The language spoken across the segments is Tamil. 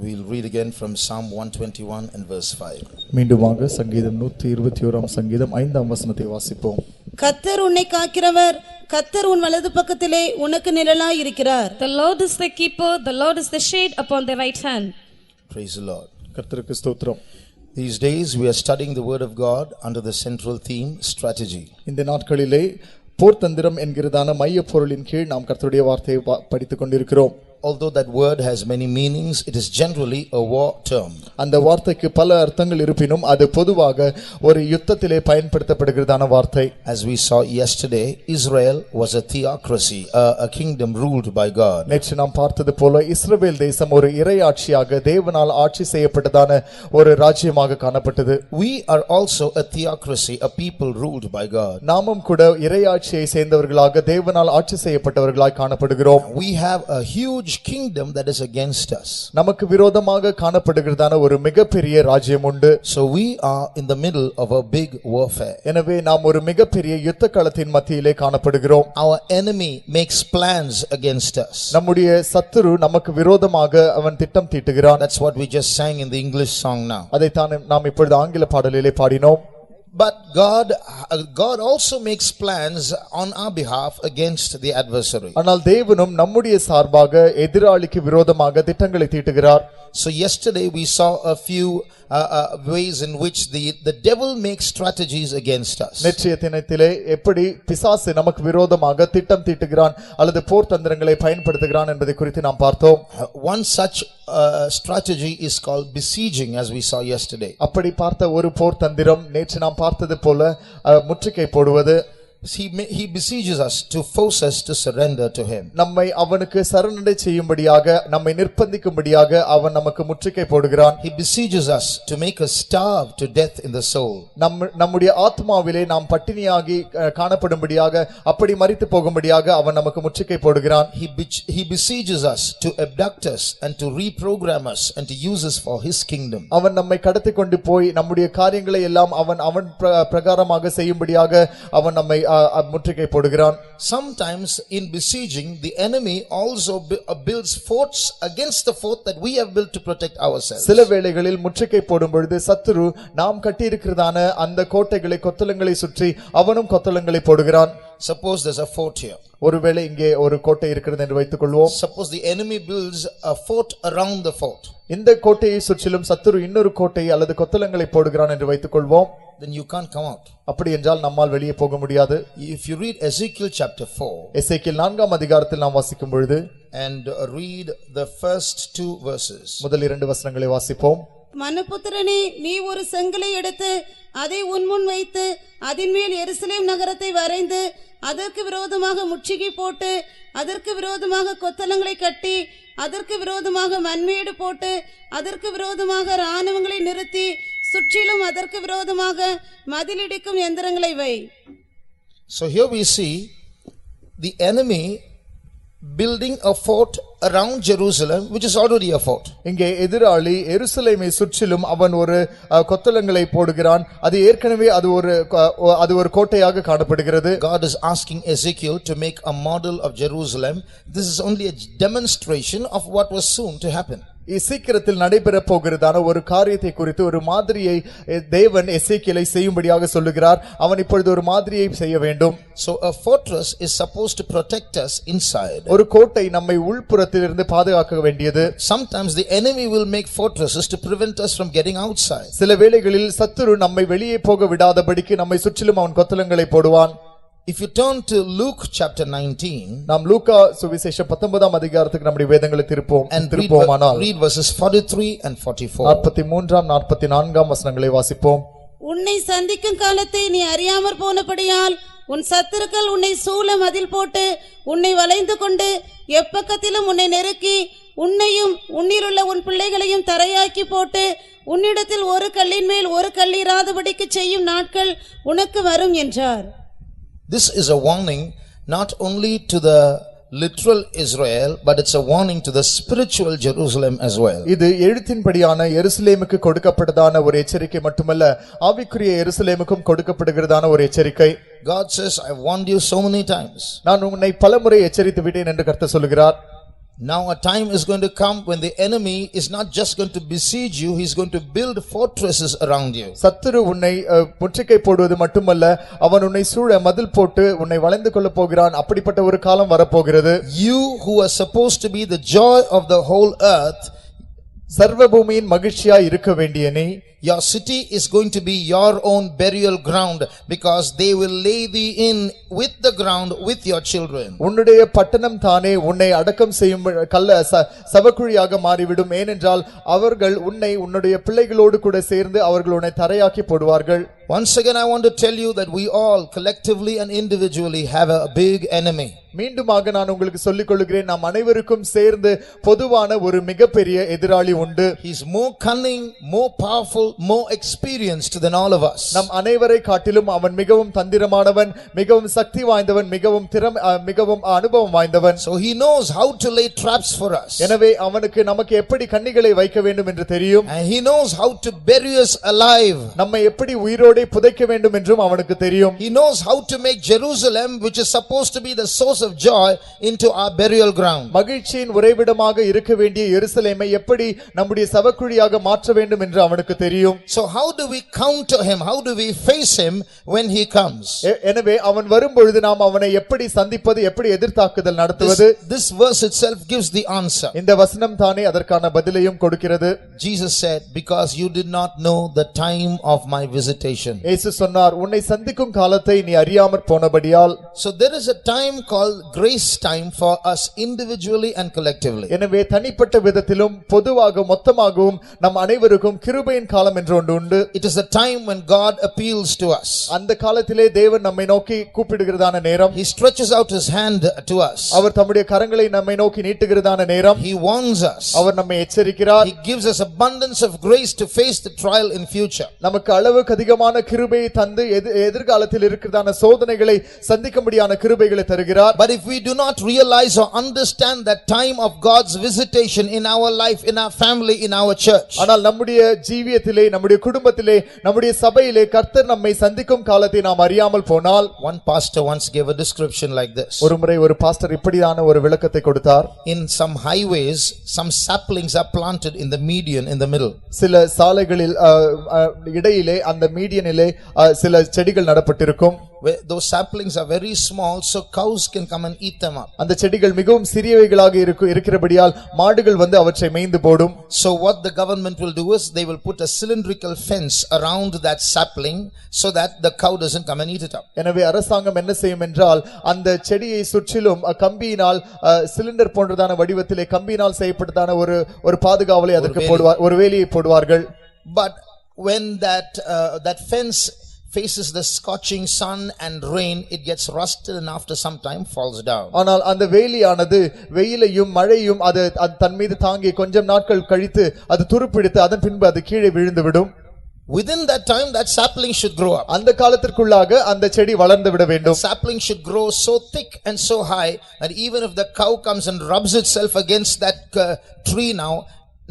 We'll read again from Psalm 121 and verse 5. மீண்டுமாக சங்கீதம் 121 சங்கீதம் 5ஆம் வசனத்தை வாசிப்போம். கர்த்தர் உன்னை காக்கிறவர், கர்த்தர் உன் வலது பக்கத்திலே உனக்கு நிழலாய் இருக்கிறார். The Lord is the keeper, the Lord is the shade upon the right hand. Praise the Lord. கர்த்தருக்கு ஸ்தோத்திரம். These days we are studying the word of God under the central theme strategy. இந்த நாட்களிலே போர்த்தந்திரம் என்கிறதான மைய பொருளின் கீழ் நாம் கர்த்தருடைய வார்த்தையை படித்துக் கொண்டிருக்கிறோம். Although that word has many meanings, it is generally a war term. அந்த வார்த்தைக்கு பல அர்த்தங்கள் இருப்பினும் அது பொதுவாக ஒரு யுத்தத்திலே பயன்படுத்தப்படுகிறதான வார்த்தை. As we saw yesterday, Israel was a theocracy, a kingdom ruled by God. நேற்று நாம் பார்த்தது போல இஸ்ரவேல் தேசம் ஒரு இறையாட்சியாக தேவனால் ஆட்சி செய்யப்பட்டதான ஒரு ராஜ்யமாக காணப்பட்டது. We are also a theocracy, a people ruled by God. நாமும் கூட இறையாட்சியை சேர்ந்தவர்களாக தேவனால் ஆட்சி செய்யப்பட்டவர்களாய் காணப்படுகிறோம். We have a huge kingdom that is against us. நமக்கு விரோதமாக காணப்படுகிறதான ஒரு மிகப்பெரிய ராஜ்யம் உண்டு. So we are in the middle of a big warfare. எனவே நாம் ஒரு மிகப்பெரிய யுத்த களத்தின் மத்தியிலே காணப்படுகிறோம். Our enemy makes plans against us. நம்முடைய சத்துரு நமக்கு விரோதமாக அவன் திட்டம் தீட்டுகிறான். That's what we just sang in the English song now. அதைத்தான் நாம் இப்பொழுது ஆங்கில பாடலிலே பாடினோம். But God also makes plans on our behalf against the adversary. ஆனால் தேவனும் நம்முடைய சார்பாக எதிராளிக்கு விரோதமாக திட்டங்களை தீட்டுகிறார். So yesterday we saw a few ways in which the devil makes strategies against us. நேற்றைய தினத்திலே எப்படி பிசாசு நமக்கு விரோதமாக திட்டம் தீட்டுகிறான் அல்லது போர் தந்திரங்களை பயன்படுத்துகிறான் என்பதை குறித்து நாம் பார்த்தோம். One such strategy is called besieging, as we saw yesterday. அப்படி பார்த்த ஒரு போர் தந்திரம் நேற்று நாம் பார்த்தது போல முற்றுகை போடுவது. He besieges us to force us to surrender to him. நம்மை அவனுக்கு சரணடை செய்யும்படியாக நம்மை நிர்பந்திக்கும்படியாக அவன் நமக்கு முற்றுகை போடுகிறான். He besieges us to make us starve to death in the soul. நம்முடைய ஆத்மாவிலே நாம் பட்டினியாகி காணப்படும்படியாக அப்படி மரித்து போகும்படியாக அவன் நமக்கு முற்றுகை போடுகிறான். He besieges us to abduct us and to reprogram us and to use us for his kingdom. அவன் நம்மை கடத்தி கொண்டு போய் நம்முடைய காரியங்களை எல்லாம் அவன் பிரகாரமாக செய்யும்படியாக அவன் நம்மை முற்றுகை போடுகிறான். Sometimes in besieging, the enemy also builds forts against the fort that we have built to protect ourselves. சில வேளைகளில் முற்றுகை போடும் பொழுது சத்துரு நாம் கட்டியிருக்கிறதான அந்த கோட்டைகளை கொத்தளங்களை சுற்றி அவனும் கொத்தளங்களை போடுகிறான். Suppose there's a fort here. ஒருவேளை இங்கே ஒரு கோட்டை இருக்கிறது என்று வைத்துக் கொள்வோம். Suppose the enemy builds a fort around the fort. இந்த கோட்டையை சுற்றிலும் சத்துரு இன்னொரு கோட்டை அல்லது கொத்தளங்களை போடுகிறான் என்று வைத்துக் கொள்வோம். Then you can't come out. அப்படி என்றால் நம்மால் வெளியே போக முடியாது. If you read Ezekiel chapter 4, எசேக்கியேல் 4ஆம் அதிகாரத்தில் நாம் வாசிக்கும் பொழுது and read the first 2 verses. முதல் 2 வசனங்களை வாசிப்போம். மனுபுத்திரனே, நீ ஒரு செங்கலை எடுத்து அதை உன்முன் வைத்து அதன் மேல் எருசலேம் நகரத்தை வரைந்து அதற்கு விரோதமாக முற்றுகை போட்டு அதற்கு விரோதமாக கொத்தளங்களை கட்டி அதற்கு விரோதமாக மண்மேடு போட்டு அதற்கு விரோதமாக இராணுவங்களை நிறுத்தி சுற்றிலும் அதற்கு விரோதமாக மதிலிடிக்கும் எந்திரங்களை வை. So here we see the enemy building a fort around Jerusalem, which is already a fort. இங்கே எதிராளி எருசலேமை சுற்றிலும் அவன் ஒரு கொத்தளங்களை போடுகிறான். அது ஏற்கனவே அது ஒரு கோட்டையாக காணப்படுகிறது. God is asking Ezekiel to make a model of Jerusalem. This is only a demonstration of what was soon to happen. சீக்கிரத்தில் நடைபெற போகிறதான ஒரு காரியத்தை குறித்து ஒரு மாதிரியை தேவன் எசேக்கியேலை செய்யும்படியாக சொல்லுகிறார். அவன் இப்பொழுது ஒரு மாதிரியை செய்ய வேண்டும். So a fortress is supposed to protect us inside. ஒரு கோட்டை நம்மை உள்புறத்திலிருந்து பாதுகாக்க வேண்டியது. Sometimes the enemy will make fortresses to prevent us from getting outside. சில வேளைகளில் சத்துரு நம்மை வெளியே போக விடாதபடிக்கு நம்மை சுற்றிலும் அவன் கொத்தளங்களை போடுவான். If you turn to Luke chapter 19, நாம் லூக்கா சுவிசேஷம் 19ஆம் அதிகாரத்துக்கு நம்முடைய வேதங்களை திருப்போமானால் read verses 43 and 44. 43ஆம் 44ஆம் வசனங்களை வாசிப்போம். உன்னை சந்திக்கும் காலத்தை நீ அறியாமற் போனபடியால் உன் சத்துருக்கள் உன்னை சூழ மதில் போட்டு உன்னை வளைந்து கொண்டு எப்பக்கத்திலும் உன்னை நெருக்கி உன்னையும் உன்னிலுள்ள உன் பிள்ளைகளையும் தரையாக்கி போட்டு உன்னிடத்தில் ஒரு கல்லின் மேல் ஒரு கல்லிராதபடிக்கு செய்யும் நாட்கள் உனக்கு வரும் என்றார். This is a warning not only to the literal Israel, but it's a warning to the spiritual Jerusalem as well. இது எழுத்தின்படியான எருசலேமுக்கு கொடுக்கப்பட்டதான ஒரு எச்சரிக்கை மட்டுமல்ல, ஆவிக்குரிய எருசலேமுக்கும் கொடுக்கப்படுகிறதான ஒரு எச்சரிக்கை. God says, I warned you so many times. நான் உன்னை பலமுறை எச்சரித்து விட்டேன் என்று கர்த்தர் சொல்கிறார். Now a time is going to come when the enemy is not just going to besiege you, he is going to build fortresses around you. சத்துரு உன்னை முற்றுகை போடுவது மட்டுமல்ல, அவன் உன்னை சூழ மதில் போட்டு உன்னை வளைந்து கொள்ள போகிறான். அப்படிப்பட்ட ஒரு காலம் வரப்போகிறது. You who are supposed to be the joy of the whole earth, சர்வ பூமியின் மகிழ்ச்சியாய் இருக்க வேண்டிய நீ, your city is going to be your own burial ground, because they will lay thee in with the ground with your children. உன்னுடைய பட்டணம் தானே உன்னை அடக்கம் செய்யும் சவக்குழியாக மாறிவிடும். ஏனென்றால் அவர்கள் உன்னை உன்னுடைய பிள்ளைகளோடு கூட சேர்ந்து அவர்கள் உன்னை தரையாக்கி போடுவார்கள். Once again I want to tell you that we all collectively and individually have a big enemy. மீண்டுமாக நான் உங்களுக்கு சொல்லிக் கொள்கிறேன், நாம் அனைவருக்கும் சேர்ந்து பொதுவான ஒரு மிகப்பெரிய எதிராளி உண்டு. He is more cunning, more powerful, more experienced than all of us. நம் அனைவரை காட்டிலும் அவன் மிகவும் தந்திரமானவன், மிகவும் சக்தி வாய்ந்தவன், மிகவும் அனுபவம் வாய்ந்தவன். So he knows how to lay traps for us. எனவே அவனுக்கு நமக்கு எப்படி கண்ணிகளை வைக்க வேண்டும் என்று தெரியும். And he knows how to bury us alive. நம்மை எப்படி உயிரோடு புதைக்க வேண்டும் என்றும் அவனுக்கு தெரியும். He knows how to make Jerusalem, which is supposed to be the source of joy, into our burial ground. மகிழ்ச்சியின் உறைவிடமாக இருக்க வேண்டிய எருசலேமை எப்படி நம்முடைய சவக்குழியாக மாற்ற வேண்டும் என்று அவனுக்கு தெரியும். So how do we counter him? How do we face him when he comes? எனவே அவன் வரும்பொழுது நாம் அவனை எப்படி சந்திப்பது, எப்படி எதிர்த்தாக்குதல் நடத்துவது? This verse itself gives the answer. இந்த வசனம் தானே அதற்கான பதிலையும் கொடுக்கிறது. Jesus said, because you did not know the time of my visitation. இயேசு சொன்னார், உன்னை சந்திக்கும் காலத்தை நீ அறியாமற் போனபடியால். So there is a time called grace time for us individually and collectively. எனவே தனிப்பட்ட விதத்திலும் பொதுவாக மொத்தமாகவும் நம் அனைவருக்கும் கிருபையின் காலம் என்று ஒன்று உண்டு. It is a time when God appeals to us. அந்த காலத்திலே தேவன் நம்மை நோக்கி கூப்பிடுகிறதான நேரம். He stretches out his hand to us. அவர் தம்முடைய கரங்களை நம்மை நோக்கி நீட்டுகிறதான நேரம். He warns us. அவர் நம்மை எச்சரிக்கிறார். He gives us abundance of grace to face the trial in future. நமக்கு அளவுக்கு அதிகமான கிருபையை தந்து எதிர்காலத்தில் இருக்கிறதான சோதனைகளை சந்திக்கும்படியான கிருபைகளை தருகிறார். But if we do not realize or understand that time of God's visitation in our life, in our family, in our church, ஆனால் நம்முடைய ஜீவியத்திலே, நம்முடைய குடும்பத்திலே, நம்முடைய சபையிலே கர்த்தர் நம்மை சந்திக்கும் காலத்தை நாம் அறியாமல் போனால். one pastor once gave a description like this. ஒருமுறை ஒரு பாஸ்டர் இப்படியான ஒரு விளக்கத்தை கொடுத்தார். In some highways, some saplings are planted in the median, in the middle. சில சாலைகளில் இடையிலே, அந்த மீடியனிலே சில செடிகள் நடப்பட்டிருக்கும். Those saplings are very small, so cows can come and eat them up. அந்த செடிகள் மிகவும் சிறியவைகளாக இருக்கிறபடியால் மாடுகள் வந்து அவற்றை மேய்ந்து போடும். So what the government will do is they will put a cylindrical fence around that sapling so that the cow doesn't come and eat it up. எனவே அரசாங்கம் என்ன செய்யும் என்றால், அந்த செடியை சுற்றிலும் கம்பியினால், சிலிண்டர் போன்றதான வடிவத்திலே கம்பியினால் செய்யப்பட்டதான ஒரு பாதுகாவலை அதற்கு போடுவார், ஒரு வேலியை போடுவார்கள். But when that fence faces the scorching sun and rain, it gets rusted and after some time falls down. ஆனால் அந்த வேலியானது வெயிலையும் மழையும் அது தன் மீது தாங்கி கொஞ்சம் நாட்கள் கழித்து அது துருப்பிடித்து அதன் பின்பு அது கீழே விழுந்து விடும். Within that time that sapling should grow up. அந்த காலத்திற்குள்ளாக அந்த செடி வளர்ந்து விட வேண்டும். Sapling should grow so thick and so high that even if the cow comes and rubs itself against that tree now,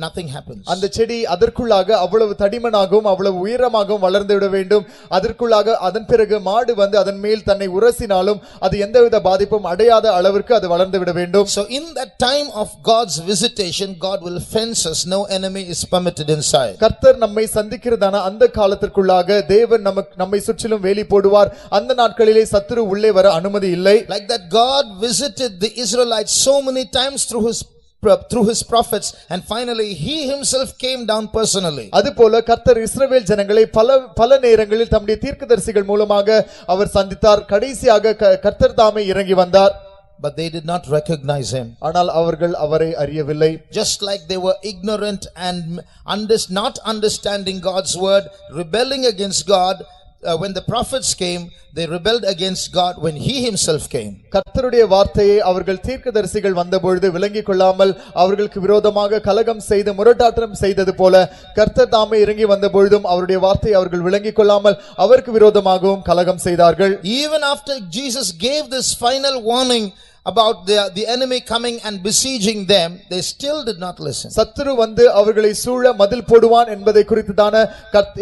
nothing happens. அந்த செடி அதற்குள்ளாக அவ்வளவு தடிமனாகவும் அவ்வளவு உயரமாகவும் வளர்ந்து விட வேண்டும். அதற்குள்ளாக அதன் பிறகு மாடு வந்து அதன் மேல் தன்னை உரசினாலும் அது எந்தவித பாதிப்பும் அடையாத அளவிற்கு அது வளர்ந்து விட வேண்டும். So in that time of God's visitation, God will fence us. No enemy is permitted inside. கர்த்தர் நம்மை சந்திக்கிறதான அந்த காலத்திற்குள்ளாக தேவன் நம்மை சுற்றிலும் வேலி போடுவார். அந்த நாட்களிலே சத்துரு உள்ளே வர அனுமதி இல்லை. Like that God visited the Israelites so many times through his prophets, and finally he himself came down personally. அதுபோல கர்த்தர் இஸ்ரவேல் ஜனங்களை பல நேரங்களில் தம்முடைய தீர்க்கதரிசிகள் மூலமாக அவர் சந்தித்தார். கடைசியாக கர்த்தர் தாமே இறங்கி வந்தார். But they did not recognize him. ஆனால் அவர்கள் அவரை அறியவில்லை. Just like they were ignorant and not understanding God's word, rebelling against God. When the prophets came, they rebelled against God when he himself came. கர்த்தருடைய வார்த்தையை அவர்கள் தீர்க்கதரிசிகள் வந்தபொழுது விளங்கிக் கொள்ளாமல் அவர்களுக்கு விரோதமாக கலகம் செய்து முரட்டாட்டம் செய்தது போல கர்த்தர் தாமே இறங்கி வந்தபொழுதும் அவருடைய வார்த்தையை அவர்கள் விளங்கிக் கொள்ளாமல் அவருக்கு விரோதமாகவும் கலகம் செய்தார்கள். Even after Jesus gave this final warning about the enemy coming and besieging them, they still did not listen. சத்துரு வந்து அவர்களை சூழ மதில் போடுவான் என்பதை குறித்துதான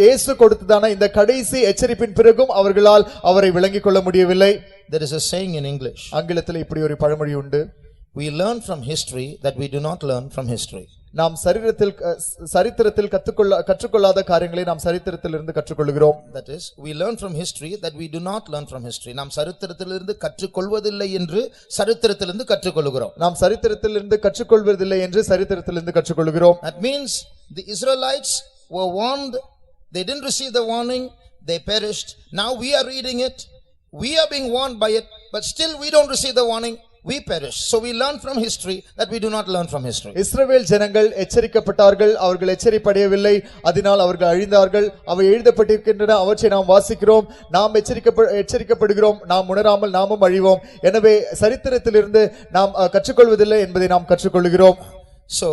இயேசு கொடுத்ததான இந்த கடைசி எச்சரிப்பின் பிறகும் அவர்களால் அவரை விளங்கிக் கொள்ள முடியவில்லை. There is a saying in English. ஆங்கிலத்தில் இப்படி ஒரு பழமொழி உண்டு. we learn from history that we do not learn from history. நாம் சரித்திரத்தில் கற்றுக்கொள்ளாத காரியங்களை நாம் சரித்திரத்திலிருந்து கற்றுக்கொள்கிறோம். That is, we learn from history that we do not learn from history. நாம் சரித்திரத்திலிருந்து கற்றுக்கொள்வதில்லை என்று சரித்திரத்திலிருந்து கற்றுக்கொள்கிறோம். நாம் சரித்திரத்திலிருந்து கற்றுக்கொள்வதில்லை என்று சரித்திரத்திலிருந்து கற்றுக்கொள்கிறோம். That means the Israelites were warned, they didn't receive the warning, they perished. Now we are reading it, we are being warned by it, but still we don't receive the warning. We perish. So we learn from history that we do not learn from history. இஸ்ரவேல் ஜனங்கள் எச்சரிக்கப்பட்டார்கள், அவர்கள் எச்சரிப்படையவில்லை, அதனால் அவர்கள் அழிந்தார்கள். அவை எழுதப்பட்டிருக்கின்றன, அவற்றை நாம் வாசிக்கிறோம், நாம் எச்சரிக்கப்படுகிறோம், நாம் உணராமல் நாமும் அழிவோம். எனவே சரித்திரத்திலிருந்து நாம் கற்றுக்கொள்வதில்லை என்பதை நாம் கற்றுக்கொள்கிறோம். So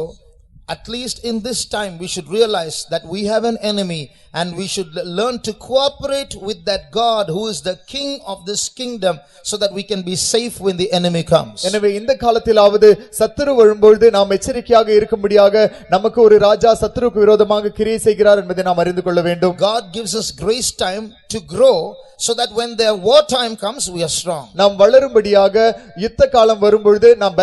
at least in this time we should realize that we have an enemy and we should learn to cooperate with that God who is the king of this kingdom so that we can be safe when the enemy comes. எனவே இந்த காலத்திலாவது சத்துரு வரும்பொழுது நாம் எச்சரிக்கையாக இருக்கும்படியாக நமக்கு ஒரு ராஜா சத்துருக்கு விரோதமாக கிரியை செய்கிறார் என்பதை நாம் அறிந்து கொள்ள வேண்டும். God gives us grace time to grow so that when the war time comes we are strong. நாம் வளரும்படியாக யுத்த காலம் வரும்பொழுது நாம்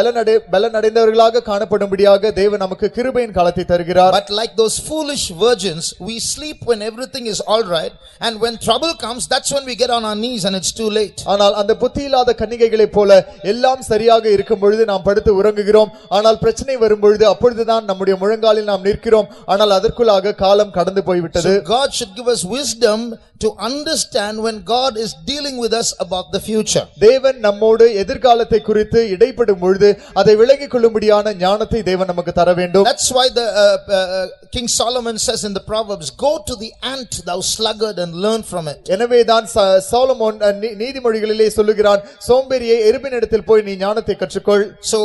பலனடைந்தவர்களாக காணப்படும்படியாக தேவன் நமக்கு கிருபையின் காலத்தை தருகிறார். But like those foolish virgins, we sleep when everything is all right, and when trouble comes, that's when we get on our knees and it's too late. ஆனால் அந்த புத்தியில்லாத கன்னிகைகளைப் போல எல்லாம் சரியாக இருக்கும் பொழுது நாம் படுத்து உறங்குகிறோம், ஆனால் பிரச்சனை வரும்பொழுது அப்பொழுதுதான் நம்முடைய முழங்காலில் நாம் நிற்கிறோம், ஆனால் அதற்குள்ளாக காலம் கடந்து போய்விட்டது. So God should give us wisdom to understand when God is dealing with us about the future. தேவன் நம்மோடு எதிர்காலத்தை குறித்து இடைப்படும் பொழுது அதை விளங்கிக் கொள்ளும்படியான ஞானத்தை தேவன் நமக்கு தர வேண்டும். That's why the King Solomon says in the Proverbs, go to the ant thou sluggard and learn from it. எனவே தான் சாலமோன் நீதிமொழிகளிலே சொல்லுகிறான், சோம்பேறியே எறும்பினிடத்தில் போய் நீ ஞானத்தை கற்றுக்கொள். So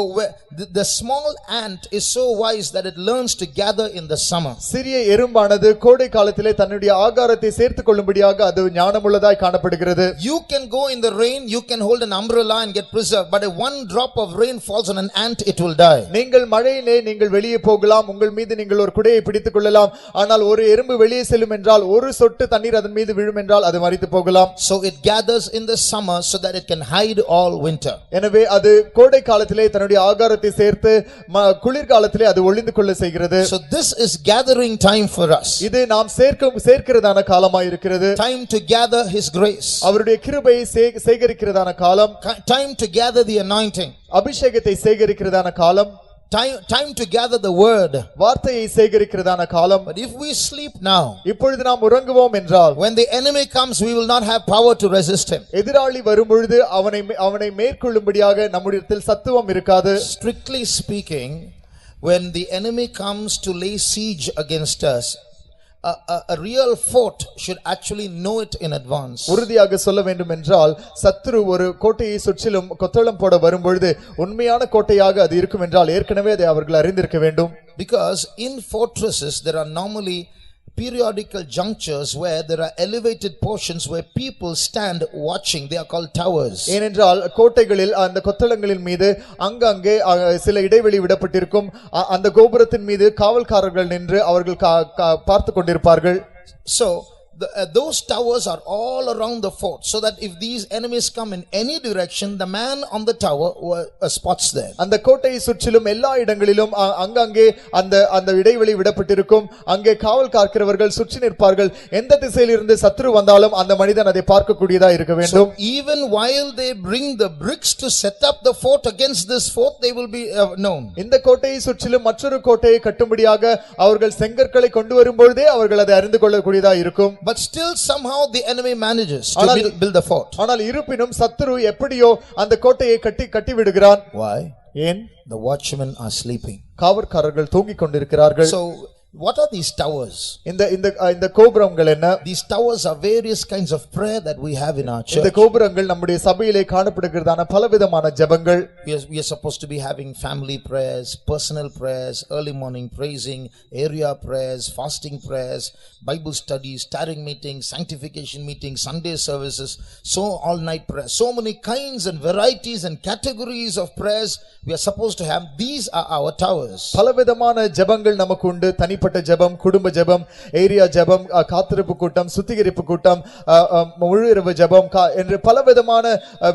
the small ant is so wise that it learns to gather in the summer. சிறிய எறும்பானது கோடை காலத்திலே தன்னுடைய ஆகாரத்தை சேர்த்துக் கொள்ளும்படியாக அது ஞானமுள்ளதாய் காணப்படுகிறது. You can go in the rain, you can hold an umbrella and get preserved, but if one drop of rain falls on an ant, it will die. நீங்கள் மழையிலே நீங்கள் வெளியே போகலாம், உங்கள் மீது நீங்கள் ஒரு குடையை பிடித்துக் கொள்ளலாம், ஆனால் ஒரு எறும்பு வெளியே செல்லும் என்றால் ஒரு சொட்டு தண்ணீர் அதன் மீது விழும் என்றால் அது மரித்து போகலாம். So it gathers in the summer so that it can hide all winter. எனவே அது கோடை காலத்திலே தன்னுடைய ஆகாரத்தை சேர்த்து குளிர்காலத்திலே அது ஒளிந்து கொள்ள செய்கிறது. So this is gathering time for us. இது நாம் சேர்க்கிறதான காலமாய் இருக்கிறது. Time to gather his grace. அவருடைய கிருபையை சேகரிக்கிறதான காலம். Time to gather the anointing. அபிஷேகத்தை சேகரிக்கிறதான காலம். Time to gather the word. வார்த்தையை சேகரிக்கிறதான காலம். But if we sleep now, இப்பொழுது நாம் உறங்குவோம் என்றால், when the enemy comes we will not have power to resist him. எதிராளி வரும் பொழுது அவனை மேற்கொள்ளும்படியாக நம்முடையத்தில் சத்துவம் இருக்காது. Strictly speaking, when the enemy comes to lay siege against us, a real fort should actually know it in advance. உறுதியாக சொல்ல வேண்டும் என்றால், சத்துரு ஒரு கோட்டையை சுற்றிலும் கொத்தளம் போட வரும்பொழுது உண்மையான கோட்டையாக அது இருக்கும் என்றால் ஏற்கனவே அதை அவர்கள் அறிந்திருக்க வேண்டும். Because in fortresses there are normally periodical junctures where there are elevated portions where people stand watching. They are called towers. ஏனென்றால் கோட்டைகளில் அந்த கொத்தளங்களின் மீது அங்கங்கே சில இடைவெளி விடப்பட்டிருக்கும். அந்த கோபுரத்தின் மீது காவல்காரர்கள் நின்று அவர்கள் பார்த்து கொண்டிருப்பார்கள். So those towers are all around the fort, so that if these enemies come in any direction, the man on the tower spots them. அந்த கோட்டையை சுற்றிலும் எல்லா இடங்களிலும் அங்கங்கே அந்த இடைவெளி விடப்பட்டிருக்கும். அங்கே காவல் காக்கிறவர்கள் சுற்றி நிற்பார்கள். எந்த திசையிலிருந்து சத்துரு வந்தாலும் அந்த மனிதன் அதை பார்க்கக்கூடியதா இருக்க வேண்டும். So even while they bring the bricks to set up the fort against this fort, they will be known. இந்த கோட்டையை சுற்றிலும் மற்றொரு கோட்டையை கட்டும்படியாக அவர்கள் செங்கற்களை கொண்டு வரும்பொழுதே அவர்கள் அதை அறிந்து கொள்ளக்கூடியதா இருக்கும். But still somehow the enemy manages to build the fort. ஆனால் இருப்பினும் சத்துரு எப்படியோ அந்த கோட்டையை கட்டி விடுகிறான். Why? ஏன்? The watchmen are sleeping. காவற்காரர்கள் தூங்கிக் கொண்டிருக்கிறார்கள். So what are these towers? இந்த கோபுரங்கள் என்ன? These towers are various kinds of prayer that we have in our church. இந்த கோபுரங்கள் நம்முடைய சபையிலே காணப்படுகிறதான பலவிதமான ஜெபங்கள். We are supposed to be having family prayers, personal prayers, early morning praising, area prayers, fasting prayers, Bible studies, starring meetings, sanctification meetings, Sunday services, so all night prayer. So many kinds and varieties and categories of prayers we are supposed to have. These are our towers. பலவிதமான ஜெபங்கள் நமக்கு உண்டு. தனிப்பட்ட ஜெபம், குடும்ப ஜெபம், ஏரியா ஜெபம், காத்திருப்பு கூட்டம், சுத்திகரிப்பு கூட்டம், முழு இரவு ஜெபம் என்று பலவிதமான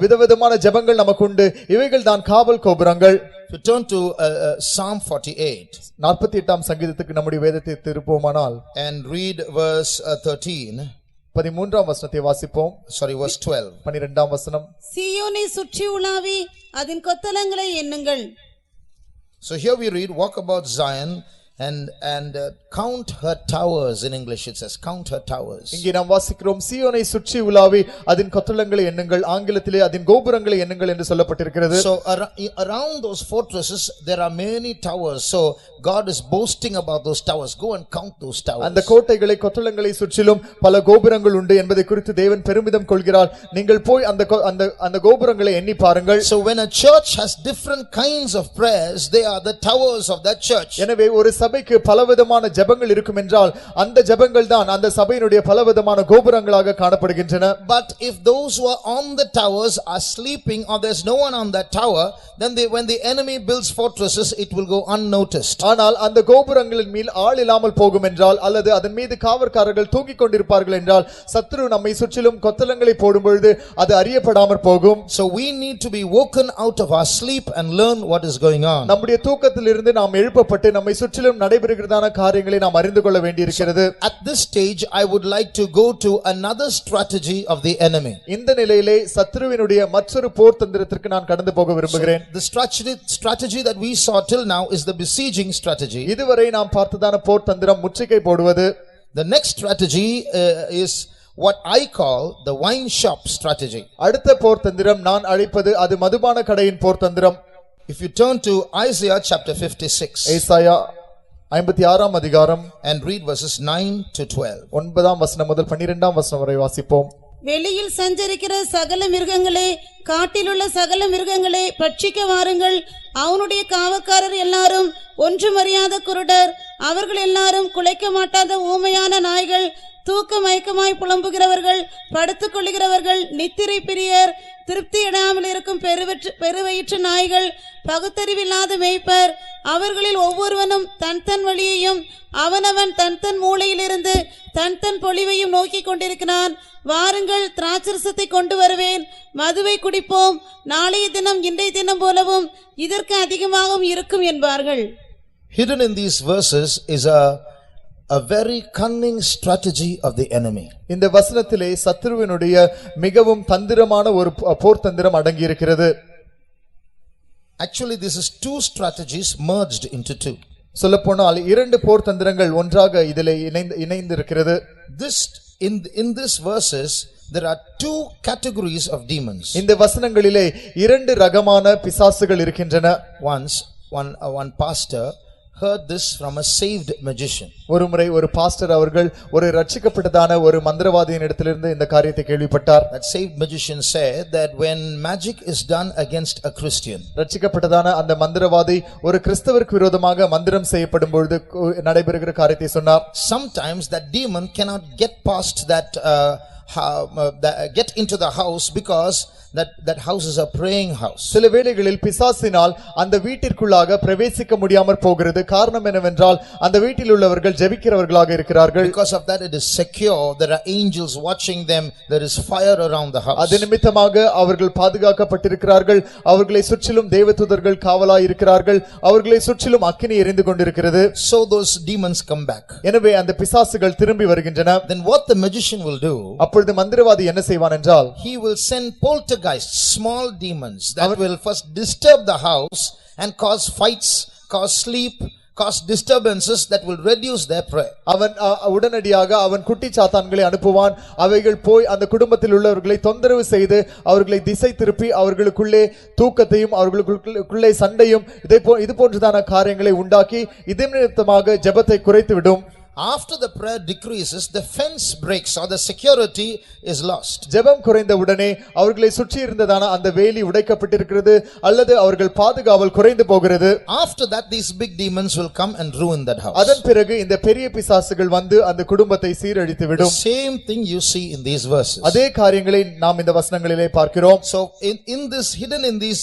விதவிதமான ஜெபங்கள் நமக்கு உண்டு. இவைகள் தான் காவல் கோபுரங்கள். If you turn to Psalm 48 48ஆம் சங்கீதத்துக்கு நம்முடைய வேதத்தை திருப்புவோமானால் and read verse 13. 13ஆம் வசனத்தை வாசிப்போம். Sorry, verse 12. 12ஆம் வசனம். சீயோனை சுற்றி உலாவி அதன் கொத்தளங்களை எண்ணுங்கள். So here we read, walk about Zion and count her towers. In English it says count her towers. இங்கே நாம் வாசிக்கிறோம் சீயோனை சுற்றி உலாவி அதன் கொத்தளங்களை எண்ணுங்கள், ஆங்கிலத்திலே அதன் கோபுரங்களை எண்ணுங்கள் என்று சொல்லப்பட்டிருக்கிறது. So around those fortresses there are many towers. So God is boasting about those towers. Go and count those towers. அந்த கோட்டைகளை கொத்தளங்களை சுற்றிலும் பல கோபுரங்கள் உண்டு என்பதை குறித்து தேவன் பெருமிதம் கொள்கிறார். நீங்கள் போய் அந்த கோபுரங்களை எண்ணி பாருங்கள். So when a church has different kinds of prayers, they are the towers of that church. எனவே ஒரு சபைக்கு பலவிதமான ஜெபங்கள் இருக்கும் என்றால் அந்த ஜெபங்கள் தான் அந்த சபையினுடைய பலவிதமான கோபுரங்களாக காணப்படுகின்றன. But if those who are on the towers are sleeping or there's no one on that tower, then when the enemy builds fortresses, it will go unnoticed. ஆனால் அந்த கோபுரங்களின் மேல் ஆள் இல்லாமல் போகும் என்றால் அல்லது அதன் மீது காவற்காரர்கள் தூங்கிக் கொண்டிருப்பார்கள் என்றால் சத்துரு நம்மை சுற்றிலும் கொத்தளங்களை போடும் பொழுது அது அறியப்படாமற் போகும். So we need to be woken out of our sleep and learn what is going on. நம்முடைய தூக்கத்திலிருந்து நாம் எழுப்பப்பட்டு நம்மை சுற்றிலும் நடைபெறுகிறதான காரியங்களை நாம் அறிந்து கொள்ள வேண்டியிருக்கிறது. At this stage I would like to go to another strategy of the enemy. இந்த நிலையிலே சத்துருவினுடைய மற்றொரு போர் தந்திரத்திற்கு நான் கடந்து போக விரும்புகிறேன். The strategy that we saw till now is the besieging strategy. இதுவரை நாம் பார்த்ததான போர் தந்திரம் முற்றுகை போடுவது. The next strategy is what I call the wine shop strategy. அடுத்த போர் தந்திரம் நான் அழைப்பது அது மதுபான கடையின் போர் தந்திரம். If you turn to Isaiah chapter 56. ஏசாயா 56ஆம் அதிகாரம் and read verses 9 to 12. 9ஆம் வசனம் முதல் 12ஆம் வசனம் வரை வாசிப்போம். வெளியில் சஞ்சரிக்கிற சகல மிருகங்களே, காட்டிலுள்ள சகல மிருகங்களே, பட்சிக்க வாருங்கள். அவனுடைய காவக்காரர் எல்லாரும் ஒன்றுமறியாத குருடர், அவர்கள் எல்லாரும் குலைக்க மாட்டாத ஊமையான நாய்கள், தூக்க மயக்கமாய் புலம்புகிறவர்கள், படுத்துக் கொள்ளுகிறவர்கள், நித்திரை பிரியர், திருப்தியிடாமல் இருக்கும் பெருவயிற்று நாய்கள், பகுத்தறிவில்லாத மேய்ப்பர், அவர்களில் ஒவ்வொருவனும் தன் தன் வழியையும் அவனவன் தன் தன் மூளையிலிருந்து தன் தன் பொலிவையும் நோக்கி கொண்டிருக்கிறான். வாருங்கள், திராட்சரசத்தை கொண்டு வருவேன், மதுவை குடிப்போம், நாளைய தினம் இன்றைய தினம் போலவும் இதற்கு அதிகமாகவும் இருக்கும் என்பார்கள். Hidden in these verses is a very cunning strategy of the enemy. இந்த வசனத்திலே சத்துருவினுடைய மிகவும் தந்திரமான ஒரு போர் தந்திரம் அடங்கி இருக்கிறது. Actually this is two strategies merged into two. சொல்லப்போனால் இரண்டு போர் தந்திரங்கள் ஒன்றாக இதிலே இணைந்து இருக்கிறது. In this verses there are two categories of demons. இந்த வசனங்களிலே இரண்டு ரகமான பிசாசுகள் இருக்கின்றன. Once one pastor heard this from a saved magician. ஒருமுறை ஒரு பாஸ்டர் அவர்கள் ஒரு ரட்சிக்கப்பட்டதான ஒரு மந்திரவாதியின் இடத்திலிருந்து இந்த காரியத்தை கேள்விப்பட்டார். That saved magician said that when magic is done against a Christian, ரட்சிக்கப்பட்டதான அந்த மந்திரவாதி ஒரு கிறிஸ்தவருக்கு விரோதமாக மந்திரம் செய்யப்படும் பொழுது நடைபெறுகிற காரியத்தை சொன்னார். Sometimes that demon cannot get past get into the house because that house is a praying house. சில வேளைகளில் பிசாசினால் அந்த வீட்டிற்குள்ளாக பிரவேசிக்க முடியாமற் போகிறது. காரணம் என்னவென்றால் அந்த வீட்டில் உள்ளவர்கள் ஜெபிக்கிறவர்களாக இருக்கிறார்கள். Because of that it is secure. There are angels watching them. There is fire around the house. அது நிமித்தமாக அவர்கள் பாதுகாக்கப்பட்டிருக்கிறார்கள். அவர்களை சுற்றிலும் தேவதூதர்கள் காவலாய் இருக்கிறார்கள். அவர்களை சுற்றிலும் அக்கினி எரிந்து கொண்டிருக்கிறது. So those demons come back. எனவே அந்த பிசாசுகள் திரும்பி வருகின்றன. Then what the magician will do? அப்பொழுது மந்திரவாதி என்ன செய்வான் என்றால் he will send poltergeists, small demons that will first disturb the house and cause fights, cause sleep, cause disturbances that will reduce their prayer. அவன் உடனடியாக அவன் குட்டி சாத்தான்களை அனுப்புவான். அவைகள் போய் அந்த குடும்பத்தில் உள்ளவர்களை தொந்தரவு செய்து அவர்களை திசை திருப்பி அவர்களுக்குள்ளே தூக்கத்தையும் அவர்களுக்குள்ளே சண்டையும் இது போன்றதான காரியங்களை உண்டாக்கி இதன் நிமித்தமாக ஜெபத்தை குறைத்துவிடும். After the prayer decreases, the fence breaks or the security is lost. ஜெபம் குறைந்த உடனே அவர்களை சுற்றி இருந்ததான அந்த வேலி உடைக்கப்பட்டிருக்கிறது அல்லது அவர்கள் பாதுகாவல் குறைந்து போகிறது. After that these big demons will come and ruin that house. அதன் பிறகு இந்த பெரிய பிசாசுகள் வந்து அந்த குடும்பத்தை சீரழித்து விடும். Same thing you see in these verses. அதே காரியங்களை நாம் இந்த வசனங்களிலே பார்க்கிறோம். So in this hidden in these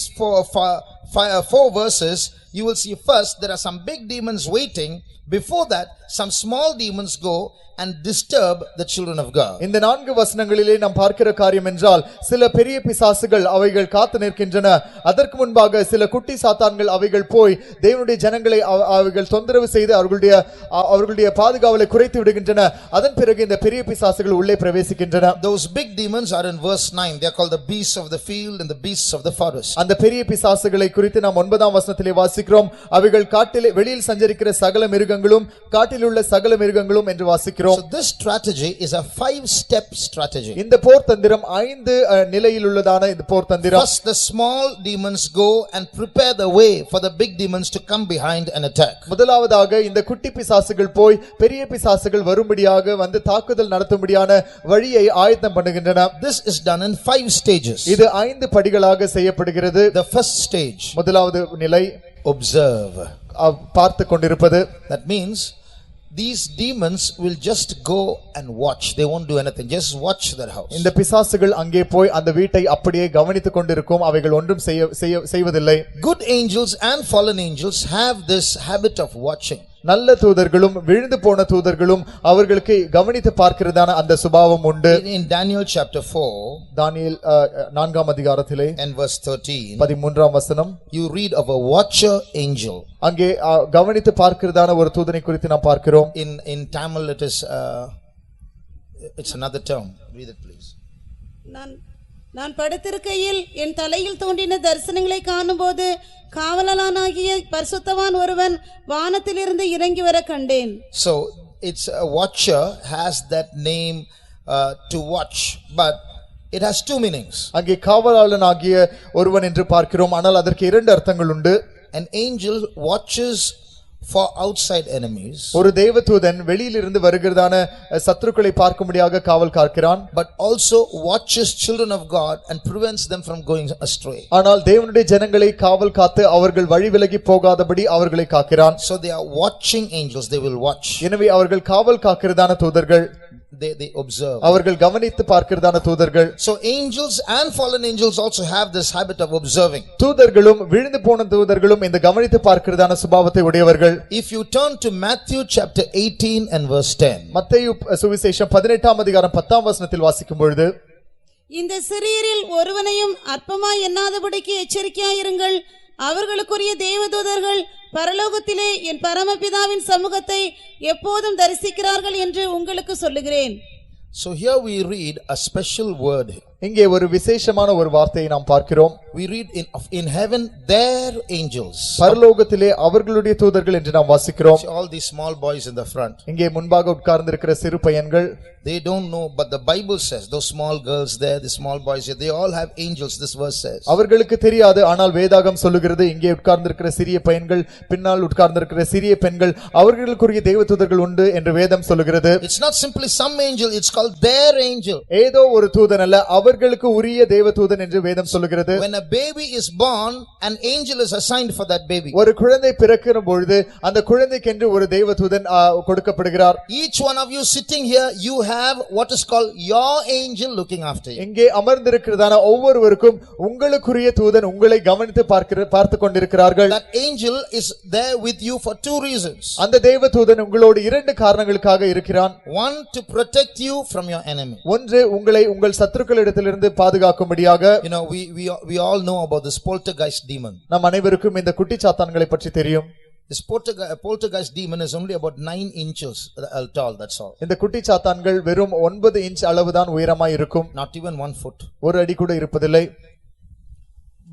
four verses you will see first there are some big demons waiting Before that, some small demons go and disturb the children of God. இந்த 4 வசனங்களிலே நாம் பார்க்கிற காரியம் என்றால் சில பெரிய பிசாசுகள் அவைகள் காத்து நிற்கின்றன. அதற்கு முன்பாக சில குட்டி சாத்தான்கள் அவைகள் போய் தேவனுடைய ஜனங்களை அவைகள் தொந்தரவு செய்து அவர்களுடைய பாதுகாவலை குறைத்து விடுகின்றன. அதன் பிறகு இந்த பெரிய பிசாசுகள் உள்ளே பிரவேசிக்கின்றன. Those big demons are in verse 9. They are called the beasts of the field and the beasts of the forest. அந்த பெரிய பிசாசுகளை குறித்து நாம் 9ஆம் வசனத்திலே வாசிக்கிறோம். அவைகள் காட்டிலே வெளியில் சஞ்சரிக்கிற சகல மிருகங்களும் காட்டிலுள்ள சகல மிருகங்களும் என்று வாசிக்கிறோம். So this strategy is a 5-step strategy. இந்த போர் தந்திரம் 5 நிலையில் உள்ளதான இந்த போர் தந்திரம். First, the small demons go and prepare the way for the big demons to come behind and attack. முதலாவதாக இந்த குட்டி பிசாசுகள் போய் பெரிய பிசாசுகள் வரும்படியாக வந்து தாக்குதல் நடத்தும்படியான வழியை ஆயத்தம் பண்ணுகின்றன. This is done in 5 stages. இது 5 படிகளாக செய்யப்படுகிறது. The first stage, முதலாவது நிலை observe. பார்த்து கொண்டிருப்பது. That means these demons will just go and watch. They won't do anything. Just watch their house. இந்த பிசாசுகள் அங்கே போய் அந்த வீட்டை அப்படியே கவனித்துக் கொண்டிருக்கும். அவைகள் ஒன்றும் செய்வதில்லை. Good angels and fallen angels have this habit of watching. நல்ல தூதர்களும் விழுந்து போன தூதர்களும் அவர்களுக்கு கவனித்து பார்க்கிறதான அந்த சுபாவம் உண்டு. In Daniel chapter 4, தானியேல் 4ஆம் அதிகாரத்திலே and verse 13, 13ஆம் வசனம், you read of a watcher angel. அங்கே கவனித்து பார்க்கிறதான ஒரு தூதனை குறித்து நாம் பார்க்கிறோம். In Tamil it is it's another term. Read it please. நான் படுத்திருக்கையில் என் தலையில் தோன்றின தரிசனங்களை காணும்போது காவலனாகிய பரிசுத்தவான் ஒருவன் வானத்திலிருந்து இறங்கி வர கண்டேன். So it's a watcher has that name to watch, but it has 2 meanings. அங்கே காவலாளனாகிய ஒருவன் என்று பார்க்கிறோம். ஆனால் அதற்கு 2 அர்த்தங்கள் உண்டு. An angel watches for outside enemies, ஒரு தேவதூதன் வெளியிலிருந்து வருகிறதான சத்துருக்களை பார்க்கும்படியாக காவல் காக்கிறான். but also watches children of God and prevents them from going astray. ஆனால் தேவனுடைய ஜனங்களை காவல் காத்து அவர்கள் வழி விலகி போகாதபடி அவர்களை காக்கிறான். So they are watching angels. They will watch. எனவே அவர்கள் காவல் காக்கிறதான தூதர்கள். They observe. அவர்கள் கவனித்து பார்க்கிறதான தூதர்கள். So angels and fallen angels also have this habit of observing. தூதர்களும் விழுந்து போன தூதர்களும் இந்த கவனித்து பார்க்கிறதான சுபாவத்தை உடையவர்கள். If you turn to Matthew chapter 18 and verse 10, மத்தேயு சுவிசேஷம் 18ஆம் அதிகாரம் 10ஆம் வசனத்தில் வாசிக்கும் பொழுது, இந்த சிறியரில் ஒருவனையும் அற்பமாய் எண்ணாதபடிக்கு எச்சரிக்கையாயிருங்கள். அவர்களுக்குரிய தேவதூதர்கள் பரலோகத்திலே என் பரமபிதாவின் சமூகத்தை எப்போதும் தரிசிக்கிறார்கள் என்று உங்களுக்கு சொல்லுகிறேன். So here we read a special word. இங்கே ஒரு விசேஷமான ஒரு வார்த்தையை நாம் பார்க்கிறோம். We read in heaven their angels. பரலோகத்திலே அவர்களுடைய தூதர்கள் என்று நாம் வாசிக்கிறோம். All these small boys in the front. இங்கே முன்பாக உட்கார்ந்திருக்கிற சிறு பையன்கள், they don't know, but the Bible says those small girls there, the small boys here, they all have angels. This verse says. அவர்களுக்கு தெரியாது, ஆனால் வேதாகம் சொல்லுகிறது இங்கே உட்கார்ந்திருக்கிற சிறிய பையன்கள், பின்னால் உட்கார்ந்திருக்கிற சிறிய பெண்கள், அவர்களுக்குரிய தேவதூதர்கள் உண்டு என்று வேதம் சொல்லுகிறது. It's not simply some angel, it's called their angel. ஏதோ ஒரு தூதன் அல்ல, அவர்களுக்கு உரிய தேவதூதன் என்று வேதம் சொல்லுகிறது. When a baby is born, an angel is assigned for that baby. ஒரு குழந்தை பிறக்கிற பொழுது அந்த குழந்தைக்கென்று ஒரு தேவதூதன் கொடுக்கப்படுகிறார். Each one of you sitting here, you have what is called your angel looking after you. இங்கே அமர்ந்திருக்கிறதான ஒவ்வொருவருக்கும் உங்களுக்குரிய தூதன் உங்களை கவனித்து பார்த்து கொண்டிருக்கிறார்கள். That angel is there with you for 2 reasons. அந்த தேவதூதன் உங்களோடு 2 காரணங்களுக்காக இருக்கிறான். One, to protect you from your enemy. ஒன்று, உங்களை உங்கள் சத்துருக்களிடத்திலிருந்து பாதுகாக்கும்படியாக. You know, we all know about this poltergeist demon. நம் அனைவருக்கும் இந்த குட்டி சாத்தான்களை பற்றி தெரியும். This poltergeist demon is only about 9 inches tall, that's all. இந்த குட்டி சாத்தான்கள் வெறும் 9 இன்ச் அளவுதான் உயரமாய் இருக்கும். Not even 1 foot. ஒரு அடி கூட இருப்பதில்லை.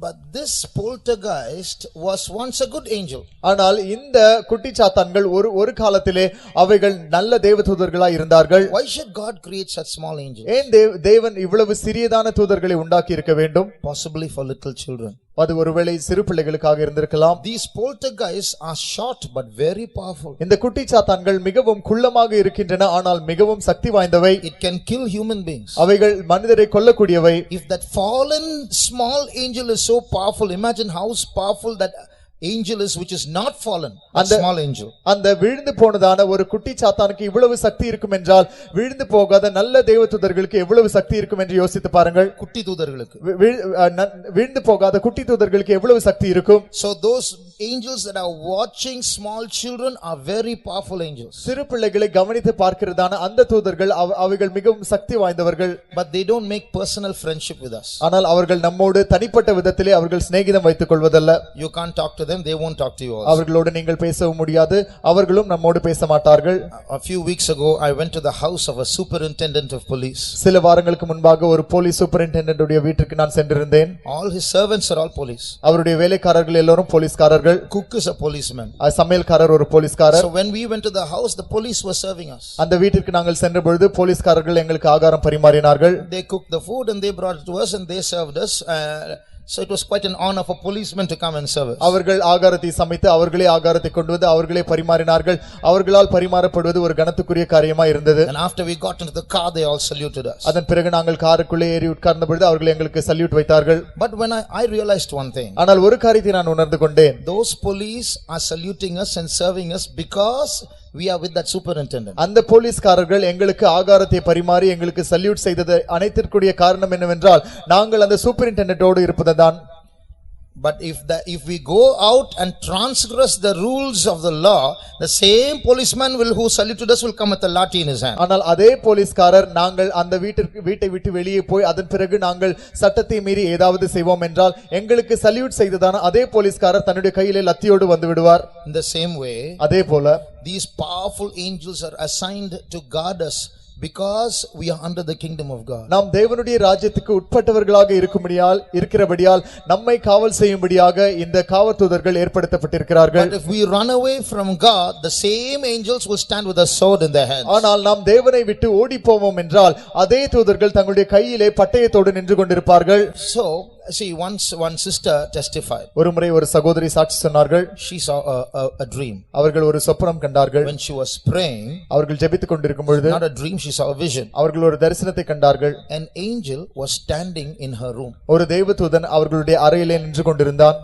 But this poltergeist was once a good angel. ஆனால் இந்த குட்டி சாத்தான்கள் ஒரு காலத்திலே அவைகள் நல்ல தேவதூதர்களாய் இருந்தார்கள். Why should God create such small angels? ஏன் தேவன் இவ்வளவு சிறியதான தூதர்களை உண்டாக்கி இருக்க வேண்டும்? Possibly for little children. அது ஒருவேளை சிறு பிள்ளைகளுக்காக இருந்திருக்கலாம். These poltergeists are short but very powerful. இந்த குட்டி சாத்தான்கள் மிகவும் குள்ளமாக இருக்கின்றன, ஆனால் மிகவும் சக்தி வாய்ந்தவை. It can kill human beings. அவைகள் மனிதரை கொல்லக்கூடியவை. If that fallen small angel is so powerful, imagine how powerful that angel is which is not fallen, a small angel. அந்த விழுந்து போனதான ஒரு குட்டி சாத்தானுக்கு இவ்வளவு சக்தி இருக்கும் என்றால் விழுந்து போகாத நல்ல தேவதூதர்களுக்கு எவ்வளவு சக்தி இருக்கும் என்று யோசித்து பாருங்கள். குட்டி தூதர்களுக்கு விழுந்து போகாத குட்டி தூதர்களுக்கு எவ்வளவு சக்தி இருக்கும். So those angels that are watching small children are very powerful angels. சிறு பிள்ளைகளை கவனித்து பார்க்கிறதான அந்த தூதர்கள் அவைகள் மிகவும் சக்தி வாய்ந்தவர்கள். But they don't make personal friendship with us. ஆனால் அவர்கள் நம்மோடு தனிப்பட்ட விதத்திலே அவர்கள் சிநேகிதம் வைத்துக் கொள்வதல்ல. You can't talk to them, they won't talk to you also. அவர்களோடு நீங்கள் பேசவும் முடியாது, அவர்களும் நம்மோடு பேச மாட்டார்கள். A few weeks ago I went to the house of a superintendent of police. சில வாரங்களுக்கு முன்பாக ஒரு போலீஸ் சூப்பரிண்டெண்டன்ட் உடைய வீட்டுக்கு நான் சென்றிருந்தேன். All his servants are all police. அவருடைய வேலைக்காரர்கள் எல்லாரும் போலீஸ்காரர்கள். Cook is a policeman. சமையல்காரர் ஒரு போலீஸ்காரர். So when we went to the house, the police were serving us. அந்த வீட்டிற்கு நாங்கள் சென்ற பொழுது போலீஸ்காரர்கள் எங்களுக்கு ஆகாரம் பரிமாறினார்கள். They cooked the food and they brought it to us and they served us. So it was quite an honor for policemen to come and serve us. அவர்கள் ஆகாரத்தை சமைத்து அவர்களே ஆகாரத்தை கொண்டு வந்து அவர்களே பரிமாறினார்கள். அவர்களால் பரிமாறப்படுவது ஒரு கனத்துக்குரிய காரியமா இருந்தது. And after we got into the car, they all saluted us. அதன் பிறகு நாங்கள் காருக்குள்ளே ஏறி உட்கார்ந்த பொழுது அவர்கள் எங்களுக்கு சல்யூட் வைத்தார்கள். But when I realized one thing. ஆனால் ஒரு காரியத்தை நான் உணர்ந்து கொண்டேன். Those police are saluting us and serving us because we are with that superintendent. அந்த போலீஸ்காரர்கள் எங்களுக்கு ஆகாரத்தை பரிமாறி எங்களுக்கு சல்யூட் செய்தது அனைத்திற்குரிய காரணம் என்னவென்றால் நாங்கள் அந்த சூப்பரிண்டெண்டன்ட்டோடு இருப்பதுதான். But if we go out and transgress the rules of the law, the same policeman who saluted us will come with a lathi in his hand. ஆனால் அதே போலீஸ்காரர் நாங்கள் அந்த வீட்டை விட்டு வெளியே போய் அதன் பிறகு நாங்கள் சட்டத்தை மீறி ஏதாவது செய்வோம் என்றால் எங்களுக்கு சல்யூட் செய்ததான அதே போலீஸ்காரர் தன்னுடைய கையிலே லத்தியோடு வந்து விடுவார். In the same way, அதே போல these powerful angels are assigned to guard us because we are under the kingdom of God. நாம் தேவனுடைய ராஜ்யத்துக்கு உட்பட்டவர்களாக இருக்கிறபடியால் நம்மை காவல் செய்யும்படியாக இந்த காவற்தூதர்கள் ஏற்படுத்தப்பட்டிருக்கிறார்கள். But if we run away from God, the same angels will stand with a sword in their hands. ஆனால் நாம் தேவனை விட்டு ஓடி போவோம் என்றால் அதே தூதர்கள் தங்களுடைய கையிலே பட்டயத்தோடு நின்று கொண்டிருப்பார்கள். So see, once one sister testified. ஒருமுறை ஒரு சகோதரி சாட்சி சொன்னார்கள். She saw a dream. அவர்கள் ஒரு சொப்பனம் கண்டார்கள். When she was praying, அவர்கள் ஜெபித்துக் கொண்டிருக்கும் பொழுது not a dream, she saw a vision. அவர்கள் ஒரு தரிசனத்தை கண்டார்கள். An angel was standing in her room. ஒரு தேவதூதன் அவர்களுடைய அறையிலே நின்று கொண்டிருந்தான்.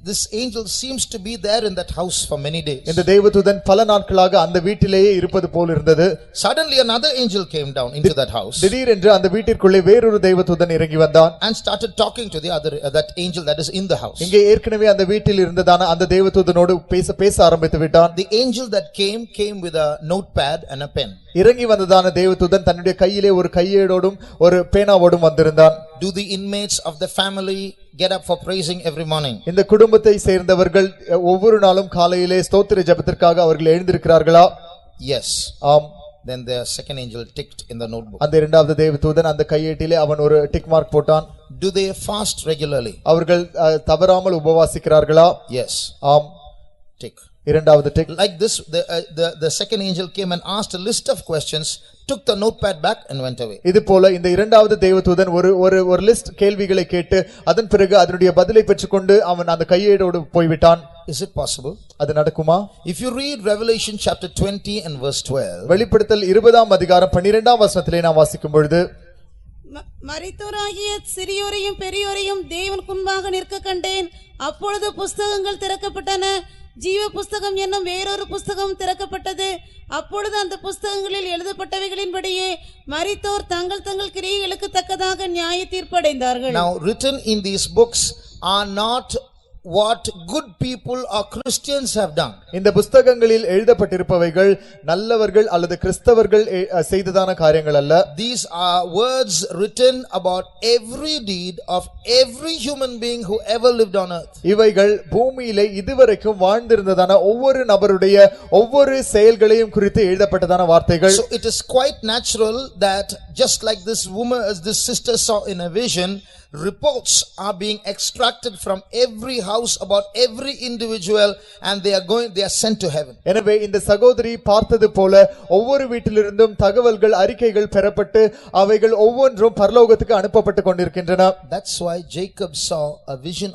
This angel seems to be there in that house for many days. இந்த தேவதூதன் பல நாட்களாக அந்த வீட்டிலேயே இருப்பது போல் இருந்தது. Suddenly another angel came down into that house. திடீரென்று அந்த வீட்டிற்குள்ளே வேறொரு தேவதூதன் இறங்கி வந்தான். And started talking to the other that angel that is in the house. இங்கே ஏற்கனவே அந்த வீட்டில் இருந்ததான அந்த தேவதூதனோடு பேச ஆரம்பித்து விட்டான். The angel that came with a notepad and a pen. இறங்கி வந்ததான தேவதூதன் தன்னுடைய கையிலே ஒரு கையேடோடும் ஒரு பேனாவோடும் வந்திருந்தான். Do the inmates of the family get up for praising every morning? இந்த குடும்பத்தை சேர்ந்தவர்கள் ஒவ்வொரு நாளும் காலையிலே ஸ்தோத்திர ஜெபத்திற்காக அவர்கள் எழுந்திருக்கிறார்களா? Yes. Then the second angel ticked in the notebook. அந்த இரண்டாவது தேவதூதன் அந்த கையேட்டிலே அவன் ஒரு டிக் மார்க் போட்டான். Do they fast regularly? அவர்கள் தவறாமல் உபவாசிக்கிறார்களா? Yes. Tick. இரண்டாவது tick. Like this, the second angel came and asked a list of questions, took the notepad back and went away. இது போல இந்த இரண்டாவது தேவதூதன் ஒரு லிஸ்ட் கேள்விகளை கேட்டு அதன் பிறகு அதனுடைய பதிலை பெற்றுக்கொண்டு அவன் அந்த கையேடோடு போய்விட்டான். Is it possible? அது நடக்குமா? If you read Revelation chapter 20 and verse 12, வெளிப்படுத்தல் 20ஆம் அதிகாரம் 12ஆம் வசனத்திலே நாம் வாசிக்கும் பொழுது மரித்தோராகிய சிறியோரையும் பெரியோரையும் தேவன் முன்பாக நிற்க கண்டேன். அப்பொழுது புஸ்தகங்கள் திறக்கப்பட்டன. ஜீவ புஸ்தகம் என்னும் வேறொரு புஸ்தகம் திறக்கப்பட்டது. அப்பொழுது அந்த புஸ்தகங்களில் எழுதப்பட்டவைகளின்படியே மரித்தோர் தங்கள் கிரியைகளுக்கு தக்கதாக நியாய தீர்ப்படைந்தார்கள். Now written in these books are not what good people or Christians have done. இந்த புத்தகங்களில் எழுதப்பட்டிருப்பவைகள் நல்லவர்கள் அல்லது கிறிஸ்தவர்கள் செய்ததான காரியங்கள் அல்ல. These are words written about every deed of every human being who ever lived on earth. இவைகள் பூமியிலே இதுவரைக்கும் வாழ்ந்திருந்ததான ஒவ்வொரு நபருடைய ஒவ்வொரு செயல்களையும் குறித்து எழுதப்பட்டதான வார்த்தைகள். So it is quite natural that just like this woman, as this sister saw in a vision, reports are being extracted from every house about every individual and they are sent to heaven. எனவே இந்த சகோதரி பார்த்தது போல ஒவ்வொரு வீட்டிலிருந்தும் தகவல்கள் அறிக்கைகள் பெறப்பட்டு அவைகள் ஒவ்வொன்றும் பரலோகத்துக்கு அனுப்பப்பட்டு கொண்டிருக்கின்றன. That's why Jacob saw a vision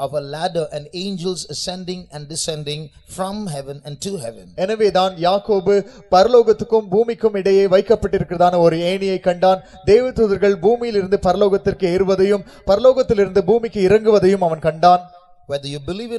of a ladder and angels ascending and descending from heaven and to heaven. எனவே தான் யாக்கோபு பரலோகத்துக்கும் பூமிக்கும் இடையே வைக்கப்பட்டிருக்கிறதான ஒரு ஏணியை கண்டான். தேவதூதர்கள் பூமியிலிருந்து பரலோகத்திற்கு ஏறுவதையும் பரலோகத்திலிருந்து பூமிக்கு இறங்குவதையும் அவன் கண்டான். whether you believe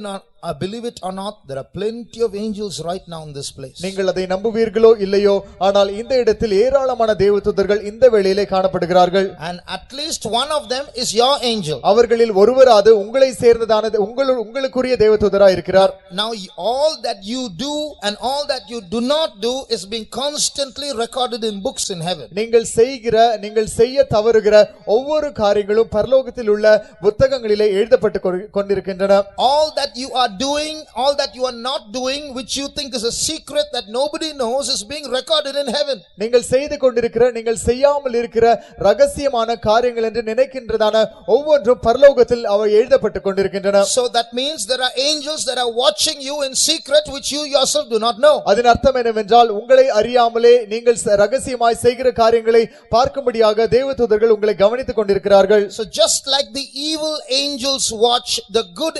it or not, there are plenty of angels right now in this place. நீங்கள் அதை நம்புவீர்களோ இல்லையோ, ஆனால் இந்த இடத்தில் ஏராளமான தேவதூதர்கள் இந்த வேளையிலே காணப்படுகிறார்கள். And at least one of them is your angel. அவர்களில் ஒருவராது உங்களை சேர்ந்ததானது உங்களுக்குரிய தேவதூதராய் இருக்கிறார். Now all that you do and all that you do not do is being constantly recorded in books in heaven. நீங்கள் செய்ய தவறுகிற ஒவ்வொரு காரியங்களும் பரலோகத்தில் உள்ள புத்தகங்களிலே எழுதப்பட்டு கொண்டிருக்கின்றன. All that you are doing, all that you are not doing, which you think is a secret that nobody knows, is being recorded in heaven. நீங்கள் செய்து கொண்டிருக்கிற, நீங்கள் செய்யாமல் இருக்கிற ரகசியமான காரியங்கள் என்று நினைக்கின்றதான ஒவ்வொன்றும் பரலோகத்தில் அவை எழுதப்பட்டு கொண்டிருக்கின்றன. So that means there are angels that are watching you in secret which you yourself do not know. அதன் அர்த்தம் என்னவென்றால், உங்களை அறியாமலே நீங்கள் ரகசியமாய் செய்கிற காரியங்களை பார்க்கும்படியாக தேவதூதர்கள் உங்களை கவனித்துக் கொண்டிருக்கிறார்கள். So just like the evil angels watch, the good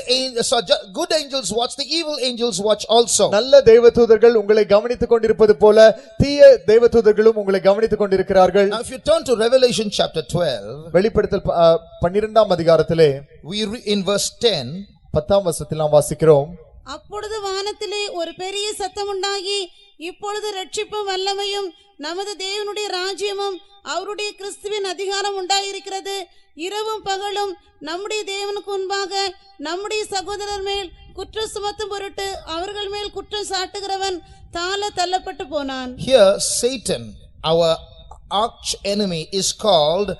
angels watch, the evil angels watch also. நல்ல தேவதூதர்கள் உங்களை கவனித்துக் கொண்டிருப்பது போல தீய தேவதூதர்களும் உங்களை கவனித்துக் கொண்டிருக்கிறார்கள். Now if you turn to Revelation chapter 12, வெளிப்படுத்தல் 12ஆம் அதிகாரத்திலே we in verse 10, 10ஆம் வசனத்தில் நாம் வாசிக்கிறோம். அப்பொழுது வானத்திலே ஒரு பெரிய சத்தம் உண்டாகி, இப்பொழுது ரட்சிப்பும் வல்லமையும் நமது தேவனுடைய ராஜ்யமும் அவருடைய கிறிஸ்துவின் அதிகாரம் உண்டாயிருக்கிறது. இரவும் பகலும் நம்முடைய தேவனுக்கு முன்பாக நம்முடைய சகோதரர் மேல் குற்றம் சுமத்தும் பொருட்டு அவர்கள் மேல் குற்றம் சாட்டுகிறவன் தள்ளப்பட்டு போனான். Here Satan, our arch enemy, is called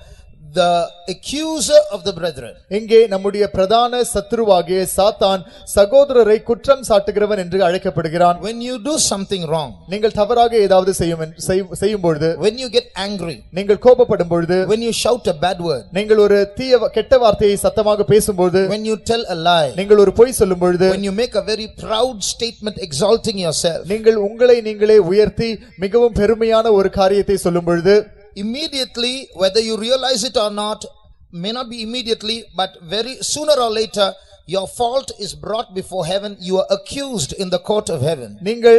the accuser of the brethren. இங்கே நம்முடைய பிரதான சத்துருவாகிய சாத்தான் சகோதரரை குற்றம் சாட்டுகிறவன் என்று அழைக்கப்படுகிறான். When you do something wrong, நீங்கள் தவறாக ஏதாவது செய்யும் பொழுது, when you get angry, நீங்கள் கோபப்படும் பொழுது, when you shout a bad word, நீங்கள் ஒரு கெட்ட வார்த்தையை சத்தமாக பேசும்போது, when you tell a lie, நீங்கள் ஒரு பொய் சொல்லும் பொழுது, when you make a very proud statement exalting yourself, நீங்கள் உங்களை நீங்களே உயர்த்தி மிகவும் பெருமையான ஒரு காரியத்தை சொல்லும் பொழுது, immediately, whether you realize it or not, may not be immediately, but very sooner or later, your fault is brought before heaven. You are accused in the court of heaven. நீங்கள்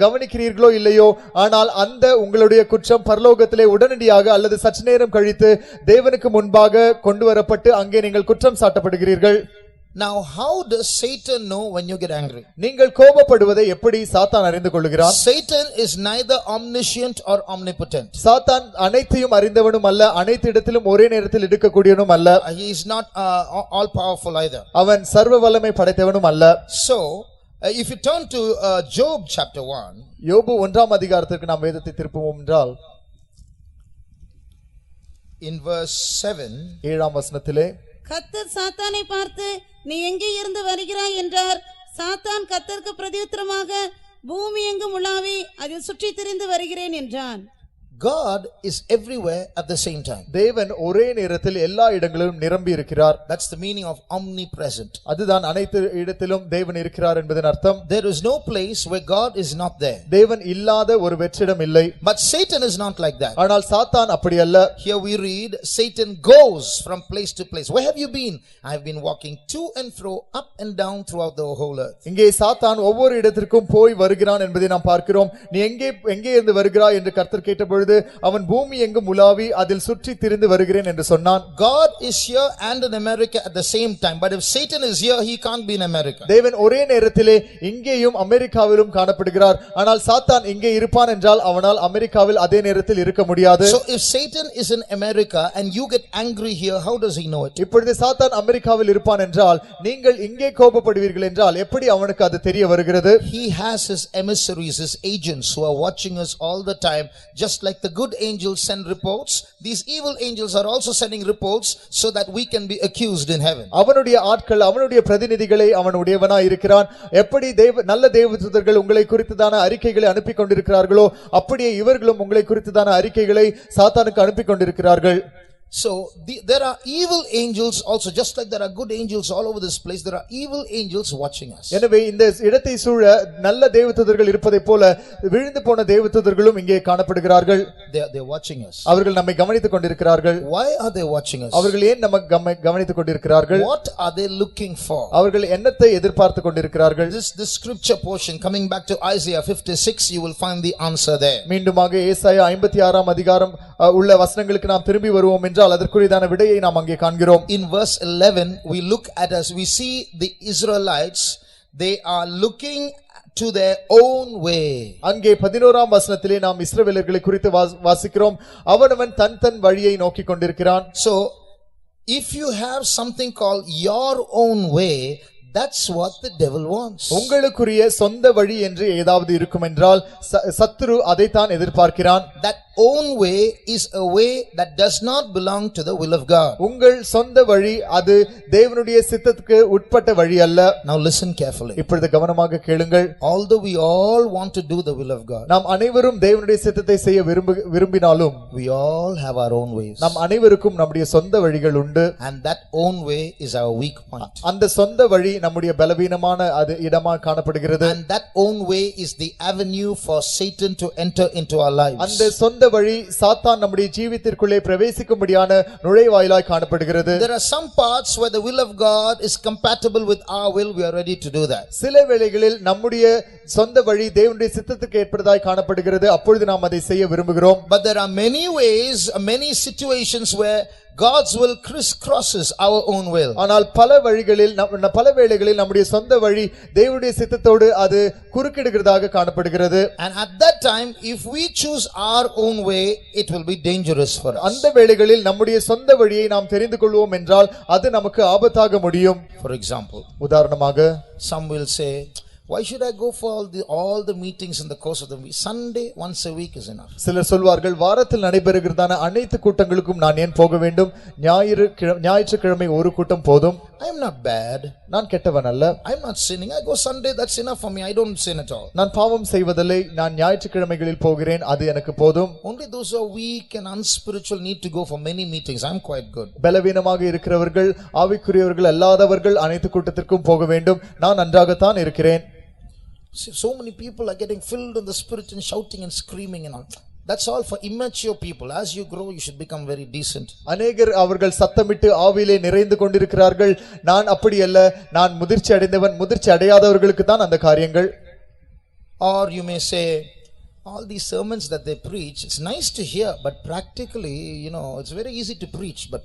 கவனிக்கிறீர்களோ இல்லையோ, ஆனால் அந்த உங்களுடைய குற்றம் பரலோகத்திலே உடனடியாக அல்லது சற்று நேரம் கழித்து தேவனுக்கு முன்பாக கொண்டு வரப்பட்டு அங்கே நீங்கள் குற்றம் சாட்டப்படுகிறீர்கள். Now how does Satan know when you get angry? நீங்கள் கோபப்படுவதை எப்படி சாத்தான் அறிந்து கொள்கிறான்? Satan is neither omniscient or omnipotent. சாத்தான் அனைத்தையும் அறிந்தவனும் அல்ல, அனைத்து இடத்திலும் ஒரே நேரத்தில் இருக்கக்கூடியவனும் அல்ல. He is not all powerful either. அவன் சர்வ வல்லமை படைத்தவனும் அல்ல. So if you turn to Job chapter 1, யோபு 1ஆம் அதிகாரத்திற்கு நாம் வேதத்தை திருப்புவோம் என்றால், in verse 7, 7ஆம் வசனத்திலே, கர்த்தர் சாத்தானை பார்த்து, நீ எங்கே இருந்து வருகிறாய் என்றார். சாத்தான் கர்த்தருக்கு பிரதியுத்தரமாக, பூமி எங்கும் உலாவி அதில் சுற்றி திரிந்து வருகிறேன் என்றான். God is everywhere at the same time. தேவன் ஒரே நேரத்தில் எல்லா இடங்களிலும் நிரம்பி இருக்கிறார். That's the meaning of omnipresent. அதுதான் அனைத்து இடத்திலும் தேவன் இருக்கிறார் என்பதன் அர்த்தம். There is no place where God is not there. தேவன் இல்லாத ஒரு வெற்றிடம் இல்லை. But Satan is not like that. ஆனால் சாத்தான் அப்படி அல்ல. Here we read, Satan goes from place to place. Where have you been? I have been walking to and fro, up and down throughout the whole earth. இங்கே சாத்தான் ஒவ்வொரு இடத்திற்கும் போய் வருகிறான் என்பதை நாம் பார்க்கிறோம். நீ எங்கே இருந்து வருகிறாய் என்று கர்த்தர் கேட்டபொழுது, அவன் பூமி எங்கும் உலாவி அதில் சுற்றி திரிந்து வருகிறேன் என்று சொன்னான். God is here and in America at the same time. But if Satan is here, he can't be in America. தேவன் ஒரே நேரத்திலே இங்கேயும் அமெரிக்காவிலும் காணப்படுகிறார். ஆனால் சாத்தான் இங்கே இருப்பான் என்றால் அவனால் அமெரிக்காவில் அதே நேரத்தில் இருக்க முடியாது. So if Satan is in America and you get angry here, how does he know it? இப்பொழுது சாத்தான் அமெரிக்காவில் இருப்பான் என்றால் நீங்கள் இங்கே கோபப்படுவீர்கள் என்றால் எப்படி அவனுக்கு அது தெரிய வருகிறது? He has his emissaries, his agents who are watching us all the time, just like the good angels send reports. These evil angels are also sending reports so that we can be accused in heaven. அவனுடைய ஆட்கள், அவனுடைய பிரதிநிதிகளை அவனுடையவனாய் இருக்கிறான். எப்படி நல்ல தேவதூதர்கள் உங்களை குறித்ததான அறிக்கைகளை அனுப்பி கொண்டிருக்கிறார்களோ அப்படியே இவர்களும் உங்களை குறித்ததான அறிக்கைகளை சாத்தானுக்கு அனுப்பி கொண்டிருக்கிறார்கள். So there are evil angels also, just like there are good angels all over this place. There are evil angels watching us. எனவே இந்த இடத்தை சூழ நல்ல தேவதூதர்கள் இருப்பதைப் போல விழுந்து போன தேவதூதர்களும் இங்கே காணப்படுகிறார்கள். they're watching us? அவர்கள் நம்மை கவனித்துக் கொண்டிருக்கிறார்கள். Why are they watching us? அவர்கள் ஏன் நம்மை கவனித்துக் கொண்டிருக்கிறார்கள்? What are they looking for? அவர்கள் என்னத்தை எதிர்பார்த்து கொண்டிருக்கிறார்கள்? This scripture portion, coming back to Isaiah 56, you will find the answer there. மீண்டுமாக ஏசாயா 56 அதிகாரம் உள்ள வசனங்களுக்கு நாம் திரும்பி வருவோம் என்றால் அதற்குரியதான விடையை நாம் அங்கே காண்கிறோம். In verse 11 we look at, as we see the Israelites, they are looking to their own way. அங்கே 11ஆம் வசனத்திலே நாம் இஸ்ரவேலர்களை குறித்து வாசிக்கிறோம். அவனவன் தன் வழியை நோக்கிக் கொண்டிருக்கிறான். So if you have something called your own way, that's what the devil wants. உங்களுக்குரிய சொந்த வழி என்று ஏதாவது இருக்கும் என்றால் சத்துரு அதைத்தான் எதிர்பார்க்கிறான். That own way is a way that does not belong to the will of God. உங்கள் சொந்த வழி அது தேவனுடைய சித்தத்துக்கு உட்பட்ட வழி அல்ல. Now listen carefully. இப்பொழுது கவனமாக கேளுங்கள். Although we all want to do the will of God, நாம் அனைவரும் தேவனுடைய சித்தத்தை செய்ய விரும்பினாலும் we all have our own ways. நம் அனைவருக்கும் நம்முடைய சொந்த வழிகள் உண்டு. And that own way is our weak point. அந்த சொந்த வழி நம்முடைய பலவீனமான அது இடமாக காணப்படுகிறது. And that own way is the avenue for Satan to enter into our lives. அந்த சொந்த வழி சாத்தான் நம்முடைய ஜீவிதத்திற்குள்ளே பிரவேசிக்கும்படியான நுழைவாயிலாய் காணப்படுகிறது. There are some parts where the will of God is compatible with our will. We are ready to do that. சில வேளைகளில் நம்முடைய சொந்த வழி தேவனுடைய சித்தத்துக்கு ஏற்பட்டதாய் காணப்படுகிறது. அப்பொழுது நாம் அதை செய்ய விரும்புகிறோம். But there are many ways, many situations where God's will crisscrosses our own will. ஆனால் பல வேளைகளில் நம்முடைய சொந்த வழி தேவனுடைய சித்தத்தோடு அது குறுக்கிடுகிறதாக காணப்படுகிறது. And at that time, if we choose our own way, it will be dangerous for us. அந்த வேளைகளில் நம்முடைய சொந்த வழியை நாம் தெரிந்து கொள்வோம் என்றால் அது நமக்கு ஆபத்தாக முடியும். For example, உதாரணமாக some will say, why should I go for all the meetings in the course of the week? Sunday once a week is enough. சிலர் சொல்வார்கள், வாரத்தில் நடைபெறுகிறதான அனைத்து கூட்டங்களுக்கும் நான் ஏன் போக வேண்டும்? ஞாயிற்றுக்கிழமை ஒரு கூட்டம் போதும். I am not bad. நான் கெட்டவன் அல்ல. I am not sinning. I go Sunday, that's enough for me. I don't sin at all. நான் பாவம் செய்வதில்லை. நான் ஞாயிற்றுக்கிழமைகளில் போகிறேன், அது எனக்கு போதும். Only those who are weak and unspiritual need to go for many meetings. I am quite good. பலவீனமாக இருக்கிறவர்கள், ஆவிக்குரியவர்கள் அல்லாதவர்கள் அனைத்து கூட்டத்திற்கும் போக வேண்டும். நான் நன்றாகத்தான் இருக்கிறேன். So many people are getting filled in the spirit and shouting and screaming and all. That's all for immature people. As you grow, you should become very decent. அநேகர் அவர்கள் சத்தமிட்டு ஆவியிலே நிறைந்து கொண்டிருக்கிறார்கள். நான் அப்படி அல்ல, நான் முதிர்ச்சி அடைந்தவன். முதிர்ச்சி அடையாதவர்களுக்கு தான் அந்த காரியங்கள். Or you may say, all these sermons that they preach, it's nice to hear, but practically, it's very easy to preach, but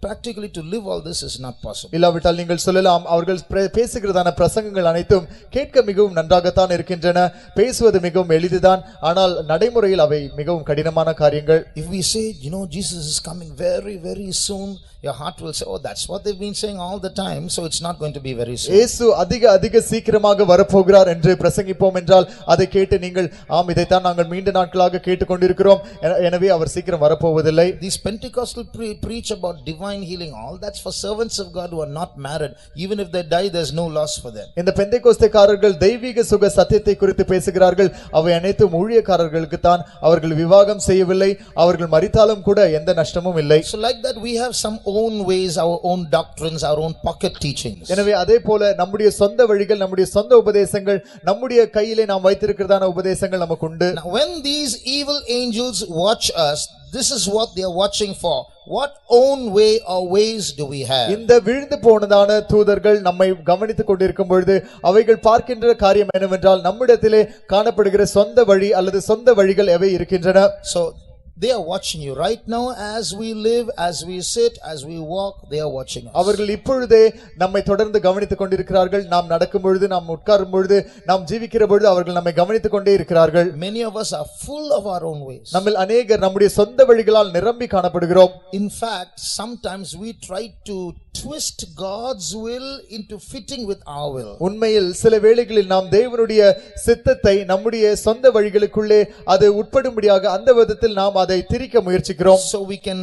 practically to live all this is not possible. இல்லாவிட்டால் நீங்கள் சொல்லலாம், அவர்கள் பேசுகிறதான பிரசங்கங்கள் அனைத்தும் கேட்க மிகவும் நன்றாகத்தான் இருக்கின்றன, பேசுவது மிகவும் எளிதுதான், ஆனால் நடைமுறையில் அவை மிகவும் கடினமான காரியங்கள். If we say, Jesus is coming very, very soon, your heart will say, oh, that's what they've been saying all the time, so it's not going to be very soon. இயேசு அதிக சீக்கிரமாக வரப்போகிறார் என்று பிரசங்கிப்போம் என்றால் அதை கேட்டு நீங்கள், ஆம், இதைத்தான் நாங்கள் நீண்ட நாட்களாக கேட்டுக்கொண்டிருக்கிறோம், எனவே அவர் சீக்கிரம் வரப்போவதில்லை. These Pentecostal preach about divine healing, all that's for servants of God who are not married. Even if they die, there's no loss for them. இந்த பெந்தேகோஸ்தேக்காரர்கள் தெய்வீக சுக சத்தியத்தை குறித்து பேசுகிறார்கள். அவை அனைத்தும் ஊழியக்காரர்களுக்கு தான். அவர்கள் விவாகம் செய்யவில்லை, அவர்கள் மரித்தாலும் கூட எந்த நஷ்டமும் இல்லை. So like that we have some own ways, our own doctrines, our own pocket teachings. எனவே அதே போல நம்முடைய சொந்த வழிகள், நம்முடைய சொந்த உபதேசங்கள், நம்முடைய கையிலே நாம் வைத்திருக்கிறதான உபதேசங்கள் நமக்கு உண்டு. Now when these evil angels watch us, this is what they are watching for. What own way or ways do we have? இந்த விழுந்து போனதான தூதர்கள் நம்மை கவனித்துக் கொண்டிருக்கும் பொழுது அவைகள் பார்க்கின்ற காரியம் என்னவென்றால் நம்மிடத்திலே காணப்படுகிற சொந்த வழி அல்லது சொந்த வழிகள் எவை இருக்கின்றன. So they are watching you right now as we live, as we sit, as we walk. They are watching us. அவர்கள் இப்பொழுதே நம்மை தொடர்ந்து கவனித்துக் கொண்டிருக்கிறார்கள். நாம் நடக்கும் பொழுது, நாம் உட்காரும் பொழுது, நாம் ஜீவிக்கிற பொழுது அவர்கள் நம்மை கவனித்துக் கொண்டே இருக்கிறார்கள். Many of us are full of our own ways. நம்மில் அநேகர் நம்முடைய சொந்த வழிகளால் நிரம்பி காணப்படுகிறோம். In fact, sometimes we try to twist God's will into fitting with our will. உண்மையில் சில வேளைகளில் நாம் தேவனுடைய சித்தத்தை நம்முடைய சொந்த வழிகளுக்குள்ளே அது உட்படும்படியாக அந்த விதத்தில் நாம் அதை திரிக்க முயற்சிக்கிறோம். So we can,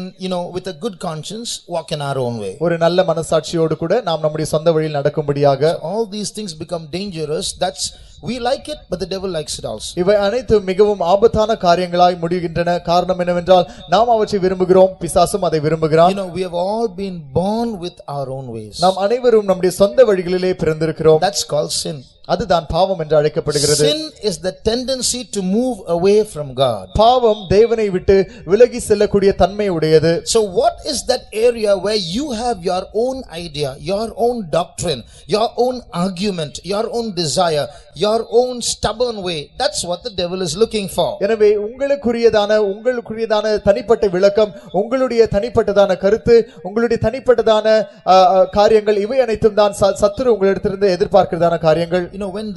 with a good conscience walk in our own way. ஒரு நல்ல மனசாட்சியோடு கூட நாம் நம்முடைய சொந்த வழியில் நடக்கும்படியாக. All these things become dangerous. That's we like it, but the devil likes it also. இவை அனைத்தும் மிகவும் ஆபத்தான காரியங்களாய் முடிகின்றன. காரணம் என்னவென்றால் நாம் அவற்றை விரும்புகிறோம், பிசாசும் அதை விரும்புகிறான். We have all been born with our own ways. நாம் அனைவரும் நம்முடைய சொந்த வழிகளிலே பிறந்திருக்கிறோம். That's called sin. அதுதான் பாவம் என்று அழைக்கப்படுகிறது. Sin is the tendency to move away from God. பாவம் தேவனை விட்டு விலகி செல்லக்கூடிய தன்மை உடையது. So what is that area where you have your own idea, your own doctrine, your own argument, your own desire, your own stubborn way? That's what the devil is looking for. எனவே உங்களுக்குரியதான தனிப்பட்ட விளக்கம், உங்களுடைய தனிப்பட்டதான கருத்து, உங்களுடைய தனிப்பட்டதான காரியங்கள், இவை அனைத்தும் தான் சத்துரு உங்களிடத்திலிருந்து எதிர்பார்க்கிறதான காரியங்கள். You know, when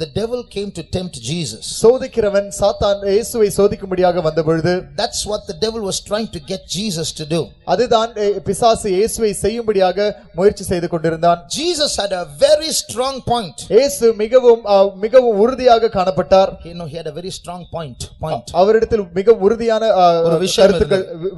the devil came to tempt Jesus, சோதிக்கிறவன் சாத்தான் இயேசுவை சோதிக்கும்படியாக வந்த பொழுது, that's what the devil was trying to get Jesus to do. அதுதான் பிசாசு இயேசுவை செய்யும்படியாக முயற்சி செய்து கொண்டிருந்தான். Jesus had a very strong point. இயேசு மிகவும் உறுதியாக காணப்பட்டார். You know, he had a very strong point. அவரிடத்தில் மிக உறுதியான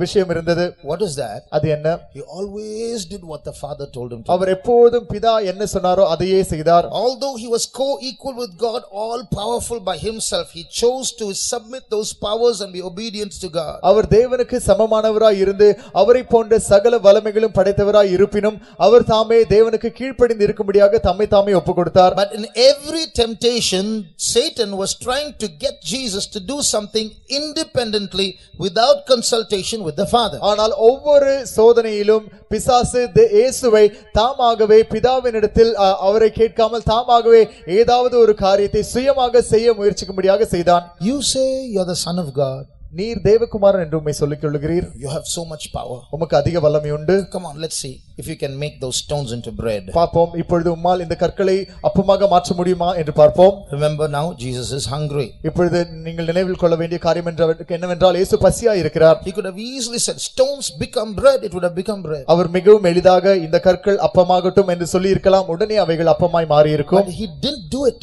விஷயம் இருந்தது. What is that? அது என்ன? He always did what the Father told him to. அவர் எப்போதும் பிதா என்ன சொன்னாரோ அதையே செய்தார். Although he was co-equal with God, all powerful by himself, he chose to submit those powers and be obedient to God. அவர் தேவனுக்கு சமமானவராய் இருந்து அவரை போன்ற சகல வல்லமைகளும் படைத்தவராய் இருப்பினும் அவர் தாமே தேவனுக்கு கீழ்ப்படிந்து இருக்கும்படியாக தம்மை தாமே ஒப்புக்கொடுத்தார். But in every temptation, Satan was trying to get Jesus to do something independently without consultation with the Father. ஆனால் ஒவ்வொரு சோதனையிலும் பிசாசு இயேசுவை தாமாகவே பிதாவினிடத்தில் அவரை கேட்காமல் தாமாகவே ஏதாவது ஒரு காரியத்தை சுயமாக செய்ய முயற்சிக்கும்படியாக செய்தான். You say you're the son of God. நீர் தேவகுமாரன் என்று உம்மை சொல்லிக் கொள்கிறீர். You have so much power. உமக்கு அதிக வல்லமை உண்டு. Come on, let's see if you can make those stones into bread. பாப்போம் இப்பொழுது உம்மால் இந்த கற்களை அப்பமாக மாற்ற முடியுமா என்று பார்ப்போம். Remember now Jesus is hungry. இப்பொழுது நீங்கள் நினைவில் கொள்ள வேண்டிய காரியம் என்னவென்றால் இயேசு பசியாய் இருக்கிறார். He could have easily said stones become bread, it would have become bread. அவர் மிகவும் எளிதாக இந்த கற்கள் அப்பமாகட்டும் என்று சொல்லி இருக்கலாம். உடனே அவைகள் அப்பமாய் மாறி இருக்கும். But he didn't do it.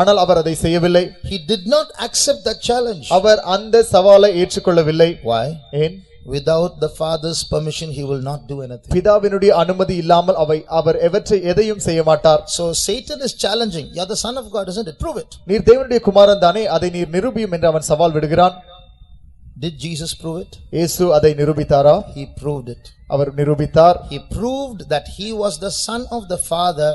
ஆனால் அவர் அதை செய்யவில்லை. He did not accept that challenge. அவர் அந்த சவாலை ஏற்றுக்கொள்ளவில்லை. Why? ஏன்? Without the Father's permission he will not do anything. பிதாவினுடைய அனுமதி இல்லாமல் அவர் எதையும் செய்ய மாட்டார். So Satan is challenging. You're the son of God, isn't it? Prove it. நீர் தேவனுடைய குமாரன் தானே, அதை நீர் நிரூபியும் என்று அவன் சவால் விடுகிறான். Did Jesus prove it? இயேசு அதை நிரூபித்தாரா? He proved it. Our நிரூபித்தார். He proved that he was the son of the Father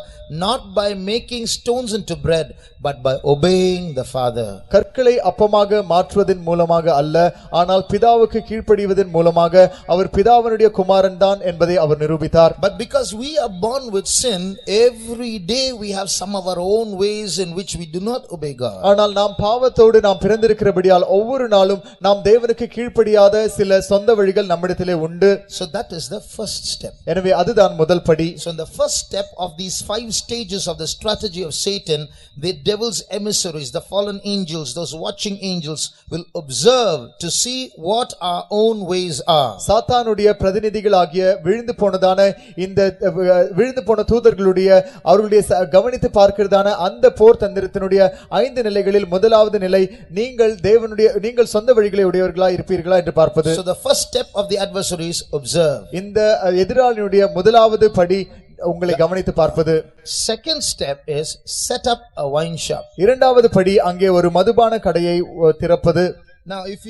not by making stones into bread but by obeying the Father. கற்களை அப்பமாக மாற்றுவதன் மூலமாக அல்ல, ஆனால் பிதாவுக்கு கீழ்ப்படிவதன் மூலமாக அவர் பிதாவினுடைய குமாரன் தான் என்பதை அவர் நிரூபித்தார். But because we are born with sin, every day we have some of our own ways in which we do not obey God. ஆனால் நாம் பாவத்தோடு நாம் பிறந்திருக்கிறபடியால் ஒவ்வொரு நாளும் நாம் தேவனுக்கு கீழ்ப்படியாத சில சொந்த வழிகள் நம்மிடத்திலே உண்டு. So that is the first step. எனவே அதுதான் முதல் படி. So in the first step of these 5 stages of the strategy of Satan, the devil's emissaries, the fallen angels, those watching angels will observe to see what our own ways are. சாத்தானுடைய பிரதிநிதிகளாகிய விழுந்து போன தூதர்களுடைய அவர்களுடைய கவனித்து பார்க்கிறதான அந்த போர் தந்திரத்தினுடைய 5 நிலைகளில் முதலாவது நிலை நீங்கள் சொந்த வழிகளை உடையவர்களாய் இருப்பீர்களா என்று பார்ப்பது. So the first step of the adversaries, observe. இந்த எதிராளியுடைய முதலாவது படி உங்களை கவனித்து பார்ப்பது. Second step is set up a wine shop. இரண்டாவது படி அங்கே ஒரு மதுபான கடையை திறப்பது. Now if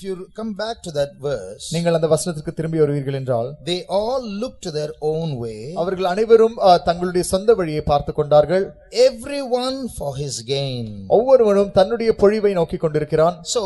you come back to that verse, நீங்கள் அந்த வசனத்திற்கு திரும்பி வருவீர்கள் என்றால், they all look to their own way. அவர்கள் அனைவரும் தங்களுடைய சொந்த வழியை பார்த்து கொண்டார்கள். Everyone for his gain. ஒவ்வொருவனும் தன்னுடைய பொழிவை நோக்கி கொண்டிருக்கிறான். So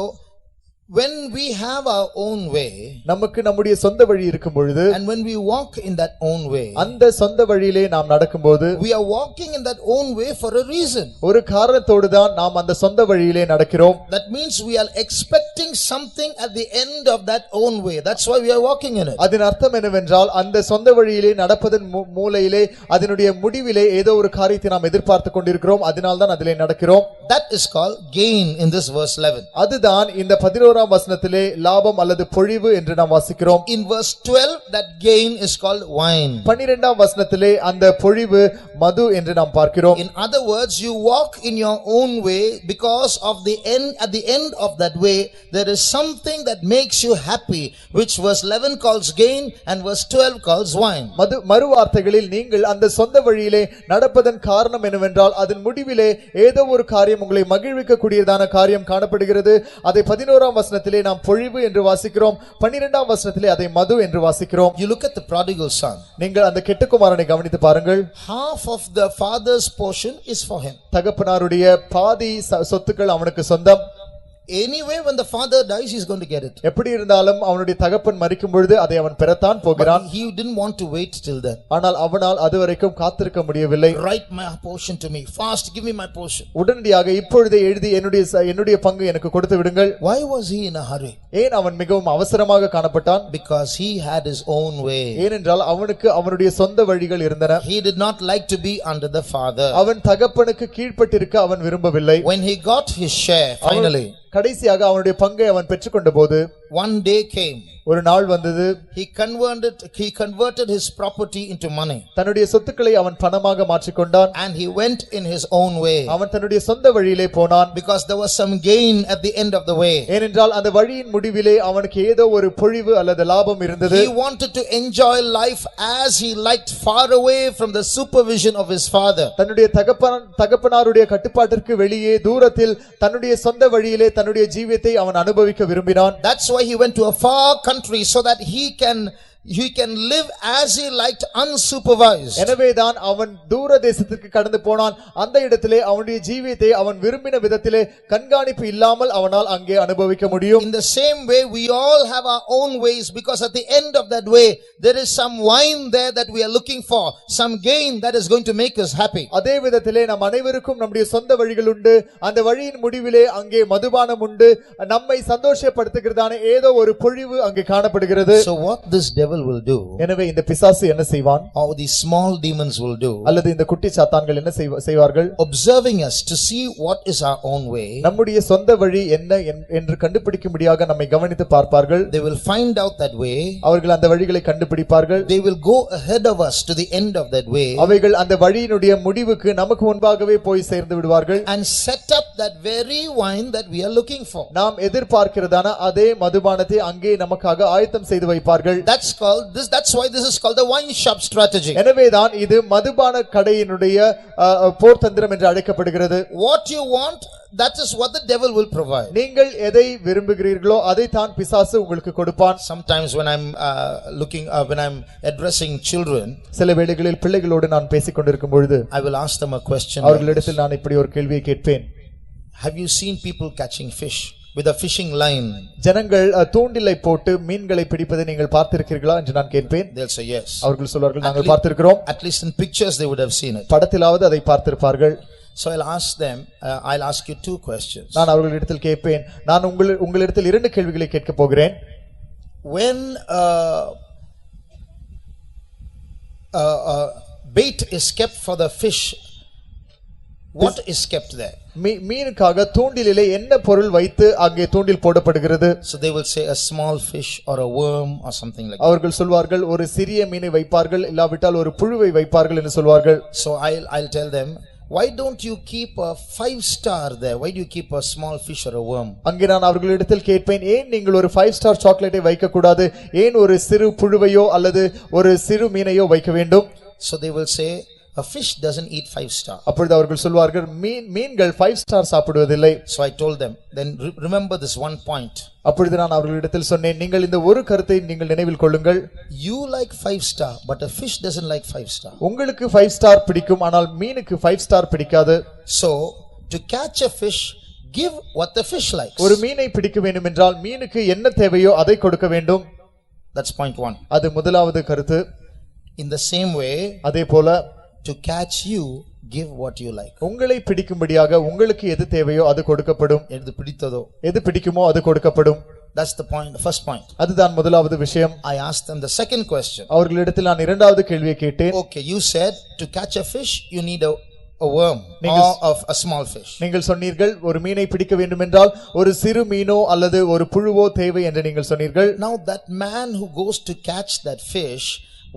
when we have our own way, நமக்கு நம்முடைய சொந்த வழி இருக்கும் பொழுது, and when we walk in that own way, அந்த சொந்த வழியிலே நாம் நடக்கும்போது, we are walking in that own way for a reason. ஒரு காரணத்தோடு தான் நாம் அந்த சொந்த வழியிலே நடக்கிறோம். That means we are expecting something at the end of that own way. That's why we are walking in it. அதன் அர்த்தம் என்னவென்றால் அந்த சொந்த வழியிலே நடப்பதன் மூலையிலே அதனுடைய முடிவிலே ஏதோ ஒரு காரியத்தை நாம் எதிர்பார்த்து கொண்டிருக்கிறோம். அதனால தான் அதிலே நடக்கிறோம். That is called gain in this verse 11. அதுதான் இந்த 11 வசனத்திலே லாபம் அல்லது பொழிவு என்று நாம் வாசிக்கிறோம். In verse 12 that gain is called wine. 12 வசனத்திலே அந்த பொழிவு மது என்று நாம் பார்க்கிறோம். In other words, you walk in your own way because of at the end of that way there is something that makes you happy, which verse 11 calls gain and verse 12 calls wine. மறு வார்த்தைகளில் நீங்கள் அந்த சொந்த வழியிலே நடப்பதன் காரணம் என்னவென்றால் அதன் முடிவிலே ஏதோ ஒரு காரியம் உங்களை மகிழ்விக்க கூடியதான காரியம் காணப்படுகிறது. அதை 11 வசனத்திலே நாம் பொழிவு என்று வாசிக்கிறோம், 12ஆம் வசனத்திலே அதை மது என்று வாசிக்கிறோம். You look at the prodigal son. நீங்கள் அந்த கெட்டுக்குமாரனை கவனித்து பாருங்கள். Half of the father's portion is for him. தகப்பனாருடைய பாதி சொத்துக்கள் அவனுக்கு சொந்தம். Anyway, when the father dies, he's going to get it. எப்படி இருந்தாலும் அவனுடைய தகப்பன் மரிக்கும் பொழுது அதை அவன் பெறத்தான் போகிறான். He didn't want to wait till then. ஆனால் அவனால் அதுவரைக்கும் காத்திருக்க முடியவில்லை. Write my portion to me fast, give me my portion. உடனடியாக இப்பொழுதே எழுதி என்னுடைய பங்கு எனக்கு கொடுத்து விடுங்கள். Why was he in a hurry? ஏன் அவன் மிகவும் அவசரமாக காணப்பட்டான்? Because he had his own way. ஏனென்றால் அவனுக்கு அவனுடைய சொந்த வழிகள் இருந்தன. He did not like to be under the father. அவன் தகப்பனுக்கு கீழ்ப்பட்டிருக்க அவன் விரும்பவில்லை. When he got his share finally, கடைசியாக அவனுடைய பங்கை அவன் பெற்றுக்கொண்ட போது one day came. ஒரு நாள் வந்தது. He converted his property into money. தன்னுடைய சொத்துக்களை அவன் பணமாக மாற்றிக்கொண்டான். And he went in his own way. அவன் தன்னுடைய சொந்த வழியிலே போனான். Because there was some gain at the end of the way. ஏனென்றால் அந்த வழியின் முடிவிலே அவனுக்கு ஏதோ ஒரு பொழிவு அல்லது லாபம் இருந்தது. He wanted to enjoy life as he liked, far away from the supervision of his father. தன்னுடைய தகப்பனாருடைய கட்டுப்பாட்டிற்கு வெளியே தூரத்தில் தன்னுடைய சொந்த வழியிலே தன்னுடைய ஜீவியத்தை அவன் அனுபவிக்க விரும்பினான். That's why he went to a far country so that he can live as he liked, unsupervised. எனவேதான் அவன் தூர தேசத்திற்கு கடந்து போனான். அந்த இடத்திலே அவனுடைய ஜீவியத்தை அவன் விரும்பின விதத்திலே கண்காணிப்பு இல்லாமல் அவனால் அங்கே அனுபவிக்க முடியும். In the same way, we all have our own ways, because at the end of that way there is some wine there that we are looking for, some gain that is going to make us happy. அதே விதத்திலே நம் அனைவருக்கும் நம்முடைய சொந்த வழிகள் உண்டு. அந்த வழியின் முடிவிலே அங்கே மதுபானம் உண்டு. நம்மை சந்தோஷப்படுத்துகிறதான ஏதோ ஒரு பொழிவு அங்கே காணப்படுகிறது. So what this devil will do, எனவே இந்த பிசாசு என்ன செய்வான்? or these small demons will do, அல்லது இந்த குட்டி சாத்தான்கள் என்ன செய்வார்கள்? observing us to see what is our own way. நம்முடைய சொந்த வழி என்ன என்று கண்டுபிடிக்கும்படியாக நம்மை கவனித்து பார்ப்பார்கள். They will find out that way. அவர்கள் அந்த வழிகளை கண்டுபிடிப்பார்கள். They will go ahead of us to the end of that way. அவைகள் அந்த வழியினுடைய முடிவுக்கு நமக்கு முன்பாகவே போய் சேர்ந்து விடுவார்கள். And set up that very wine that we are looking for. நாம் எதிர்பார்க்கிறதான அதே மதுபானத்தை அங்கே நமக்காக ஆயத்தம் செய்து வைப்பார்கள். That's why this is called the wine shop strategy. எனவேதான் இது மதுபான கடையினுடைய போர் தந்திரம் என்று அழைக்கப்படுகிறது. What you want, that is what the devil will provide. நீங்கள் எதை விரும்புகிறீர்களோ அதை தான் பிசாசு உங்களுக்கு கொடுப்பான். Sometimes when I'm addressing children, சில வேளைகளில் பிள்ளைகளோடு நான் பேசிக் கொண்டிருக்கும் பொழுது I will ask them a question. அவர்களிடத்தில் நான் இப்படி ஒரு கேள்வியை கேட்பேன். Have you seen people catching fish with a fishing line? ஜனங்கள் தூண்டிலை போட்டு மீன்களை பிடிப்பதை நீங்கள் பார்த்திருக்கிறீர்களா என்று நான் கேட்பேன். They'll say yes. அவர்கள் சொல்வார்கள் நாங்கள் பார்த்திருக்கிறோம். At least in pictures they would have seen it. படத்திலாவது அதை பார்த்திருப்பார்கள். So I'll ask you two questions. நான் அவர்களிடத்தில் கேட்பேன். நான் உங்களிடத்தில் இரண்டு கேள்விகளை கேட்க போகிறேன். When bait is kept for the fish, what is kept there? மீனுக்காக தூண்டிலே என்ன பொருள் வைத்து அங்கே தூண்டில் போடப்படுகிறது? So they will say a small fish or a worm or something like that. அவர்கள் சொல்வார்கள் ஒரு சிறிய மீனை வைப்பார்கள், இல்லாவிட்டால் ஒரு புழுவை வைப்பார்கள் என்று சொல்வார்கள். So I'll tell them, why don't you keep a 5-star there? Why do you keep a small fish or a worm? அங்கே நான் அவர்களிடத்தில் கேட்பேன், ஏன் நீங்கள் ஒரு 5-star சாக்லேட்டை வைக்க கூடாது? ஏன் ஒரு சிறு புழுவையோ அல்லது ஒரு சிறு மீனையோ வைக்க வேண்டும்? So they will say, a fish doesn't eat 5-star. அப்பொழுது அவர்கள் சொல்வார்கள் மீன்கள் 5-star சாப்பிடுவதில்லை. So I told them, then remember this one point. அப்பொழுது நான் அவர்களிடத்தில் சொன்னேன், நீங்கள் இந்த ஒரு கருத்தை நீங்கள் நினைவில் கொள்ளுங்கள். You like 5-star, but a fish doesn't like 5-star. உங்களுக்கு 5-star பிடிக்கும், ஆனால் மீனுக்கு 5-star பிடிக்காது. So to catch a fish, give what the fish likes. ஒரு மீனை பிடிக்க வேண்டும் என்றால் மீனுக்கு என்ன தேவையோ அதை கொடுக்க வேண்டும். That's point 1. அது முதலாவது கருத்து. In the same way, அதே போல to catch you, give what you like. உங்களை பிடிக்கும்படியாக உங்களுக்கு எது தேவையோ அது கொடுக்கப்படும். எது பிடித்ததோ, எது பிடிக்குமோ அது கொடுக்கப்படும். That's the point, the first point. அதுதான் முதலாவது விஷயம். I asked them the second question. அவர்களிடத்தில் நான் இரண்டாவது கேள்வியை கேட்டேன். Okay, you said to catch a fish you need a worm or of a small fish. நீங்கள் சொன்னீர்கள் ஒரு மீனை பிடிக்க வேண்டும் என்றால் ஒரு சிறு மீனோ அல்லது ஒரு புழுவோ தேவை என்று நீங்கள் சொன்னீர்கள். Now that man who goes to catch that fish,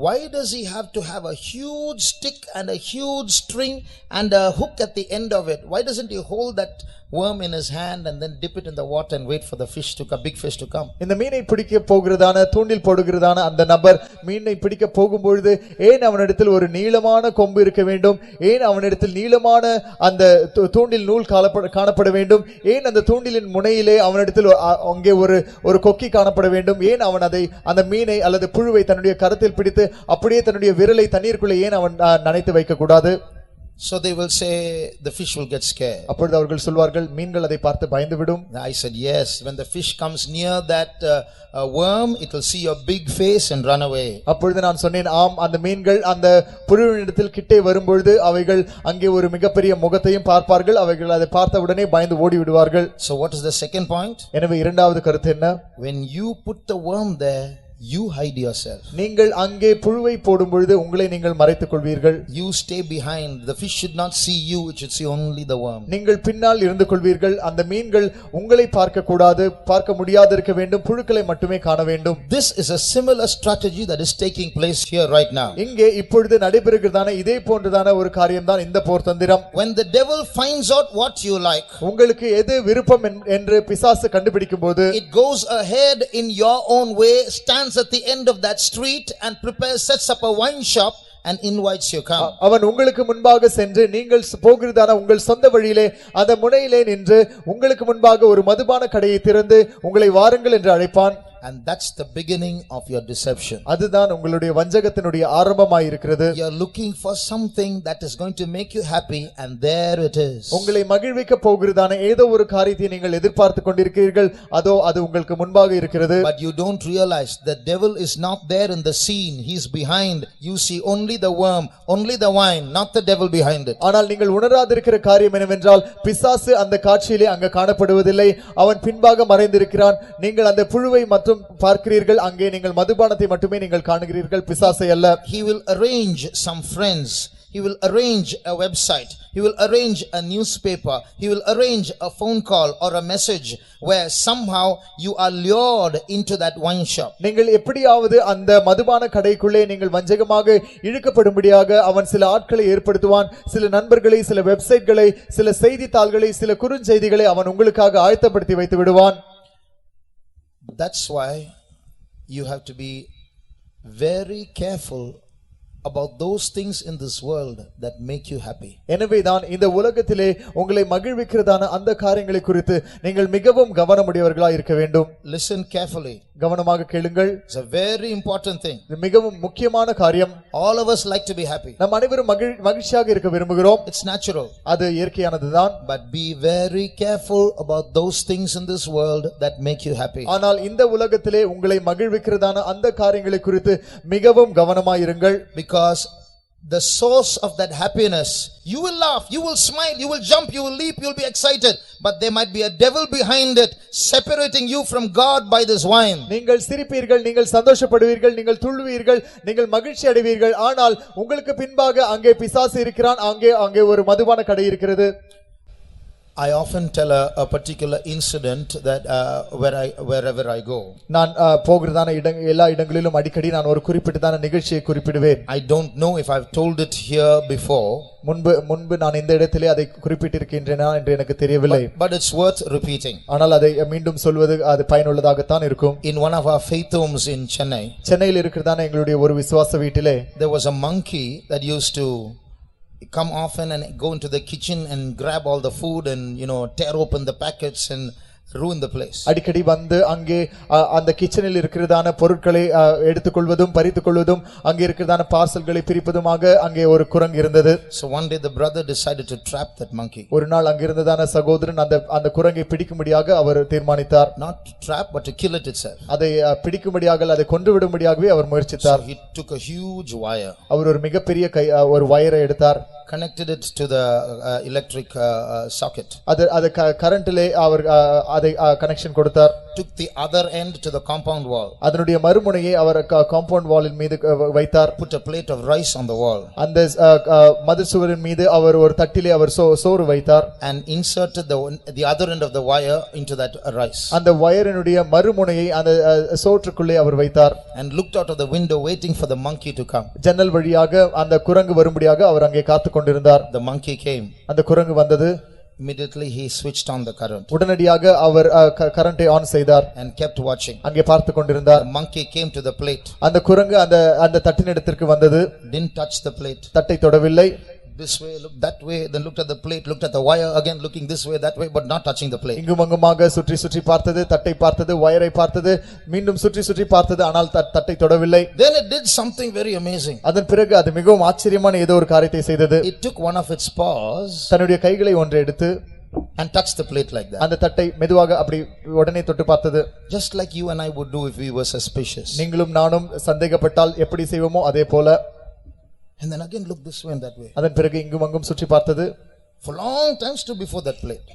why does he have to have a huge stick and a huge string and a hook at the end of it? Why doesn't he hold that worm in his hand and then dip it in the water and wait for the fish to come, big fish to come? இந்த மீனை பிடிக்க போகிறதான தூண்டில் போடுகிறதான அந்த நபர் மீனை பிடிக்க போகும்பொழுது ஏன் அவனிடத்தில் ஒரு நீளமான கொம்பு இருக்க வேண்டும்? ஏன் அவனிடத்தில் நீளமான அந்த தூண்டில் நூல் காணப்பட வேண்டும்? ஏன் அந்த தூண்டிலின் முனையிலே அவனிடத்தில் அங்கே ஒரு கொக்கி காணப்பட வேண்டும்? ஏன் அவன் அந்த மீனை அல்லது புழுவை தன்னுடைய கரத்தில் பிடித்து அப்படியே தன்னுடைய விரலை தண்ணீருக்குள்ளே ஏன் அவன் நனைத்து வைக்க கூடாது? So they will say the fish will get scared. அப்பொழுது அவர்கள் சொல்வார்கள் மீன்கள் அதை பார்த்து பயந்துவிடும். I said yes, when the fish comes near that worm, it will see your big face and run away. அப்பொழுது நான் சொன்னேன் ஆம், அந்த மீன்கள் அந்த புழுவினிடத்தில் கிட்டே வரும்பொழுது அவைகள் அங்கே ஒரு மிகப்பெரிய முகத்தையும் பார்ப்பார்கள். அவைகள் அதை பார்த்த உடனே பயந்து ஓடி விடுவார்கள். So what is the second point? எனவே இரண்டாவது கருத்து என்ன? When you put the worm there, you hide yourself. நீங்கள் அங்கே புழுவை போடும் பொழுது உங்களை நீங்கள் மறைத்துக் கொள்வீர்கள். You stay behind. The fish should not see you, it should see only the worm. நீங்கள் பின்னால் இருந்து கொள்வீர்கள். அந்த மீன்கள் உங்களை பார்க்க கூடாது, பார்க்க முடியாது இருக்க வேண்டும், புழுக்களை மட்டுமே காண வேண்டும். This is a similar strategy that is taking place here right now. இங்கே இப்பொழுது நடைபெறுகிறதான இதே போன்றதான ஒரு காரியம்தான் இந்த போர்த்தந்திரம். When the devil finds out what you like, உங்களுக்கு எது விருப்பம் என்று பிசாசு கண்டுபிடிக்கும் போது, it goes ahead in your own way, stands at the end of that street and sets up a wine shop and invites you come. அவன் உங்களுக்கு முன்பாக சென்று நீங்கள் போகிறதான உங்கள் சொந்த வழியிலே அந்த முனையிலே நின்று உங்களுக்கு முன்பாக ஒரு மதுபான கடையை திறந்து உங்களை வாருங்கள் என்று அழைப்பான். And that's the beginning of your deception. அதுதான் உங்களுடைய வஞ்சகத்தினுடைய ஆரம்பமாய் இருக்கிறது. You are looking for something that is going to make you happy and there it is. உங்களை மகிழ்விக்க போகிறதான ஏதோ ஒரு காரியத்தை நீங்கள் எதிர்பார்த்து கொண்டிருக்கிறீர்கள், அதோ அது உங்களுக்கு முன்பாக இருக்கிறது. But you don't realize the devil is not there in the scene, he is behind. You see only the worm, only the wine, not the devil behind it. ஆனால் நீங்கள் உணராதிருக்கிற காரியம் என்னவென்றால் பிசாசு அந்த காட்சியிலே அங்க காணப்படுவதில்லை, அவன் பின்பாக மறைந்திருக்கிறான். நீங்கள் அந்த புழுவை பார்க்கிறீர்கள், அங்கே நீங்கள் மதுபானத்தை மட்டுமே நீங்கள் காணுகிறீர்கள், பிசாசை அல்ல. He will arrange some friends, he will arrange a website, he will arrange a newspaper, he will arrange a phone call or a message where somehow you are lured into that wine shop. நீங்கள் எப்படியாவது அந்த மதுபான கடைக்குள்ளே நீங்கள் வஞ்சகமாக இழுக்கப்படும்படியாக அவன் சில ஆட்களை ஏற்படுத்துவான், சில நண்பர்களை, சில வெப்சைட்களை, சில செய்தித்தாள்களை, சில குறுஞ்செய்திகளை அவன் உங்களுக்காக ஆயத்தப்படுத்தி வைத்து விடுவான். That's why you have to be very careful about those things in this world that make you happy. எனவேதான் இந்த உலகத்திலே உங்களை மகிழ்விக்கிறதான அந்த காரியங்களை குறித்து நீங்கள் மிகவும் கவனமுடையவர்களாய் இருக்க வேண்டும். Listen carefully. கவனமாக கேளுங்கள். It's a very important thing. இது மிகவும் முக்கியமான காரியம். All of us like to be happy. நாம் அனைவரும் மகிழ்ச்சியாக இருக்க விரும்புகிறோம். It's natural. அது இயற்கையானதுதான். But be very careful about those things in this world that make you happy. ஆனால் இந்த உலகத்திலே உங்களை மகிழ்விக்கிறதான அந்த காரியங்களை குறித்து மிகவும் கவனமாய் இருங்கள். Because the source of that happiness, you will laugh, you will smile, you will jump, you will leap, you will be excited, but there might be a devil behind it separating you from God by this wine. நீங்கள் சிரிப்பீர்கள், நீங்கள் சந்தோஷப்படுவீர்கள், நீங்கள் துள்ளுவீர்கள், நீங்கள் மகிழ்ச்சி அடைவீர்கள், ஆனால் உங்களுக்கு பின்பாக அங்கே பிசாசு இருக்கிறான், அங்கே ஒரு மதுபான கடை இருக்கிறது. I often tell a particular incident that wherever I go. நான் போகிறதான எல்லா இடங்களிலும் அடிக்கடி நான் ஒரு குறிப்பிட்டதான நிகழ்ச்சியை குறிப்பிடுவேன். I don't know if I've told it here before. முன்பு நான் இந்த இடத்திலே அதை குறிப்பிட்டிருக்கின்றேனா என்று எனக்கு தெரியவில்லை. But it's worth repeating. ஆனால் அதை மீண்டும் சொல்வது அது பயனுள்ளதாகத்தான் இருக்கும். In one of our faith homes in Chennai, சென்னையில் இருக்கிறதான எங்களுடைய ஒரு விசுவாச வீட்டிலே there was a monkey that used to come often and go into the kitchen and grab all the food and tear open the packets and ruin the place. அடிக்கடி வந்து அங்கே அந்த கிச்சனில் இருக்கிறதான பொருட்களை எடுத்துக்கொள்வதும் பறித்துக்கொள்வதும் அங்கே இருக்கிறதான பார்சல்களை பிரிப்பதுமாக அங்கே ஒரு குரங்கு இருந்தது. So one day the brother decided to trap that monkey. ஒரு நாள் அங்கே இருந்ததான சகோதரன் அந்த குரங்கை பிடிக்கும்படியாக அவர் தீர்மானித்தார். Not to trap but to kill it itself. அதை பிடிக்கும்படியாக அதை கொன்று விடும்படியாகவே அவர் முயற்சித்தார். So he took a huge wire. அவர் ஒரு மிகப்பெரிய ஒரு வயரை எடுத்தார். Connected it to the electric socket. அது கரண்டிலே அவர் அதை கனெக்ஷன் கொடுத்தார். took the other end to the compound wall. அதனுடைய மறுமுனையை அவர் காம்பவுண்ட் வாலின் மீது வைத்தார். Put a plate of rice on the wall. அந்த மதில் சுவரின் மீது அவர் ஒரு தட்டிலே அவர் சோறு வைத்தார். And inserted the other end of the wire into that rice. அந்த வயரினுடைய மறுமுனையை அந்த சோற்றுக்குள்ளே அவர் வைத்தார். And looked out of the window waiting for the monkey to come. ஜன்னல் வழியாக அந்த குரங்கு வரும்படியாக அவர் அங்கே காத்துக் கொண்டிருந்தார். The monkey came. அந்த குரங்கு வந்தது. Immediately he switched on the current. உடனடியாக அவர் கரண்டை ஆன் செய்தார். And kept watching. அங்கே பார்த்து கொண்டிருந்தார். The monkey came to the plate. அந்த குரங்கு அந்த தட்டினிடத்திற்கு வந்தது. Didn't touch the plate. தட்டை தொடவில்லை. This way, looked that way, then looked at the plate, looked at the wire again, looking this way, that way, but not touching the plate. இங்கும் அங்குமாக சுற்றி சுற்றி பார்த்தது, தட்டை பார்த்தது, வயரை பார்த்தது, மீண்டும் சுற்றி சுற்றி பார்த்தது, ஆனால் தட்டை தொடவில்லை. Then it did something very amazing. அதன் பிறகு அது மிகவும் ஆச்சரியமான ஏதோ ஒரு காரியத்தை செய்தது. It took one of its paws தன்னுடைய கைகளை ஒன்றை எடுத்து and touched the plate like that. அந்த தட்டை மெதுவாக அப்படி உடனே தொட்டு பார்த்தது. Just like you and I would do if we were suspicious. நீங்களும் நானும் சந்தேகப்பட்டால் எப்படி செய்வோமோ அதே போல. And then again look this way and that way. அதன் பிறகு இங்கும் அங்கும் சுற்றி பார்த்தது. For long time stood before that plate.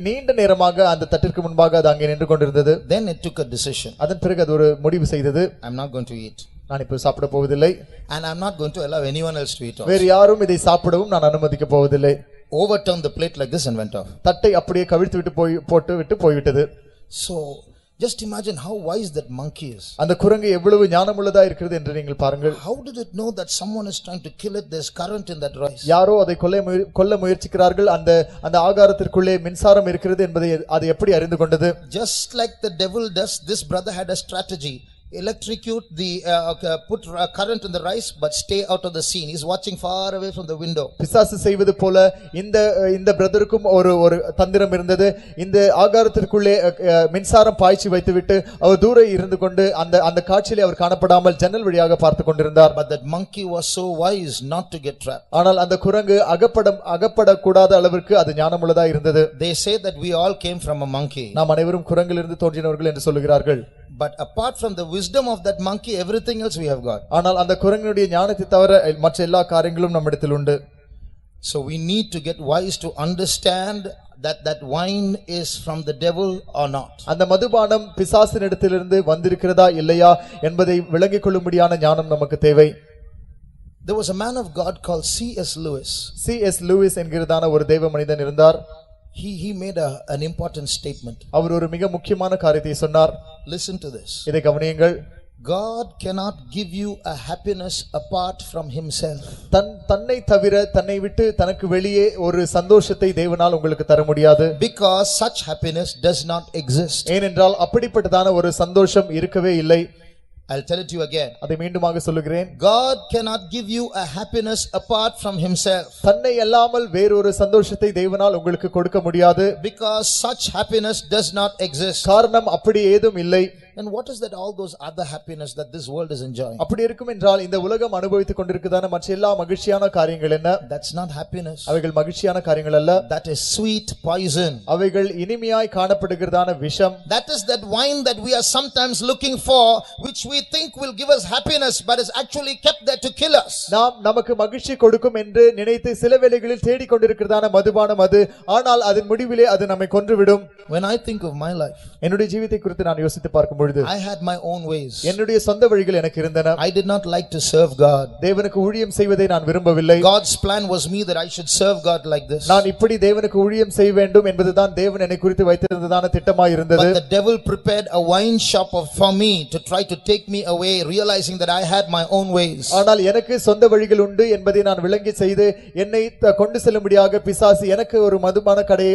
நீண்ட நேரமாக அந்த தட்டிற்கு முன்பாக அது அங்கே நின்று கொண்டிருந்தது. Then it took a decision. அதன் பிறகு அது ஒரு முடிவு செய்தது. I'm not going to eat. நான் இப்போ சாப்பிட போவதில்லை. And I'm not going to allow anyone else to eat also. வேறு யாரும் இதை சாப்பிடவும் நான் அனுமதிக்க போவதில்லை. Overturned the plate like this and went off. தட்டை அப்படியே கவிழ்த்து விட்டு போய்விட்டது. So just imagine how wise that monkey is. அந்த குரங்கு எவ்வளவு ஞானமுள்ளதா இருக்கிறது என்று நீங்கள் பாருங்கள். How did it know that someone is trying to kill it? There's current in that rice. யாரோ அதை கொல்ல முயற்சிக்கிறார்கள். அந்த ஆகாரத்திற்குள்ளே மின்சாரம் இருக்கிறது என்பதை அது எப்படி அறிந்து கொண்டது? Just like the devil does, this brother had a strategy. Electrocute the put current in the rice but stay out of the scene. He's watching far away from the window. பிசாசு செய்வது போல இந்த பிரதருக்கும் ஒரு தந்திரம் இருந்தது. இந்த ஆகாரத்திற்குள்ளே மின்சாரம் பாய்ச்சி வைத்துவிட்டு அவர் தூர இருந்து கொண்டு அந்த காட்சியிலே அவர் காணப்படாமல் ஜன்னல் வழியாக பார்த்து கொண்டிருந்தார். But that monkey was so wise not to get trapped. ஆனால் அந்த குரங்கு அகப்படக்கூடாத அளவிற்கு அது ஞானமுள்ளதா இருந்தது. They say that we all came from a monkey. நாம் அனைவரும் குரங்கிலிருந்து தோன்றினவர்கள் என்று சொல்கிறார்கள். But apart from the wisdom of that monkey, everything else we have got. ஆனால் அந்த குரங்கினுடைய ஞானத்தை தவிர மற்ற எல்லா காரியங்களும் நம்மிடத்தில் உண்டு. So we need to get wise to understand that wine is from the devil or not. அந்த மதுபானம் பிசாசினிடத்திலிருந்து வந்திருக்கிறதா இல்லையா என்பதை விளங்கிக் கொள்ளும்படியான ஞானம் நமக்கு தேவை. There was a man of God called C.S. Lewis. C.S. Lewis என்கிறதான ஒரு தேவ மனிதன் இருந்தார். He made an important statement. அவர் ஒரு மிக முக்கியமான காரியத்தை சொன்னார். Listen to this. இதை கவனியுங்கள். God cannot give you a happiness apart from himself. தன்னை தவிர தன்னை விட்டு தனக்கு வெளியே ஒரு சந்தோஷத்தை தேவனால் உங்களுக்கு தர முடியாது. Because such happiness does not exist. ஏனென்றால் அப்படிப்பட்டதான ஒரு சந்தோஷம் இருக்கவே இல்லை. I'll tell it to you again. அதை மீண்டுமாக சொல்லுகிறேன். God cannot give you a happiness apart from himself. தன்னை அல்லாமல் வேறொரு சந்தோஷத்தை தேவனால் உங்களுக்கு கொடுக்க முடியாது. Because such happiness does not exist. காரணம் அப்படி ஏதும் இல்லை. And what is that all those other happiness that this world is enjoying? அப்படி இருக்கும் என்றால் இந்த உலகம் அனுபவித்துக் கொண்டிருக்கிறதான மற்ற எல்லா மகிழ்ச்சியான காரியங்கள் என்ன? That's not happiness. அவைகள் மகிழ்ச்சியான காரியங்கள் அல்ல. That is sweet poison. அவைகள் இனிமையாய் காணப்படுகிறதான விஷம். That is that wine that we are sometimes looking for, which we think will give us happiness, but is actually kept there to kill us. நாம் நமக்கு மகிழ்ச்சி கொடுக்கும் என்று நினைத்து சில வேளைகளில் தேடிக் கொண்டிருக்கிறதான மதுபானம் அது. ஆனால் அதன் முடிவிலே அது நம்மை கொன்றுவிடும். When I think of my life, என்னுடைய ஜீவிதத்தை குறித்து நான் யோசித்து பார்க்கும் பொழுது I had my own ways. என்னுடைய சொந்த வழிகள் எனக்கு இருந்தன. I did not like to serve God. தேவனுக்கு ஊழியம் செய்வதை நான் விரும்பவில்லை. God's plan was me that I should serve God like this. நான் இப்படி தேவனுக்கு ஊழியம் செய்ய வேண்டும் என்பதுதான் தேவன் என்னை குறித்து வைத்திருந்ததான திட்டமாய் இருந்தது. But the devil prepared a wine shop for me to try to take me away, realizing that I had my own ways. ஆனால் எனக்கு சொந்த வழிகள் உண்டு என்பதை நான் விளங்கி செய்து என்னை கொண்டு செல்லும்படியாக பிசாசு எனக்கு ஒரு மதுபான கடையை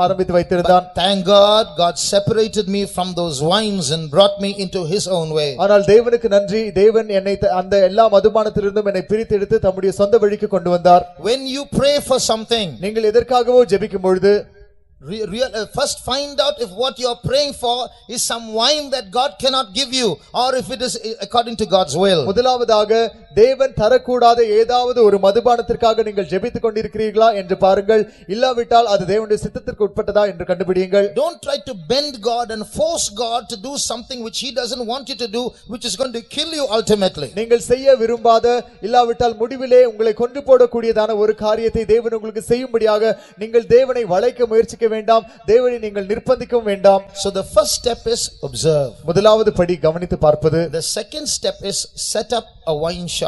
ஆரம்பித்து வைத்திருந்தான். Thank God, God separated me from those wines and brought me into his own way. ஆனால் தேவனுக்கு நன்றி, தேவன் என்னை அந்த எல்லா மதுபானத்திலிருந்தும் என்னை பிரித்து எடுத்து தம்முடைய சொந்த வழிக்கு கொண்டு வந்தார். When you pray for something, நீங்கள் எதற்காகவோ ஜெபிக்கும் பொழுது first find out if what you are praying for is some wine that God cannot give you, or if it is according to God's will. முதலாவதாக தேவன் தரக்கூடாத ஏதாவது ஒரு மதுபானத்திற்காக நீங்கள் ஜெபித்துக் கொண்டிருக்கிறீர்களா என்று பாருங்கள். இல்லாவிட்டால் அது தேவனுடைய சித்தத்திற்கு உட்பட்டதா என்று கண்டுபிடியுங்கள். Don't try to bend God and force God to do something which he doesn't want you to do, which is going to kill you ultimately. நீங்கள் செய்ய விரும்பாத இல்லாவிட்டால் முடிவிலே உங்களை கொன்று போடக்கூடியதான ஒரு காரியத்தை தேவன் உங்களுக்கு செய்யும்படியாக நீங்கள் தேவனை வளைக்க முயற்சிக்க வேண்டாம். தேவனை நீங்கள் நிர்பந்திக்கவும் வேண்டாம். So the first step is observe. முதலாவது படி கவனித்து பார்ப்பது. The second step is set up a wine shop.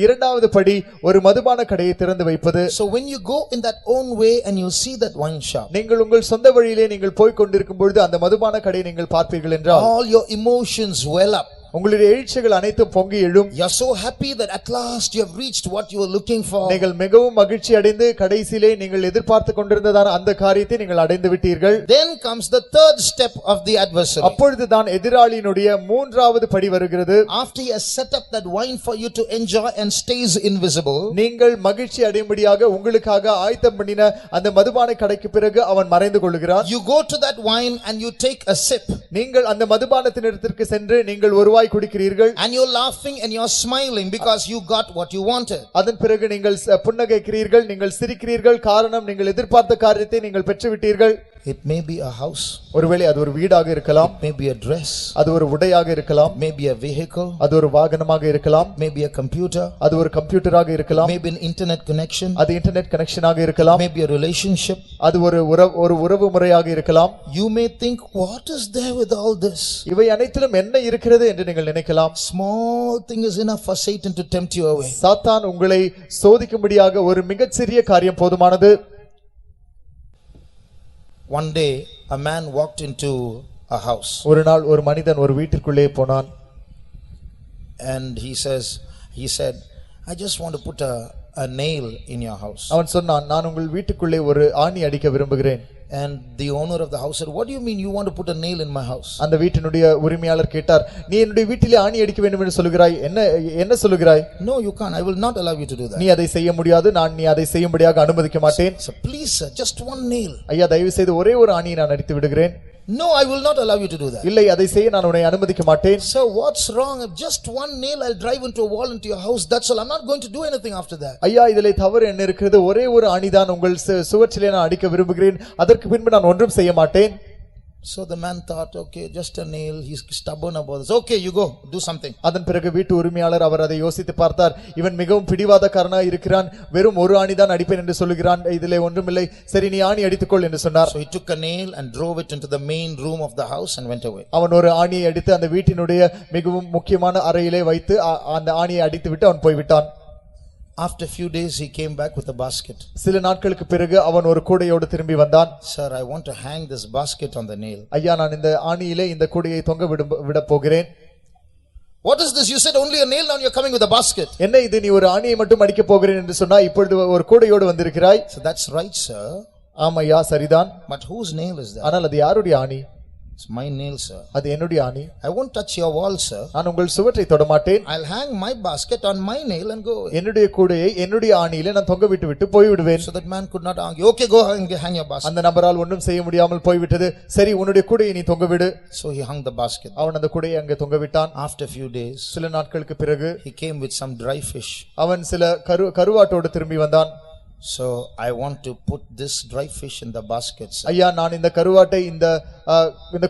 இரண்டாவது படி ஒரு மதுபான கடையை திறந்து வைப்பது. So when you go in that own way and you see that wine shop, நீங்கள் உங்கள் சொந்த வழியிலே நீங்கள் போய் கொண்டிருக்கும் பொழுது அந்த மதுபான கடையை நீங்கள் பார்ப்பீர்கள் என்றால் all your emotions well up. உங்களுடைய எழுச்சிகள் அனைத்தும் பொங்கி எழும். You are so happy that at last you have reached what you were looking for. நீங்கள் மிகவும் மகிழ்ச்சி அடைந்து கடைசியிலே நீங்கள் எதிர்பார்த்து கொண்டிருந்ததான அந்த காரியத்தை நீங்கள் அடைந்து விட்டீர்கள். Then comes the third step of the adversary. அப்பொழுதுதான் எதிராளியினுடைய மூன்றாவது படி வருகிறது. After he has set up that wine for you to enjoy and stays invisible, நீங்கள் மகிழ்ச்சி அடையும்படியாக உங்களுக்காக ஆயத்தம் பண்ணின அந்த மதுபான கடைக்கு பிறகு அவன் மறைந்து கொள்கிறான். you go to that wine and you take a sip. நீங்கள் அந்த மதுபானத்தினிடத்திற்கு சென்று நீங்கள் ஒரு வாய் குடிக்கிறீர்கள். And you're laughing and you're smiling because you got what you wanted. அதன் பிறகு நீங்கள் புன்னகைக்கிறீர்கள், நீங்கள் சிரிக்கிறீர்கள். காரணம் நீங்கள் எதிர்பார்த்த காரியத்தை நீங்கள் பெற்றுவிட்டீர்கள். It may be a house. ஒருவேளை அது ஒரு வீடாக இருக்கலாம். It may be a dress. அது ஒரு உடையாக இருக்கலாம். It may be a vehicle. அது ஒரு வாகனமாக இருக்கலாம். It may be a computer. அது ஒரு கம்ப்யூட்டராக இருக்கலாம். It may be an internet connection. அது இன்டர்நெட் கனெக்ஷனாக இருக்கலாம். It may be a relationship. அது ஒரு உறவு முறையாக இருக்கலாம். You may think, what is there with all this? இவை அனைத்திலும் என்ன இருக்கிறது என்று நீங்கள் நினைக்கலாம். Small thing is enough for Satan to tempt you away. சாத்தான் உங்களை சோதிக்கும்படியாக ஒரு மிகச்சிறிய காரியம் போதுமானது. One day a man walked into a house ஒரு நாள் ஒரு மனிதன் ஒரு வீட்டிற்குள்ளே போனான். and he said, I just want to put a nail in your house. அவன் சொன்னான், நான் உங்கள் வீட்டுக்குள்ளே ஒரு ஆணி அடிக்க விரும்புகிறேன். And the owner of the house said, what do you mean you want to put a nail in my house? அந்த வீட்டினுடைய உரிமையாளர் கேட்டார், நீ என்னுடைய வீட்டிலே ஆணி அடிக்க வேண்டும் என்று சொல்கிறாய், என்ன சொல்கிறாய்? No, you can't. I will not allow you to do that. நீ அதை செய்ய முடியாது, நீ அதை செய்யும்படியாக அனுமதிக்க மாட்டேன். So please sir, just one nail. ஐயா, தயவு செய்து ஒரே ஒரு ஆணியை நான் அடித்து விடுகிறேன். No, I will not allow you to do that. இல்லை, அதை செய்ய நான் உன்னை அனுமதிக்க மாட்டேன். So what's wrong? If just one nail I'll drive into a wall into your house, that's all. I'm not going to do anything after that. ஐயா, இதிலே தவறு என்ன இருக்கிறது? ஒரே ஒரு ஆணிதான் உங்கள் சுவற்றிலே நான் அடிக்க விரும்புகிறேன், அதற்கு பின்பு நான் ஒன்றும் செய்ய மாட்டேன். So the man thought, okay, just a nail. He's stubborn about this. Okay, you go, do something. அதன் பிறகு வீட்டு உரிமையாளர் அவர் அதை யோசித்து பார்த்தார். இவன் மிகவும் பிடிவாதக்காரனாய் இருக்கிறான், வெறும் ஒரு ஆணிதான் அடிப்பேன் என்று சொல்லுகிறான், இதிலே ஒன்றுமில்லை, சரி நீ ஆணி அடித்துக்கொள் என்று சொன்னார். So he took a nail and drove it into the main room of the house and went away. அவன் ஒரு ஆணியை அடித்து அந்த வீட்டினுடைய மிகவும் முக்கியமான அறையிலே வைத்து அந்த ஆணியை அடித்து விட்டு அவன் போய்விட்டான். After a few days he came back with a basket. சில நாட்களுக்கு பிறகு அவன் ஒரு கூடையோடு திரும்பி வந்தான். Sir, I want to hang this basket on the nail. ஐயா, நான் இந்த ஆணியிலே இந்த கூடையை தொங்க விட போகிறேன். What is this? You said only a nail, now you're coming with a basket. என்ன இது, நீ ஒரு ஆணியை மட்டும் அடிக்க போகிறேன் என்று சொன்னா இப்பொழுது ஒரு கூடையோடு வந்திருக்கிறாய். So that's right, sir. ஆமையா, சரிதான். But whose nail is that? ஆனால் அது யாருடைய ஆணி? It's my nail, sir. அது என்னுடைய ஆணி. I won't touch your wall, sir. நான் உங்கள் சுவற்றை தொட மாட்டேன். I'll hang my basket on my nail and go away. என்னுடைய கூடையை என்னுடைய ஆணியிலே நான் தொங்க விட்டு போய் விடுவேன். So that man could not argue. Okay, go hang your basket. அந்த நபரால் ஒன்றும் செய்ய முடியாமல் போய்விட்டது. சரி, உன்னுடைய கூடையை நீ தொங்க விடு. So he hung the basket. அவன் அந்த கூடையை அங்கே தொங்க விட்டான். After a few days, சில நாட்களுக்கு பிறகு he came with some dry fish. அவன் சில கருவாட்டோடு திரும்பி வந்தான். So I want to put this dry fish in the basket, sir. ஐயா, நான் இந்த கருவாட்டை இந்த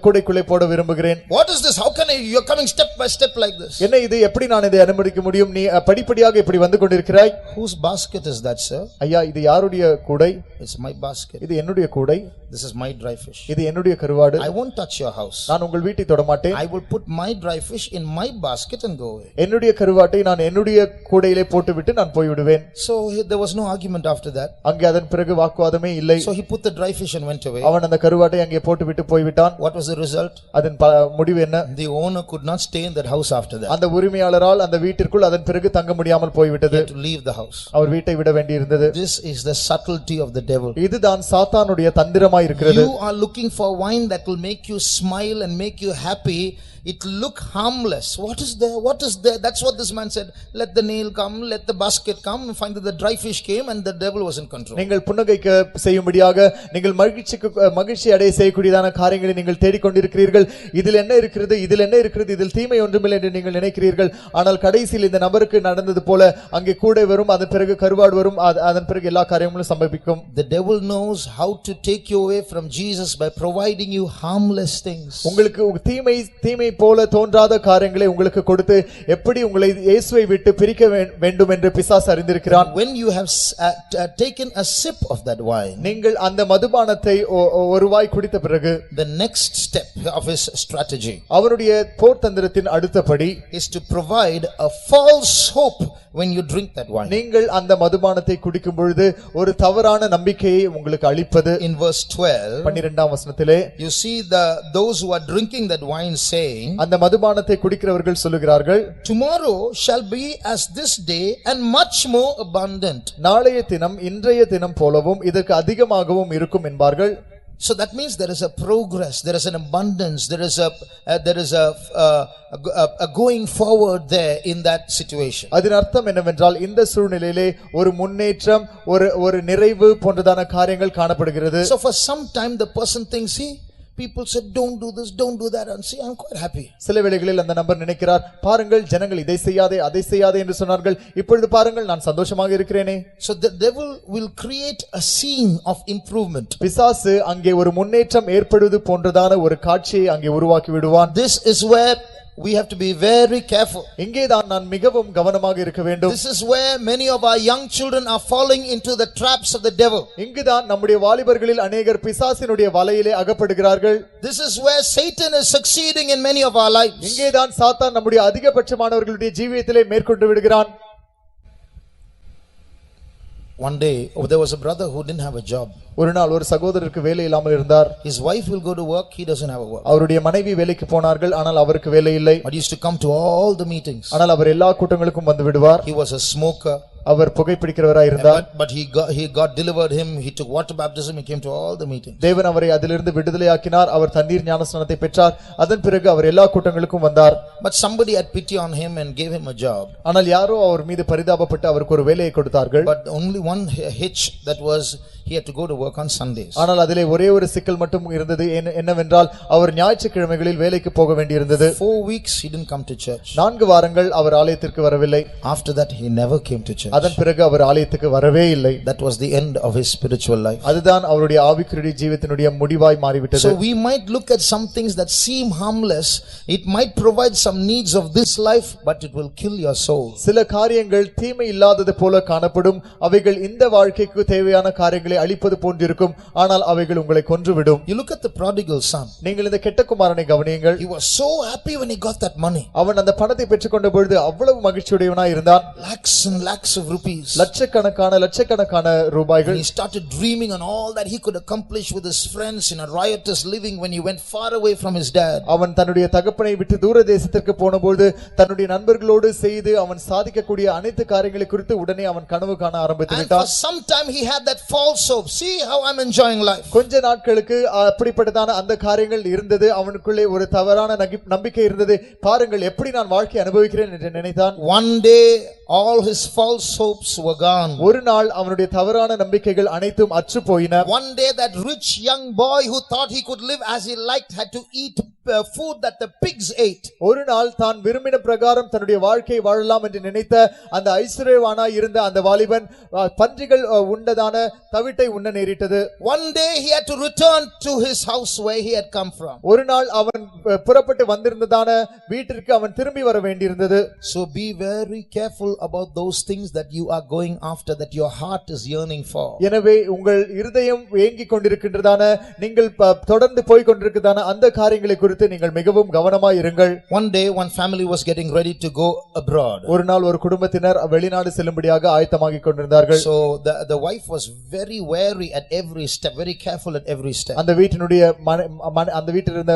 கூடைக்குள்ளே போட விரும்புகிறேன். What is this? How can you're coming step by step like this? என்ன இது, எப்படி நான் இதை அனுமதிக்க முடியும்? நீ படிப்படியாக இப்படி வந்து கொண்டிருக்கிறாய். Whose basket is that, sir? ஐயா, இது யாருடைய கூடை? It's my basket. இது என்னுடைய கூடை. This is my dry fish. இது என்னுடைய கருவாடு. I won't touch your house. நான் உங்கள் வீட்டை தொட மாட்டேன். I will put my dry fish in my basket and go away. என்னுடைய கருவாட்டை நான் என்னுடைய கூடையிலே போட்டுவிட்டு நான் போய்விடுவேன். So there was no argument after that. அங்கே அதன் பிறகு வாக்குவாதமே இல்லை. So he put the dry fish and went away. அவன் அந்த கருவாட்டை அங்கே போட்டுவிட்டு போய்விட்டான். What was the result? அதன் முடிவு என்ன? The owner could not stay in that house after that. அந்த உரிமையாளரால் அந்த வீட்டிற்குள் அதன் பிறகு தங்க முடியாமல் போய்விட்டது. He had to leave the house. அவர் வீட்டை விட வேண்டியிருந்தது. This is the subtlety of the devil. இதுதான் சாத்தானுடைய தந்திரமாய் இருக்கிறது. You are looking for wine that will make you smile and make you happy. It look harmless. What is there? That's what this man said. Let the nail come, let the basket come. And find that the dry fish came and the devil was in control. நீங்கள் புன்னகைக்க செய்யும்படியாக நீங்கள் மகிழ்ச்சி அடைய செய்யக்கூடியதான காரியம் காரியங்களை நீங்கள் தேடிக்கொண்டிருக்கிறீர்கள். இதில் என்ன இருக்கிறது, இதில் என்ன இருக்கிறது, இதில் தீமை ஒன்றுமில்லை என்று நீங்கள் நினைக்கிறீர்கள். ஆனால் கடைசியில் இந்த நபருக்கு நடந்தது போல அங்கே கூடை வரும், அதன் பிறகு கருவாடு வரும், அதன் பிறகு எல்லா காரியங்களும் சம்பவிக்கும். The devil knows how to take you away from Jesus by providing you harmless things. உங்களுக்கு தீமை போல தோன்றாத காரியங்களை உங்களுக்கு கொடுத்து எப்படி உங்களை இயேசுவை விட்டு பிரிக்க வேண்டும் என்று பிசாசு அறிந்திருக்கிறான். When you have taken a sip of that wine, நீங்கள் அந்த மதுபானத்தை ஒரு வாய் குடித்த பிறகு the next step of his strategy அவருடைய போர் தந்திரத்தின் அடுத்தபடி is to provide a false hope when you drink that wine. நீங்கள் அந்த மதுபானத்தை குடிக்கும் பொழுது ஒரு தவறான நம்பிக்கையை உங்களுக்கு அளிப்பது. In verse 12 12ஆம் வசனத்திலே you see those who are drinking that wine saying, அந்த மதுபானத்தை குடிக்கிறவர்கள் சொல்லுகிறார்கள், tomorrow shall be as this day and much more abundant. நாளைய தினம் இன்றைய தினம் போலவும் இதற்கு அதிகமாகவும் இருக்கும் என்பார்கள். So that means there is a progress, there is an abundance, there is a going forward there in that situation. அதன் அர்த்தம் என்னவென்றால் இந்த சூழ்நிலையிலே ஒரு முன்னேற்றம், ஒரு நிறைவு போன்றதான காரியங்கள் காணப்படுகிறது. So for some time the person thinks, see, people said don't do this, don't do that, and see, I'm quite happy. சில வேளைகளில் அந்த நபர் நினைக்கிறார், பாருங்கள் ஜனங்கள் இதை செய்யாதே அதை செய்யாதே என்று சொன்னார்கள், இப்பொழுது பாருங்கள் நான் சந்தோஷமாக இருக்கிறேனே. So the devil will create a scene of improvement. பிசாசு அங்கே ஒரு முன்னேற்றம் ஏற்படுவது போன்றதான ஒரு காட்சியை அங்கே உருவாக்கி விடுவான். This is where we have to be very careful. இங்கேதான் நான் மிகவும் கவனமாக இருக்க வேண்டும். This is where many of our young children are falling into the traps of the devil. இங்குதான் நம்முடைய வாலிபர்களில் அநேகர் பிசாசினுடைய வலையிலே அகப்படுகிறார்கள். This is where Satan is succeeding in many of our lives. இங்கேதான் சாத்தான் நம்முடைய அதிகபட்சமானவர்களுடைய ஜீவியத்திலே மேற்கொண்டு விடுகிறான். One day there was a brother who didn't have a job. ஒரு நாள் ஒரு சகோதரருக்கு வேலை இல்லாமல் இருந்தார். His wife will go to work, he doesn't have a work. அவருடைய மனைவி வேலைக்கு போனார்கள், ஆனால் அவருக்கு வேலை இல்லை. But he used to come to all the meetings. ஆனால் அவர் எல்லா கூட்டங்களுக்கும் வந்து விடுவார். He was a smoker. அவர் புகைப்பிடிக்கிறவராய் இருந்தார். But God delivered him. He took water baptism. He came to all the meetings. தேவன் அவரை அதிலிருந்து விடுதலையாக்கினார். அவர் தண்ணீர் ஞானஸ்நானத்தை பெற்றார். அதன் பிறகு அவர் எல்லா கூட்டங்களுக்கும் வந்தார். But somebody had pity on him and gave him a job. ஆனால் யாரோ அவர் மீது பரிதாபப்பட்டு அவருக்கு ஒரு வேலையை கொடுத்தார்கள். But only one hitch, that was he had to go to work on Sundays. ஆனால் அதிலே ஒரே ஒரு சிக்கல் மட்டும் இருந்தது. என்னவென்றால் அவர் ஞாயிற்றுக்கிழமைகளில் வேலைக்கு போக வேண்டியிருந்தது. 4 weeks he didn't come to church. 4 வாரங்கள் அவர் ஆலயத்திற்கு வரவில்லை. After that he never came to church. அதன் பிறகு அவர் ஆலயத்துக்கு வரவே இல்லை. That was the end of his spiritual life. அதுதான் அவருடைய ஆவிக்குரிய ஜீவிதத்தினுடைய முடிவாய் மாறிவிட்டது. So we might look at some things that seem harmless. It might provide some needs of this life, but it will kill your soul. சில காரியங்கள் தீமை இல்லாதது போல காணப்படும். அவைகள் இந்த வாழ்க்கைக்கு தேவையான காரியங்களை அளிப்பது போன்றிருக்கும். ஆனால் அவைகள் உங்களை கொன்றுவிடும். You look at the prodigal son. நீங்கள் இந்த கெட்ட குமாரனை கவனியுங்கள். He was so happy when he got that money. அவன் அந்த பணத்தை பெற்றுக்கொண்ட பொழுது அவ்வளவு மகிழ்ச்சியுடையவனாய் இருந்தான். Lakhs and lakhs of rupees. லட்சக்கணக்கான ரூபாய்கள். He started dreaming on all that he could accomplish with his friends in a riotous living when he went far away from his dad. அவன் தன்னுடைய தகப்பனை விட்டு தூர தேசத்திற்கு போனபோது தன்னுடைய நண்பர்களோடு செய்து அவன் சாதிக்கக்கூடிய அனைத்து காரியங்களை குறித்து உடனே அவன் கனவு காண ஆரம்பித்து விட்டான். For some time he had that false hope. See how I'm enjoying life. கொஞ்ச நாட்களுக்கு அப்படிப்பட்டதான அந்த காரியங்கள் இருந்தது. அவனுக்குள்ளே ஒரு தவறான நம்பிக்கை இருந்தது. பாருங்கள் எப்படி நான் வாழ்க்கை அனுபவிக்கிறேன் என்று நினைத்தான். One day all his false hopes were gone. ஒரு நாள் அவனுடைய தவறான நம்பிக்கைகள் அனைத்தும் அற்று போயின. One day that rich young boy who thought he could live as he liked had to eat food that the pigs ate. ஒரு நாள் தான் விரும்பின பிரகாரம் தன்னுடைய வாழ்க்கையை வாழலாம் என்று நினைத்த அந்த ஐஸ்வர்யவானாய் இருந்த அந்த வாலிபன் பன்றிகள் உண்டதான தவிட்டை உண்ண நேரிட்டது. One day he had to return to his house where he had come from. ஒரு நாள் அவன் புறப்பட்டு வந்திருந்ததான வீட்டிற்கு அவன் திரும்பி வர வேண்டியிருந்தது. So be very careful about those things that you are going after, that your heart is yearning for. எனவே உங்கள் இருதயம் ஏங்கிக் கொண்டிருக்கின்றதான, நீங்கள் தொடர்ந்து போய் கொண்டிருக்கிறதான அந்த காரியங்களை குறித்து நீங்கள் மிகவும் கவனமாய் இருங்கள். One day one family was getting ready to go abroad. ஒரு நாள் ஒரு குடும்பத்தினர் வெளிநாடு செல்லும்படியாக ஆயத்தமாகிக் கொண்டிருந்தார்கள். So the wife was very wary at every step, very careful at every step. அந்த வீட்டில் இருந்த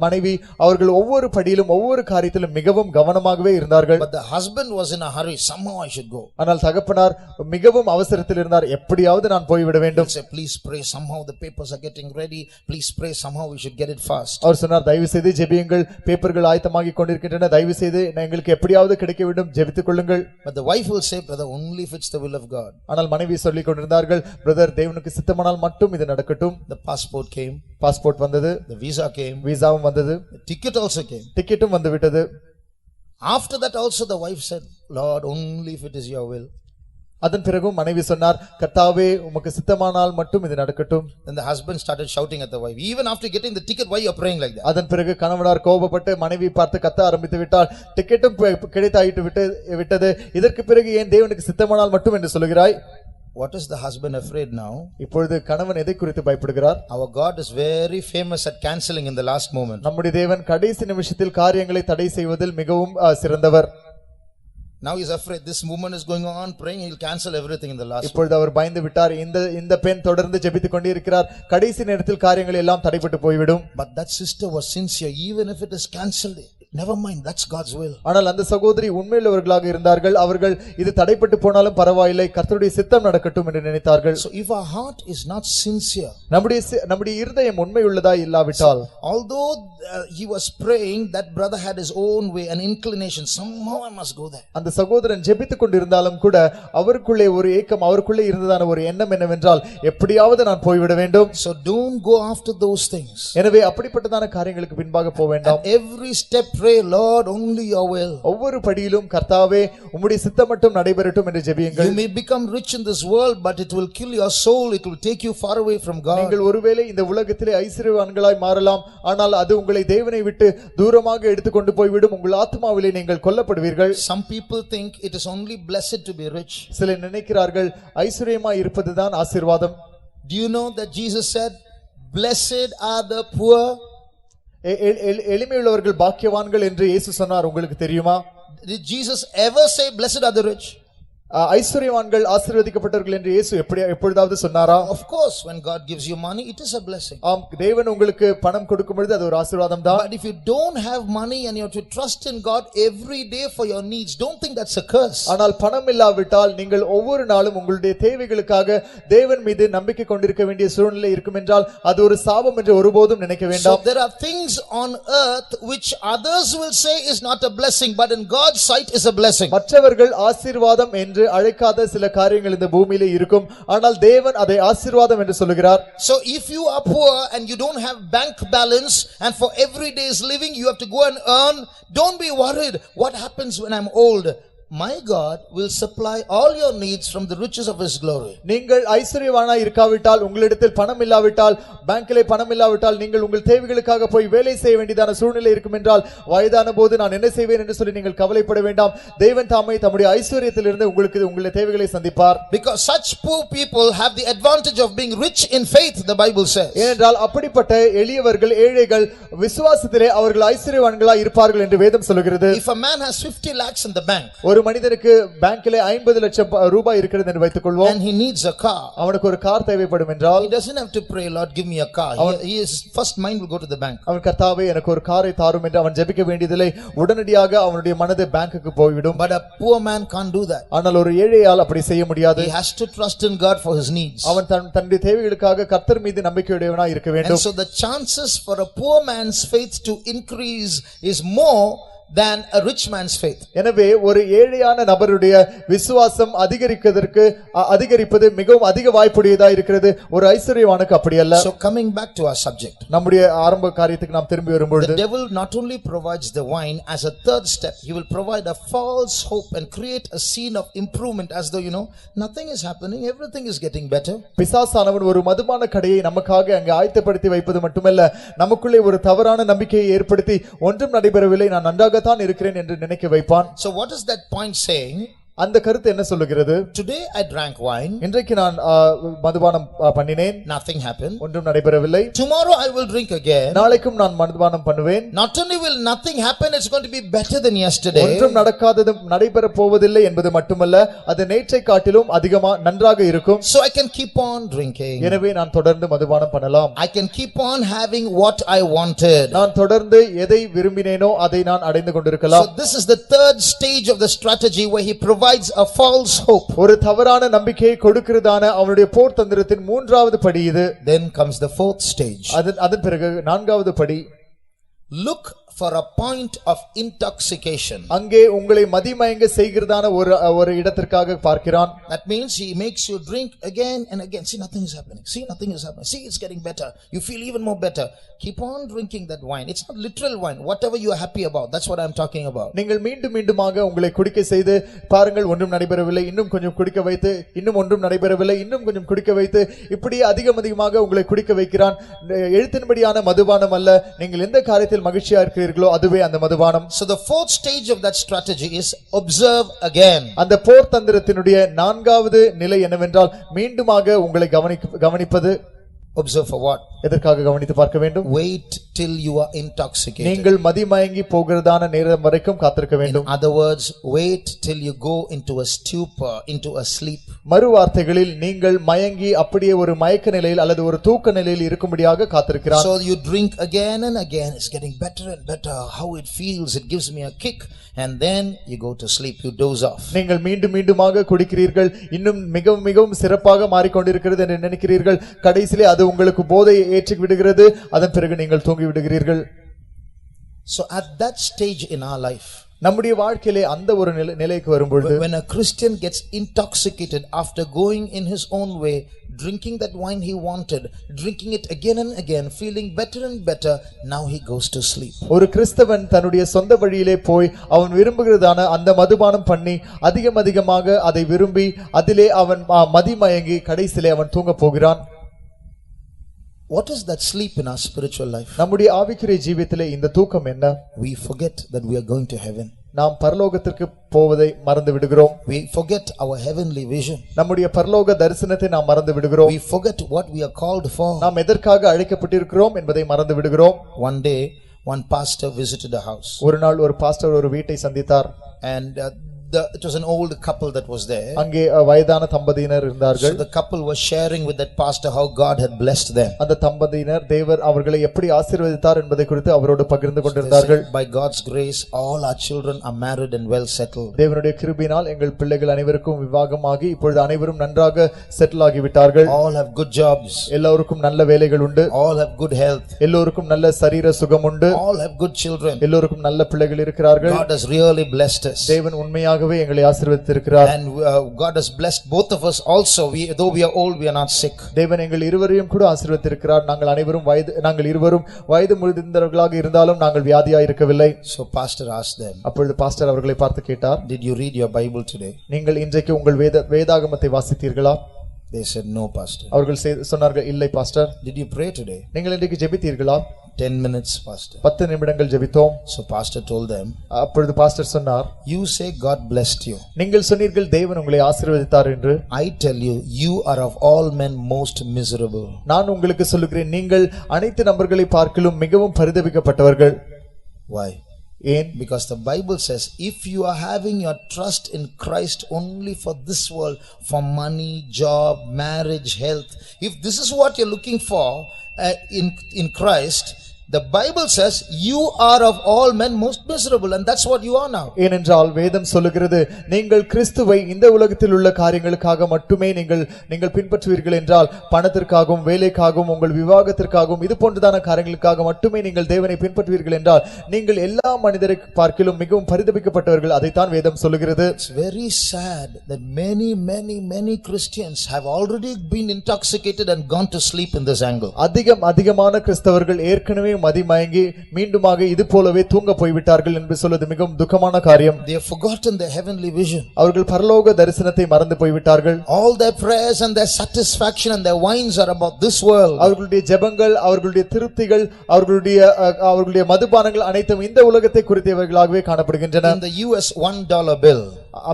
மனைவி அவர்கள் ஒவ்வொரு படியிலும் ஒவ்வொரு காரியத்திலும் மிகவும் கவனமாகவே இருந்தார்கள். But the husband was in a hurry. Somehow I should go. ஆனால் தகப்பனார் மிகவும் அவசரத்தில் இருந்தார். எப்படியாவது நான் போய்விட வேண்டும். Say, please pray, somehow the papers are getting ready. Please pray, somehow we should get it fast. அவர் சொன்னார், தயவு செய்து ஜெபியுங்கள், பேப்பர்கள் ஆயத்தமாகிக் கொண்டிருக்கின்றன, தயவு செய்து எங்களுக்கு எப்படியாவது கிடைக்க வேண்டும், ஜெபித்துக் கொள்ளுங்கள். But the wife will say, brother, only if it's the will of God. ஆனால் மனைவி சொல்லிக் கொண்டிருந்தார்கள், பிரதர் தேவனுக்கு சித்தமானால் மட்டும் இது நடக்கட்டும். The passport came, பாஸ்போர்ட் வந்தது, the visa came, விசாவும் வந்தது, the ticket also came. டிக்கெட்டும் வந்து விட்டது. After that also the wife said, Lord, only if it is your will. அதன் பிறகும் மனைவி சொன்னார், கர்த்தாவே உமக்கு சித்தமானால் மட்டும் இது நடக்கட்டும். Then the husband started shouting at the wife, even after getting the ticket, why you are praying like that? அதன் பிறகு கணவனார் கோபப்பட்டு மனைவி பார்த்து கத்த ஆரம்பித்து விட்டார், டிக்கெட்டும் கிடைத்தாயிட்டு விட்டது, இதற்கு பிறகு ஏன் தேவனுக்கு சித்தமானால் மட்டும் என்று சொல்கிறாய்? What is the husband afraid now? இப்பொழுது கணவன் எதை குறித்து பயப்படுகிறார்? Our God is very famous at cancelling in the last moment. நம்முடைய தேவன் கடைசி நிமிஷத்தில் காரியங்களை தடை செய்வதில் மிகவும் சிறந்தவர். Now he is afraid, this woman is going on praying, he will cancel everything in the last. இப்பொழுது அவர் பயந்து விட்டார், இந்த பெண் தொடர்ந்து ஜெபித்துக் கொண்டே இருக்கிறார், கடைசி நேரத்தில் காரியங்கள் எல்லாம் தடைபட்டு போய்விடும். But that sister was sincere, even if it is cancelled, never mind, that's God's will. ஆனால் அந்த சகோதரி உண்மையுள்ளவர்களாக இருந்தார்கள், அவர்கள் இது தடைபட்டு போனாலும் பரவாயில்லை, கர்த்தருடைய சித்தம் நடக்கட்டும் என்று நினைத்தார்கள். So if our heart is not sincere, நம்முடைய இருதயம் உண்மையுள்ளதா இல்லாவிட்டால், although he was praying, that brother had his own way, an inclination, somehow I must go there. அந்த சகோதரன் ஜெபித்துக் கொண்டிருந்தாலும் கூட அவருக்குள்ளே ஒரு ஏக்கம், அவருக்குள்ளே இருந்ததான ஒரு எண்ணம் என்னவென்றால், எப்படியாவது நான் போய்விட வேண்டும். So don't go after those things. எனவே அப்படிப்பட்டதான காரியங்களுக்கு பின்பாக போக வேண்டாம். Every step pray, Lord, only your will. ஒவ்வொரு படியிலும் கர்த்தாவே உம்முடைய சித்தம் மட்டும் நடைபெறட்டும் என்று ஜெபியுங்கள். You may become rich in this world, but it will kill your soul, it will take you far away from God. நீங்கள் ஒருவேளை இந்த உலகத்திலே ஐஸ்வர்யவான்களாய் மாறலாம், ஆனால் அது உங்களை தேவனை விட்டு தூரமாக எடுத்துக்கொண்டு போய்விடும், உங்கள் ஆத்மாவிலே நீங்கள் கொல்லப்படுவீர்கள். Some people think it is only blessed to be rich. சிலர் நினைக்கிறார்கள் ஐஸ்வர்யமாய் இருப்பதுதான் ஆசீர்வாதம். Do you know that Jesus said, blessed are the poor? எளிமையுள்ளவர்கள் பாக்கியவான்கள் என்று இயேசு சொன்னார், உங்களுக்கு தெரியுமா? Did Jesus ever say blessed are the rich? ஐஸ்வர்யவான்கள் ஆசீர்வதிக்கப்பட்டவர்கள் என்று இயேசு எப்பொழுதாவது சொன்னாரா? Of course, when God gives you money, it is a blessing. ஆம், தேவன் உங்களுக்கு பணம் கொடுக்கும் பொழுது அது ஒரு ஆசீர்வாதம் தான். But if you don't have money and you have to trust in God every day for your needs, don't think that's a curse. ஆனால் பணம் இல்லாவிட்டால் நீங்கள் ஒவ்வொரு நாளும் உங்களுடைய தேவைகளுக்காக தேவன் மீது நம்பிக்கை கொண்டிருக்க வேண்டிய சூழ்நிலை இருக்கும் என்றால் அது ஒரு சாபம் என்று ஒருபோதும் நினைக்க வேண்டாம். So there are things on earth which others will say is not a blessing, but in God's sight is a blessing. மற்றவர்கள் ஆசீர்வாதம் என்று அழைக்காத சில காரியங்கள் இந்த பூமியிலே இருக்கும், ஆனால் தேவன் அதை ஆசீர்வாதம் என்று சொல்கிறார். So if you are poor and you don't have bank balance and for every day's living you have to go and earn, don't be worried, what happens when I'm old? My God will supply all your needs from the riches of his glory. நீங்கள் ஐஸ்வர்யவானாய் இருக்காவிட்டால், உங்களிடத்தில் பணம் இல்லாவிட்டால், பேங்கிலே பணம் இல்லாவிட்டால், நீங்கள் உங்கள் தேவைகளுக்காக போய் வேலை செய்ய வேண்டியதான சூழ்நிலை இருக்கும் என்றால், வயதான போது நான் என்ன செய்வேன் என்று சொல்லி நீங்கள் கவலைப்பட வேண்டாம். தேவன் தாமே தம்முடைய ஐஸ்வர்யத்திலிருந்து உங்களுக்கு உங்களுடைய தேவைகளை சந்திப்பார். Because such poor people have the advantage of being rich in faith, the Bible says. ஏனென்றால் அப்படிப்பட்ட எளியவர்கள், ஏழைகள் விசுவாசத்திலே அவர்கள் ஐஸ்வர்யவான்களாய் இருப்பார்கள் என்று வேதம் சொல்கிறது. If a man has 50 lakhs in the bank, ஒரு மனிதனுக்கு பேங்கிலே 50 லட்சம் ரூபாய் இருக்கிறது என்று வைத்துக் கொள்வோம், and he needs a car, அவனுக்கு ஒரு கார் தேவைப்படும் என்றால், he doesn't have to pray, Lord give me a car. His first mind will go to the bank. அவன் கர்த்தாவே எனக்கு ஒரு காரை தாரும் என்று அவன் ஜெபிக்க வேண்டியதில்லை, உடனடியாக அவனுடைய மனது பேங்குக்கு போய்விடும். But a poor man can't do that. ஆனால் ஒரு ஏழையால் அப்படி செய்ய முடியாது. He has to trust in God for his needs. அவன் தன்னுடைய தேவைகளுக்காக கர்த்தர் மீது நம்பிக்கையுடையவனாய் இருக்க வேண்டும். And so the chances for a poor man's faith to increase is more than a rich man's faith. எனவே ஒரு ஏழையான நபருடைய விசுவாசம் அதிகரிப்பது மிகவும் அதிக வாய்ப்புடையதா இருக்கிறது, ஒரு ஐஸ்வர்யவானுக்கு அப்படி அல்ல. So coming back to our subject, நம்முடைய ஆரம்ப காரியத்துக்கு நாம் திரும்பி வரும்போது, the devil not only provides the wine as a third step, he will provide a false hope and create a scene of improvement as though nothing is happening, everything is getting better. பிசாசானவன் ஒரு மதுபான கடையை நமக்காக அங்கே ஆயத்தப்படுத்தி வைப்பது மட்டுமல்ல, நமக்குள்ளே ஒரு தவறான நம்பிக்கையை ஏற்படுத்தி ஒன்றும் நடைபெறவில்லை, நான் நன்றாக தான் இருக்கிறேன் என்று நினைக்க வைப்பான். So what is that point saying? அந்த கருத்து என்ன சொல்லுகிறது? Today I drank wine, இன்றைக்கு நான் மதுபானம் பண்ணினேன், nothing happened. ஒன்றும் நடைபெறவில்லை. Tomorrow I will drink again, நாளைக்கும் நான் மதுபானம் பண்ணுவேன். not only will nothing happen, it's going to be better than yesterday. ஒன்றும் நடக்காதது நடைபெற போவதில்லை என்பது மட்டுமல்ல, அது நேற்றை காட்டிலும் அதிகமா நன்றாக இருக்கும். So I can keep on drinking, எனவே நான் தொடர்ந்து மதுபானம் பண்ணலாம். I can keep on having what I wanted. நான் தொடர்ந்து எதை விரும்பினேனோ அதை நான் அடைந்து கொண்டிருக்கலாம். So this is the third stage of the strategy where he provides a false hope. ஒரு தவறான நம்பிக்கையை கொடுக்கிறதான அவனுடைய போர் தந்திரத்தின் மூன்றாவது படி இது. Then comes the fourth stage. அதன் பிறகு நான்காவது படி, look for a point of intoxication. அங்கே உங்களை மதிமயங்க செய்கிறதான ஒரு இடத்திற்காக பார்க்கிறான். That means he makes you drink again and again. See, nothing is happening. See, nothing is happening. See, it's getting better. You feel even more better. Keep on drinking that wine. It's not literal wine. Whatever you are happy about, that's what I'm talking about. நீங்கள் மீண்டும் மீண்டுமாக உங்களை குடிக்க செய்து பாருங்கள், ஒன்றும் நடைபெறவில்லை, இன்னும் கொஞ்சம் குடிக்க வைத்து, இன்னும் ஒன்றும் நடைபெறவில்லை, இன்னும் கொஞ்சம் குடிக்க வைத்து, இப்படி அதிகமாக உங்களை குடிக்க வைக்கிறான். எழுத்தின்படியான மதுபானம் அல்ல. நீங்கள் எந்த காரியத்தில் மகிழ்ச்சியா இருக்கிறீர்களோ அதுவே அந்த மதுபானம். So the fourth stage of that strategy is observe again. அந்த போர் தந்திரத்தினுடைய நான்காவது நிலை என்னவென்றால் மீண்டுமாக உங்களை கவனிப்பது. Observe for what? எதற்காக கவனித்து பார்க்க வேண்டும்? Wait till you are intoxicated. நீங்கள் மதிமயங்கி போகிறதான நேரம் வரைக்கும் காத்திருக்க வேண்டும். In other words, wait till you go into a stupor, into a sleep. மறு வார்த்தைகளில் நீங்கள் மயங்கி அப்படியே ஒரு மயக்க நிலையில் அல்லது ஒரு தூக்க நிலையில் இருக்கும்படியாக காத்திருக்கிறார். So you drink again and again. It's getting better and better. How it feels, it gives me a kick, and then you go to sleep. You doze off. நீங்கள் மீண்டும் மீண்டுமாக குடிக்கிறீர்கள், இன்னும் மிகவும் மிகவும் சிறப்பாக மாறிக்கொண்டிருக்கிறது என்று நினைக்கிறீர்கள். கடைசியிலே அது உங்களுக்கு போதையை ஏற்றி விடுகிறது. அதன் பிறகு நீங்கள் தூங்கி விடுகிறீர்கள். So at that stage in our life, நம்முடைய வாழ்க்கையிலே அந்த ஒரு நிலைக்கு வரும்பொழுது, when a Christian gets intoxicated after going in his own way, drinking that wine he wanted, drinking it again and again, feeling better and better, now he goes to sleep. ஒரு கிறிஸ்தவன் தன்னுடைய சொந்த வழியிலே போய் அவன் விரும்புகிறதான அந்த மதுபானம் பண்ணி அதிகமாக அதை விரும்பி அதிலே அவன் மதிமயங்கி கடைசியிலே அவன் தூங்க போகிறான். What is that sleep in our spiritual life? நம்முடைய ஆவிக்குரிய ஜீவியத்திலே இந்த தூக்கம் என்ன? We forget that we are going to heaven. நாம் பரலோகத்திற்கு போவதை மறந்து விடுகிறோம். We forget our heavenly vision. நம்முடைய பரலோக தரிசனத்தை நாம் மறந்து விடுகிறோம். We forget what we are called for. நாம் எதற்காக அழைக்கப்பட்டிருக்கிறோம் என்பதை மறந்து விடுகிறோம். One day, one pastor visited a house. ஒரு நாள் ஒரு பாஸ்டர் ஒரு வீட்டை சந்தித்தார். And it was an old couple that was there. அங்கே வயதான தம்பதியினர் இருந்தார்கள். So the couple was sharing with that pastor how God had blessed them. அந்த தம்பதியினர் தேவர் அவர்களை எப்படி ஆசீர்வதித்தார் என்பதை குறித்து அவரோடு பகிர்ந்து கொண்டிருந்தார்கள். By God's grace all our children are married and well settled. தேவனுடைய கிருபையினால் எங்கள் பிள்ளைகள் அனைவருக்கும் விவாகமாகி இப்பொழுது அனைவரும் நன்றாக settle ஆகிவிட்டார்கள். All have good jobs. எல்லோருக்கும் நல்ல வேலைகள் உண்டு. All have good health. எல்லோருக்கும் நல்ல சரீர சுகம் உண்டு. All have good children. எல்லோருக்கும் நல்ல பிள்ளைகள் இருக்கிறார்கள். God has really blessed us. தேவன் உண்மையாக எங்களை ஆசீர்வதித்திருக்கிறார். And God has blessed both of us also. Though we are old, we are not sick. தேவன் எங்கள் இருவரையும் கூட ஆசீர்வதித்திருக்கிறார். நாங்கள் இருவரும் வயது முதிர்ந்தவர்களாக இருந்தாலும் நாங்கள் வியாதியாக இருக்கவில்லை. So pastor asked them. அப்பொழுது பாஸ்டர் அவர்களை பார்த்து கேட்டார், Did you read your Bible today? நீங்கள் இன்றைக்கு உங்கள் வேதாகமத்தை வாசித்தீர்களா? They said no, pastor. அவர்கள் சொன்னார்கள், இல்லை pastor. Did you pray today? நீங்கள் இன்றைக்கு ஜெபித்தீர்களா? 10 minutes, pastor. 10 நிமிடங்கள் ஜெபித்தோம். So pastor told them. அப்பொழுது பாஸ்டர் சொன்னார், You say God blessed you. நீங்கள் சொன்னீர்கள் தேவன் உங்களை ஆசீர்வதித்தார் என்று. I tell you, you are of all men most miserable. நான் உங்களுக்கு சொல்லுகிறேன், நீங்கள் அனைத்து நபர்களை பார்க்கிலும் மிகவும் பரிதபிக்கப்பட்டவர்கள். Why? ஏன்? Because the Bible says, if you are having your trust in Christ only for this world, for money, job, marriage, health, if this is what you're looking for in Christ, the Bible says you are of all men most miserable, and that's what you are now. ஏனென்றால் வேதம் சொல்லுகிறது, நீங்கள் கிறிஸ்துவை இந்த உலகத்தில் உள்ள காரியங்களுக்காக மட்டுமே நீங்கள் பின்பற்றுவீர்கள் என்றால், பணத்திற்காகவும் வேலைக்காகவும் உங்கள் விவாகத்திற்காகவும் இது போன்றதான காரியங்களுக்காக மட்டுமே நீங்கள் தேவனை பின்பற்றுவீர்கள் என்றால் நீங்கள் எல்லா மனிதரை பார்க்கிலும் மிகவும் பரிதபிக்கப்பட்டவர்கள். அதைத்தான் வேதம் சொல்லுகிறது. It's very sad that many Christians have already been intoxicated and gone to sleep in this angle. அதிகமான கிறிஸ்தவர்கள் ஏற்கனவே மதிமயங்கி மீண்டுமாக இது போலவே தூங்க போய்விட்டார்கள் என்று சொல்வது மிகவும் துக்கமான காரியம். They have forgotten their heavenly vision. அவர்கள் பரலோக தரிசனத்தை மறந்து போய்விட்டார்கள். All their prayers and their satisfaction and their wines are about this world. அவர்களுடைய ஜெபங்கள், அவர்களுடைய திருப்திகள், அவர்களுடைய மதுபானங்கள் அனைத்தும் இந்த உலகத்தை குறித்தவர்களாகவே காணப்படுகின்றன. In the US $1 bill,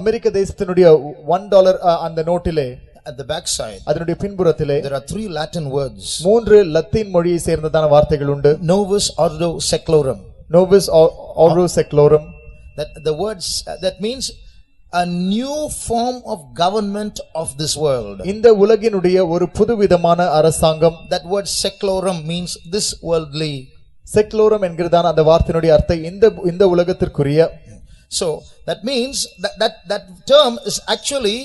அமெரிக்க தேசத்தினுடைய $1 அந்த நோட்டிலே at the back side, அதனுடைய பின்புறத்திலே there are 3 Latin words. 3 Latin மொழியை சேர்ந்ததான வார்த்தைகள் உண்டு. Novus ordo seclorum. Novus ordo seclorum. That the words that means a new form of government of this world. இந்த உலகினுடைய ஒரு புதுவிதமான அரசாங்கம். That word seclorum means this worldly. செக்லோரம் என்கிறதான அந்த வார்த்தையினுடைய அர்த்தம் இந்த உலகத்திற்குரிய. So that means that term is actually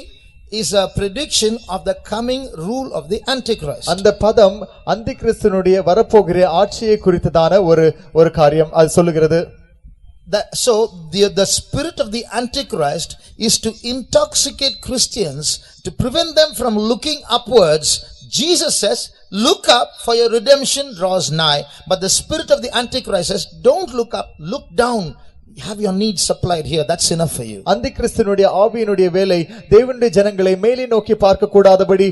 is a prediction of the coming rule of the Antichrist. அந்த பதம் அந்தி கிறிஸ்துனுடைய வரப்போகிற ஆட்சியை குறித்ததான ஒரு காரியம் அது சொல்லுகிறது. So the spirit of the Antichrist is to intoxicate Christians to prevent them from looking upwards. Jesus says, look up, for your redemption draws nigh. But the spirit of the Antichrist says, don't look up, look down. Have your needs supplied here. That's enough for you. அந்தி கிறிஸ்துனுடைய ஆவியினுடைய வேலை தேவனுடைய ஜனங்களை மேலே நோக்கி பார்க்க கூடாதபடி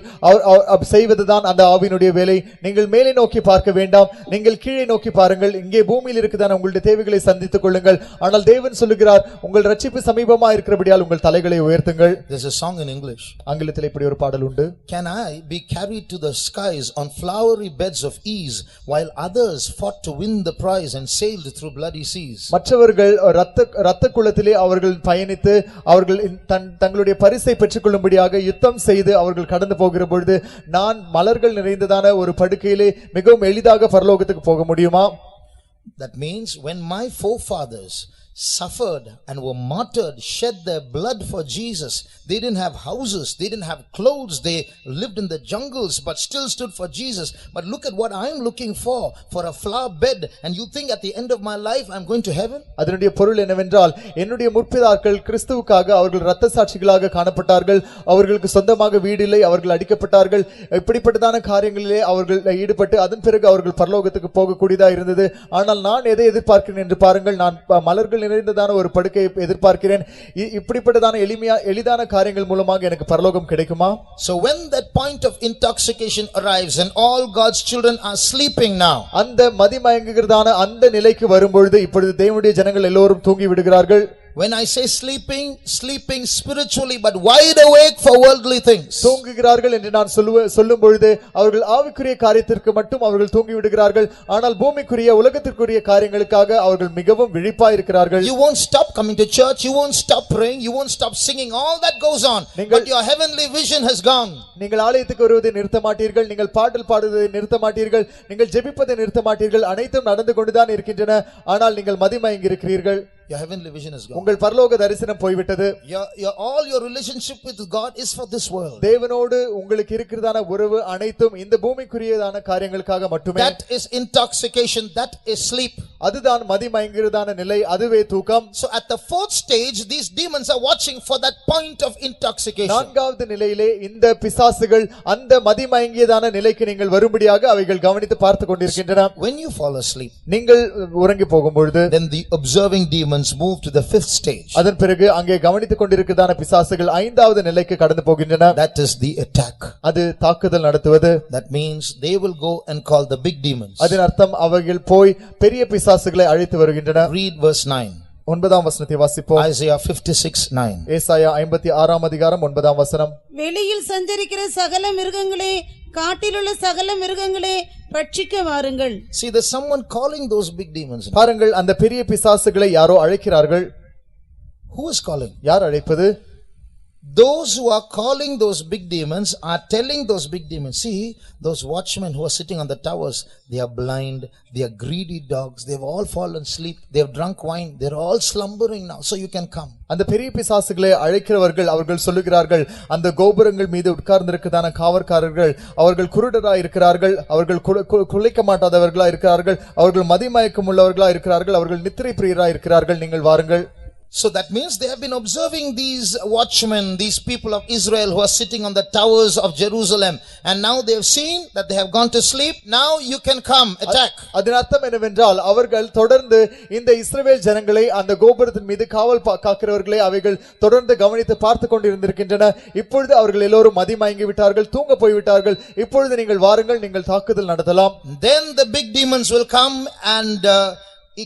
செய்வதுதான் அந்த ஆவியினுடைய வேலை. நீங்கள் மேலே நோக்கி பார்க்க வேண்டாம், நீங்கள் கீழே நோக்கி பாருங்கள். இங்கே பூமியில் இருக்குதான உங்களுடைய தேவைகளை சந்தித்துக் கொள்ளுங்கள். ஆனால் தேவன் சொல்லுகிறார், உங்கள் ரட்சிப்பு சமீபமா இருக்கிறபடியால் உங்கள் தலைகளை உயர்த்துங்கள். There's a song in English. ஆங்கிலத்தில் இப்படி ஒரு பாடல் உண்டு. Can I be carried to the skies on flowery beds of ease while others fought to win the prize and sailed through bloody seas? மற்றவர்கள் இரத்த குளத்திலே அவர்கள் பயணித்து அவர்கள் தங்களுடைய பரிசை பெற்றுக்கொள்ளும்படியாக யுத்தம் செய்து அவர்கள் கடந்து போகிற பொழுது நான் மலர்கள் நிறைந்ததான ஒரு படுக்கையிலே மிகவும் எளிதாக பரலோகத்துக்கு போக முடியுமா? That means when my forefathers suffered and were martyred, shed their blood for Jesus, they didn't have houses, they didn't have clothes, they lived in the jungles but still stood for Jesus. But look at what I'm looking for a flower bed, and you think at the end of my life I'm going to heaven? அதனுடைய பொருள் என்னவென்றால், என்னுடைய முற்பிதாக்கள் கிறிஸ்துவுக்காக அவர்கள் இரத்த சாட்சிகளாக காணப்பட்டார்கள். அவர்களுக்கு சொந்தமாக வீடு இல்லை, அவர்கள் அடிக்கப்பட்டார்கள். இப்படிப்பட்டதான காரியங்களிலே அவர்கள் ஈடுபட்டு அதன் பிறகு அவர்கள் பரலோகத்துக்கு போகக்கூடியதா இருந்தது. ஆனால் நான் எதை எதிர்பார்க்கிறேன் என்று பாருங்கள், நான் மலர்கள் நிறைந்ததான ஒரு படுக்கையை எதிர்பார்க்கிறேன். இப்படிப்பட்டதான எளிதான காரியங்கள் மூலமாக எனக்கு பரலோகம் கிடைக்குமா? So when that point of intoxication arrives and all God's children are sleeping now, அந்த மதிமயங்குகிறதான அந்த நிலைக்கு வரும்பொழுது இப்பொழுது தேவனுடைய ஜனங்கள் எல்லோரும் தூங்கி விடுகிறார்கள். when I say sleeping spiritually but wide awake for worldly things. தூங்குகிறார்கள் என்று நான் சொல்லும் பொழுது அவர்கள் ஆவிக்குரிய காரியத்திற்கு மட்டும் அவர்கள் தூங்கி விடுகிறார்கள். ஆனால் பூமிக்குரிய உலகத்திற்குரிய காரியங்களுக்காக அவர்கள் மிகவும் விழிப்பாய் இருக்கிறார்கள். You won't stop coming to church, you won't stop praying, you won't stop singing, all that goes on, but your heavenly vision has gone. நீங்கள் ஆலயத்துக்கு வருவதை நிறுத்த மாட்டீர்கள், நீங்கள் பாடல் பாடுவதை நிறுத்த மாட்டீர்கள், நீங்கள் ஜெபிப்பதை நிறுத்த மாட்டீர்கள். அனைத்தும் நடந்து கொண்டுதான் இருக்கின்றன. ஆனால் நீங்கள் மதிமயங்கி இருக்கிறீர்கள். Your heavenly vision is gone. உங்கள் பரலோக தரிசனம் போய்விட்டது. All your relationship with God is for this world. தேவனோடு உங்களுக்கு இருக்கிறதான உறவு அனைத்தும் இந்த பூமிக்குரியதான காரியங்களுக்காக மட்டுமே. That is intoxication, that is sleep. அதுதான் மதிமயங்குகிறதான நிலை, அதுவே தூக்கம். So at the fourth stage these demons are watching for that point of intoxication. நான்காவது நிலையிலே இந்த பிசாசுகள் அந்த மதிமயங்கியதான நிலைக்கு நீங்கள் வரும்படியாக அவைகள் கவனித்து பார்த்து கொண்டிருக்கின்றன. When you fall asleep, நீங்கள் உறங்கி போகும் பொழுது then the observing demons move to the fifth stage. அதன் பிறகு அங்கே கவனித்துக் கொண்டிருக்கிறதான பிசாசுகள் ஐந்தாவது நிலைக்கு கடந்து போகின்றன. That is the attack. அது தாக்குதல் நடத்துவது. That means they will go and call the big demons. அதன் அர்த்தம் அவர்கள் போய் பெரிய பிசாசுகளை அழைத்து வருகின்றன. Read verse 9. 9ஆம் வசனத்தை வாசிப்போம். Isaiah 56:9. ஏசாயா 56ஆம் அதிகாரம் 9ஆம் வசனம். வெளியில் சஞ்சரிக்கிற சகல மிருகங்களே, காட்டிலுள்ள சகல மிருகங்களே, பட்சிக்க வாருங்கள். See, there's someone calling those big demons. பாருங்கள், அந்த பெரிய பிசாசுகளை யாரோ அழைக்கிறார்கள். Who is calling? யார் அழைப்பது? Those who are calling those big demons are telling those big demons, see, those watchmen who are sitting on the towers, they are blind, they are greedy dogs, they've all fallen asleep, they have drunk wine, they're all slumbering now, so you can come. அந்த பெரிய பிசாசுகளை அழைக்கிறவர்கள் அவர்கள் சொல்லுகிறார்கள், அந்த கோபுரங்கள் மீது உட்கார்ந்திருக்கிறதான காவற்காரர்கள் அவர்கள் குருடராய் இருக்கிறார்கள், அவர்கள் குலைக்க மாட்டாதவர்களா இருக்கிறார்கள், அவர்கள் மதிமயக்கம் உள்ளவர்களா இருக்கிறார்கள், அவர்கள் நித்திரை பிரியராய் இருக்கிறார்கள், நீங்கள் வாருங்கள். So that means they have been observing these watchmen, these people of Israel who are sitting on the towers of Jerusalem, and now they have seen that they have gone to sleep. Now you can come, attack. அதன் அர்த்தம் என்னவென்றால், அவர்கள் தொடர்ந்து இந்த இஸ்ரவேல் ஜனங்களை அந்த கோபுரத்தின் மீது காவல் காக்கிறவர்களை அவைகள் தொடர்ந்து கவனித்து பார்த்து கொண்டிருந்திருக்கின்றன. இப்பொழுது அவர்கள் எல்லோரும் மதிமயங்கி விட்டார்கள், தூங்க போய்விட்டார்கள். இப்பொழுது நீங்கள் வாருங்கள், நீங்கள் தாக்குதல் நடத்தலாம். Then the big demons will come and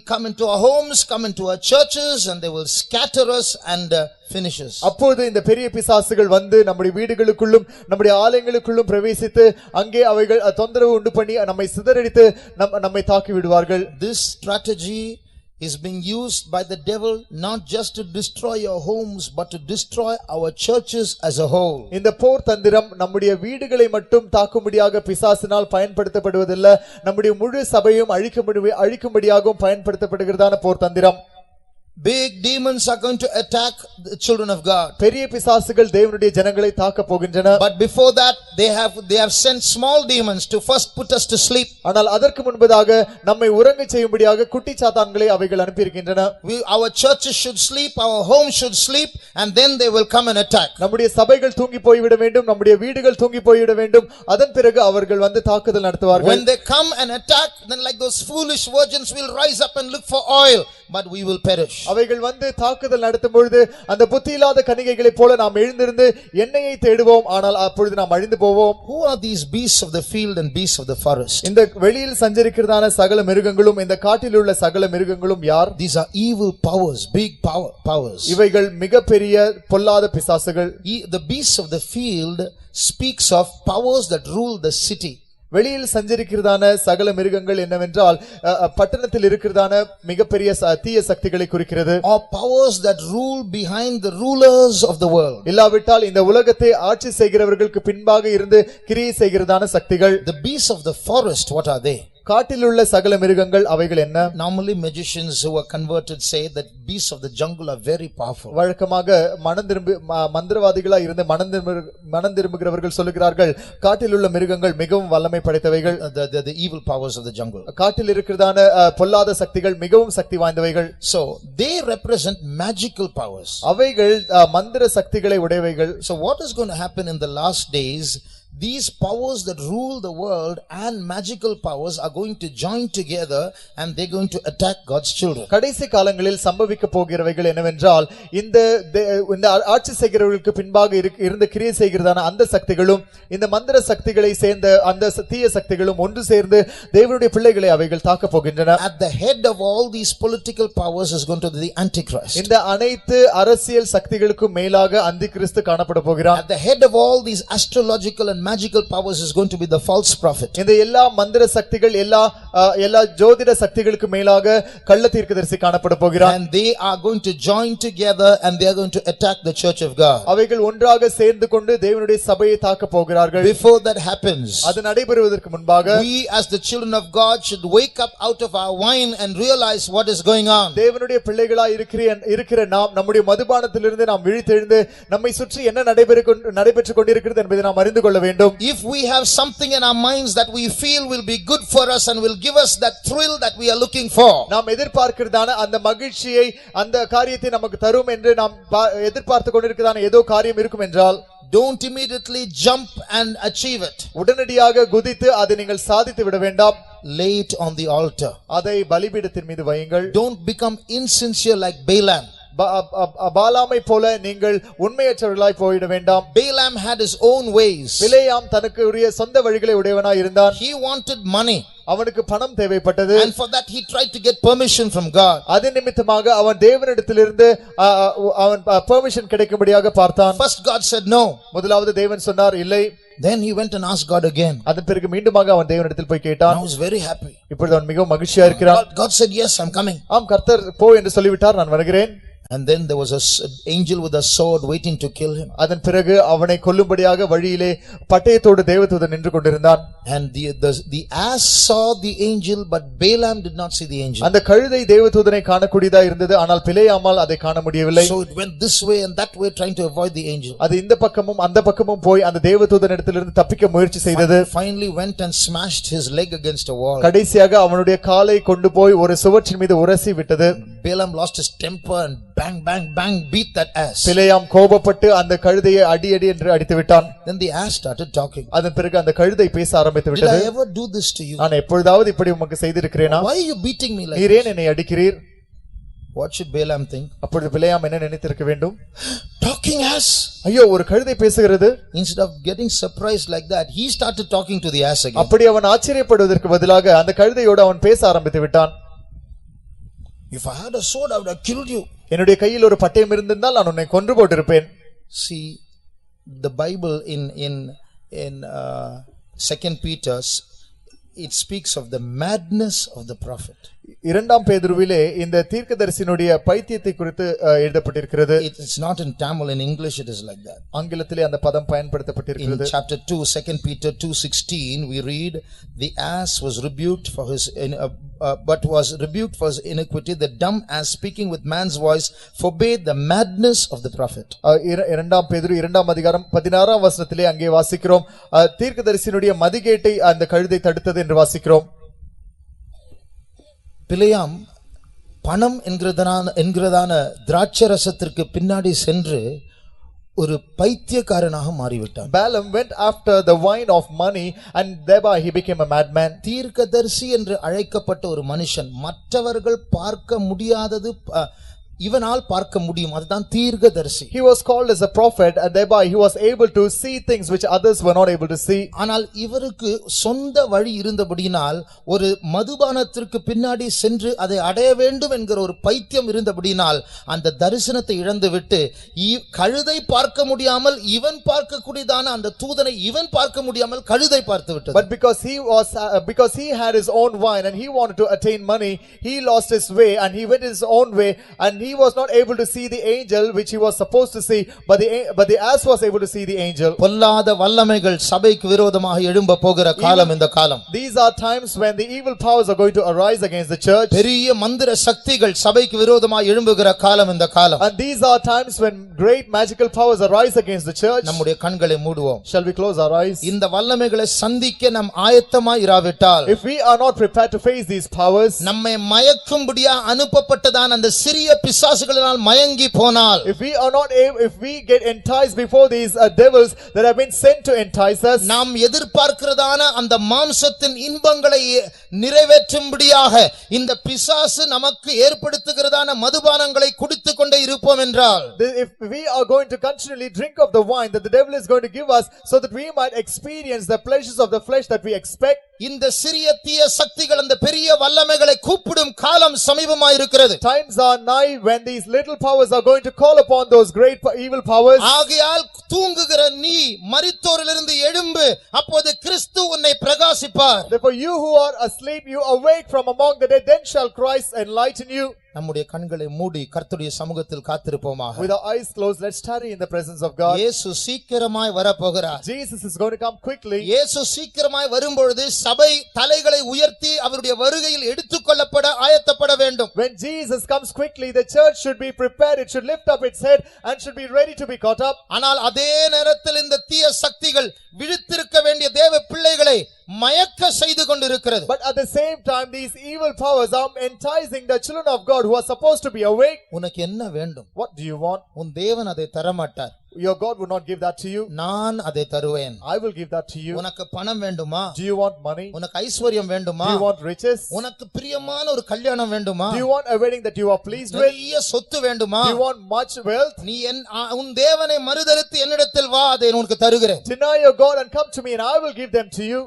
come into our homes, come into our churches, and they will scatter us and finish us. அப்பொழுது இந்த பெரிய பிசாசுகள் வந்து நம்முடைய வீடுகளுக்குள்ளும் நம்முடைய ஆலயங்களுக்குள்ளும் பிரவேசித்து அங்கே அவைகள் தொந்தரவு உண்டு பண்ணி நம்மை சிதறடித்து நம்மை தாக்கி விடுவார்கள். This strategy is being used by the devil not just to destroy your homes but to destroy our churches as a whole. இந்த போர் தந்திரம் நம்முடைய வீடுகளை மட்டும் தாக்கும்படியாக பிசாசினால் பயன்படுத்தப்படுவதில்லை, நம்முடைய முழு சபையும் அழிக்கும்படியாகவும் பயன்படுத்தப்படுகிறதான போர் தந்திரம். Big demons are going to attack the children of God. பெரிய பிசாசுகள் தேவனுடைய ஜனங்களை தாக்க போகின்றன. But before that they have sent small demons to first put us to sleep. ஆனால் அதற்கு முன்பதாக நம்மை உறங்க செய்யும்படியாக குட்டி சாத்தான்களை அவைகள் அனுப்பி இருக்கின்றன. Our churches should sleep, our homes should sleep, and then they will come and attack. நம்முடைய சபைகள் தூங்கி போய்விட வேண்டும், நம்முடைய வீடுகள் தூங்கி போய்விட வேண்டும். அதன் பிறகு அவர்கள் வந்து தாக்குதல் நடத்துவார்கள். When they come and attack, then like those foolish virgins will rise up and look for oil, but we will perish. அவைகள் வந்து தாக்குதல் நடத்தும் பொழுது அந்த புத்தியில்லாத கன்னிகைகளைப் போல நாம் எழுந்திருந்து எண்ணெயை தேடுவோம், ஆனால் அப்பொழுது நாம் அழிந்து போவோம். Who are these beasts of the field and beasts of the forest? இந்த வெளியில் சஞ்சரிக்கிறதான சகல மிருகங்களும் இந்த காட்டில் உள்ள சகல மிருகங்களும் யார்? These are evil powers, big powers. இவைகள் மிகப்பெரிய பொல்லாத பிசாசுகள். The beasts of the field speaks of powers that rule the city. வெளியில் சஞ்சரிக்கிறதான சகல மிருகங்கள் என்னவென்றால் பட்டணத்தில் இருக்கிறதான மிகப்பெரிய தீய சக்திகளை குறிக்கிறது. Or powers that rule behind the rulers of the world. இல்லாவிட்டால் இந்த உலகத்தை ஆட்சி செய்கிறவர்களுக்கு பின்பாக இருந்து கிரியை செய்கிறதான சக்திகள். The beasts of the forest, what are they? காட்டில் உள்ள சகல மிருகங்கள் அவைகள் என்ன? Normally magicians who are converted say that beasts of the jungle are very powerful. வழக்கமாக மந்திரவாதிகளா இருந்து மனம் திரும்புகிறவர்கள் சொல்லுகிறார்கள் காட்டில் உள்ள மிருகங்கள் மிகவும் வல்லமை படைத்தவைகள். The evil powers of the jungle. காட்டில் இருக்கிறதான பொல்லாத சக்திகள் மிகவும் சக்தி வாய்ந்தவைகள். So they represent magical powers. அவைகள் மந்திர சக்திகளை உடையவைகள். So what is going to happen in the last days? These powers that rule the world and magical powers are going to join together and they're going to attack God's children. கடைசி காலங்களில் சம்பவிக்க போகிறவைகள் என்னவென்றால் இந்த ஆட்சி செய்கிறவர்களுக்கு பின்பாக இருந்து கிரியை செய்கிறதான அந்த சக்திகளும் இந்த மந்திர சக்திகளை சேர்ந்த அந்த தீய சக்திகளும் ஒன்று சேர்ந்து தேவனுடைய பிள்ளைகளை அவைகள் தாக்க போகின்றன. At the head of all these political powers is going to be the Antichrist. இந்த அனைத்து அரசியல் சக்திகளுக்கும் மேலாக அந்திகிறிஸ்து காணப்பட போகிறார். At the head of all these astrological and magical powers is going to be the false prophet. இந்த எல்லா மந்திர சக்திகள் எல்லா ஜோதிட சக்திகளுக்கு மேலாக கள்ள தீர்க்கதரிசி காணப்பட போகிறார். And they are going to join together and they are going to attack the church of God. அவைகள் ஒன்றாக சேர்ந்து கொண்டு தேவனுடைய சபையை தாக்க போகிறார்கள். Before that happens, அது நடைபெறுவதற்கு முன்பாக we as the children of God should wake up out of our wine and realize what is going on. தேவனுடைய பிள்ளைகளாய் இருக்கிற நாம் நம்முடைய மதுபானத்திலிருந்து நாம் விழித்தெழுந்து நம்மை சுற்றி என்ன நடைபெற்றுக் கொண்டிருக்கிறது என்பதை நாம் அறிந்து கொள்ள வேண்டும். If we have something in our minds that we feel will be good for us and will give us that thrill that we are looking for, நாம் எதிர்பார்க்கிறதான அந்த மகிழ்ச்சியை அந்த காரியத்தை நமக்கு தரும் என்று நாம் எதிர்பார்த்து கொண்டிருக்கிறதான ஏதோ காரியம் இருக்கும் என்றால் don't immediately jump and achieve it. உடனடியாக குதித்து அதை நீங்கள் சாதித்து விட வேண்டாம். Lay it on the altar. அதை பலிபீடத்தின் மீது வையுங்கள். Don't become insincere like Balaam. பாலாமை போல நீங்கள் உண்மையற்றவர்களாய் போய்விட வேண்டாம். Balaam had his own ways. பிலேயாம் தனக்கு உரிய சொந்த வழிகளை உடையவனாய் இருந்தான். He wanted money. அவனுக்கு பணம் தேவைப்பட்டது. And for that he tried to get permission from God. அது நிமித்தமாக அவன் தேவனிடத்திலிருந்து அவன் பெர்மிஷன் கிடைக்கும்படியாக பார்த்தான். First God said no. முதலாவது தேவன் சொன்னார் இல்லை. Then he went and asked God again. அதன் பிறகு மீண்டுமாக அவன் தேவனிடத்தில் போய் கேட்டான். Now he was very happy. இப்பொழுது அவன் மிகவும் மகிழ்ச்சியா இருக்கிறான். God said yes, I'm coming. ஆம் கர்த்தர் போ என்று சொல்லிவிட்டார், நான் வருகிறேன். And then there was an angel with a sword waiting to kill him. அதன் பிறகு அவனை கொல்லும்படியாக வழியிலே பட்டயத்தோடு தேவதூதன் நின்று கொண்டிருந்தான். And the ass saw the angel but Balaam did not see the angel. அந்த கழுதை தேவதூதனை காணக்கூடியதா இருந்தது, ஆனால் பிலேயாமால் அதை காண முடியவில்லை. So it went this way and that way trying to avoid the angel. அது இந்த பக்கமும் அந்த பக்கமும் போய் அந்த தேவதூதனிடத்திலிருந்து தப்பிக்க முயற்சி செய்தது. Finally went and smashed his leg against a wall. கடைசியாக அவனுடைய காலை கொண்டு போய் ஒரு சுவற்றின் மீது உரசி விட்டது. Balaam lost his temper and bang bang bang beat that ass. பிலேயாம் கோபப்பட்டு அந்த கழுதையை அடி என்று அடித்து விட்டான். Then the ass started talking. அதன் பிறகு அந்த கழுதை பேச ஆரம்பித்து விட்டது. Did I ever do this to you? நான் எப்பொழுதாவது இப்படி உமக்கு செய்திருக்கிறேனா? Why are you beating me like நீர் ஏன் என்னை அடிக்கிறீர்? What should Balaam think? அப்பொழுது பிலேயாம் என்ன நினைத்திருக்க வேண்டும்? Talking ass. ஐயோ, ஒரு கழுதை பேசுகிறது. Instead of getting surprised like that, he started talking to the ass again. அப்படி அவன் ஆச்சரியப்படுவதற்கு பதிலாக அந்த கழுதையோடு அவன் பேச ஆரம்பித்து விட்டான். If I had a sword, I would have killed you. என்னுடைய கையில் ஒரு பட்டயம் இருந்திருந்தால் நான் உன்னை கொன்று போட்டிருப்பேன். See, the Bible in 2 Peter, it speaks of the madness of the prophet. இரண்டாம் பேதுருவிலே இந்த தீர்க்கதரிசியினுடைய பைத்தியத்தை குறித்து எழுதப்பட்டிருக்கிறது. It's not in Tamil, in English it is like that. ஆங்கிலத்திலே அந்த பதம் பயன்படுத்தப்பட்டிருக்கிறது. In chapter 2, 2 Peter 2:16 we read, the ass was rebuked for his iniquity, the dumb ass speaking with man's voice forbade the madness of the prophet. இரண்டாம் பேதுரு 2ஆம் அதிகாரம் 16ஆம் வசனத்திலே அங்கே வாசிக்கிறோம், தீர்க்கதரிசியினுடைய மதிகேட்டை அந்த கழுதை தடுத்தது என்று வாசிக்கிறோம். பிலேயாம் பணம் என்கிறதான திராட்சரசத்திற்கு பின்னாடி சென்று ஒரு பைத்தியக்காரனாக மாறிவிட்டான். Balaam went after the wine of money and thereby he became a madman. தீர்க்கதரிசி என்று அழைக்கப்பட்ட ஒரு மனுஷன் மற்றவர்கள் பார்க்க முடியாதது இவனால் பார்க்க முடியும், அதுதான் தீர்க்கதரிசி. He was called as a prophet and thereby he was able to see things which others were not able to see. ஆனால் இவருக்கு சொந்த வழி இருந்தபடியினால், ஒரு மதுபானத்திற்கு பின்னாடி சென்று அதை அடைய வேண்டும் என்கிற ஒரு பைத்தியம் இருந்தபடியினால் அந்த தரிசனத்தை இழந்துவிட்டு கழுதை பார்க்க முடியாமல் இவன் பார்க்கக்கூடியதான அந்த தூதனை இவன் பார்க்க முடியாமல் கழுதை பார்த்து விட்டது. But because he had his own wine and he wanted to attain money, he lost his way and he went his own way and he was not able to see the angel which he was supposed to see, but the ass was able to see the angel. பொல்லாத வல்லமைகள் சபைக்கு விரோதமாக எழும்ப போகிற காலம் இந்த காலம். These are times when the evil powers are going to arise against the church. பெரிய மந்திர சக்திகள் சபைக்கு விரோதமாக எழும்புகிற காலம் இந்த காலம். And these are times when great magical powers arise against the church. நம்முடைய கண்களை மூடுவோம். Shall we close our eyes? இந்த வல்லமைகளை சந்திக்க நாம் ஆயத்தமாய் இராவிட்டால், if we are not prepared to face these powers, நம்மை மயக்கும்படியா அனுப்பப்பட்டதான அந்த சிறிய பிசாசுகளினால் மயங்கி போனால், if we are not able, if we get enticed before these devils that have been sent to entice us, நாம் எதிர்பார்க்கிறதான அந்த மாம்சத்தின் இன்பங்களை நிறைவேற்றும்படியாக இந்த பிசாசு நமக்கு ஏற்படுத்துகிறதான மதுபானங்களை குடித்துக் கொண்டே இருப்போம் என்றால், if we are going to continually drink of the wine that the devil is going to give us so that we might experience the pleasures of the flesh that we expect, இந்த சிறிய தீய சக்திகள் அந்த பெரிய வல்லமைகளை கூப்பிடும் காலம் சமீபமாய் இருக்கிறது. times are nigh when these little powers are going to call upon those great evil powers. ஆகையால் தூங்குகிற நீ மரித்தோரிலிருந்து எழும்பு, அப்போது கிறிஸ்து உன்னை பிரகாசிப்பார். Therefore you who are asleep, you awake from among the dead, then shall Christ enlighten you. நம்முடைய கண்களை மூடி கர்த்தருடைய சமூகத்தில் காத்திருப்போமாக. With our eyes closed, let's tarry in the presence of God. இயேசு சீக்கிரமாய் வரப்போகிறார். Jesus is going to come quickly. இயேசு சீக்கிரமாய் வரும்பொழுது சபை தலைகளை உயர்த்தி அவருடைய வருகையில் எடுத்துக்கொள்ளப்பட ஆயத்தப்பட வேண்டும். When Jesus comes quickly, the church should be prepared, it should lift up its head and should be ready to be caught up. ஆனால் அதே நேரத்தில் இந்த தீய சக்திகள் விழித்திருக்க வேண்டிய தேவ பிள்ளைகளை மயக்க செய்து கொண்டிருக்கிறது. But at the same time, these evil powers are enticing the children of God who are supposed to be awake. உனக்கு என்ன வேண்டும்? What do you want? உன் தேவன் அதை தரமாட்டார். Your God would not give that to you. நான் அதை தருவேன். I will give that to you. உனக்கு பணம் வேண்டுமா? Do you want money? உனக்கு ஐஸ்வர்யம் வேண்டுமா? Do you want riches? உனக்கு பிரியமான ஒரு கல்யாணம் வேண்டுமா? Do you want a wedding that you are pleased with? நிறைய சொத்து வேண்டுமா? Do you want much wealth? நீ உன் தேவனை மறுதலித்து என்னிடத்தில் வா, அதை உனக்கு தருகிறேன். Deny your God and come to me and I will give them to you.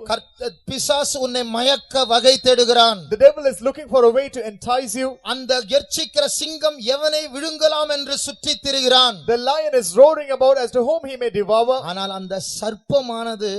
பிசாசு உன்னை மயக்க வகை தேடுகிறான். The devil is looking for a way to entice you. அந்த கர்ச்சிக்கிற சிங்கம் எவனை விழுங்கலாம் என்று சுற்றித் திரிகிறான். The lion is roaring about as to whom he may devour. ஆனால் அந்த சர்ப்பமானது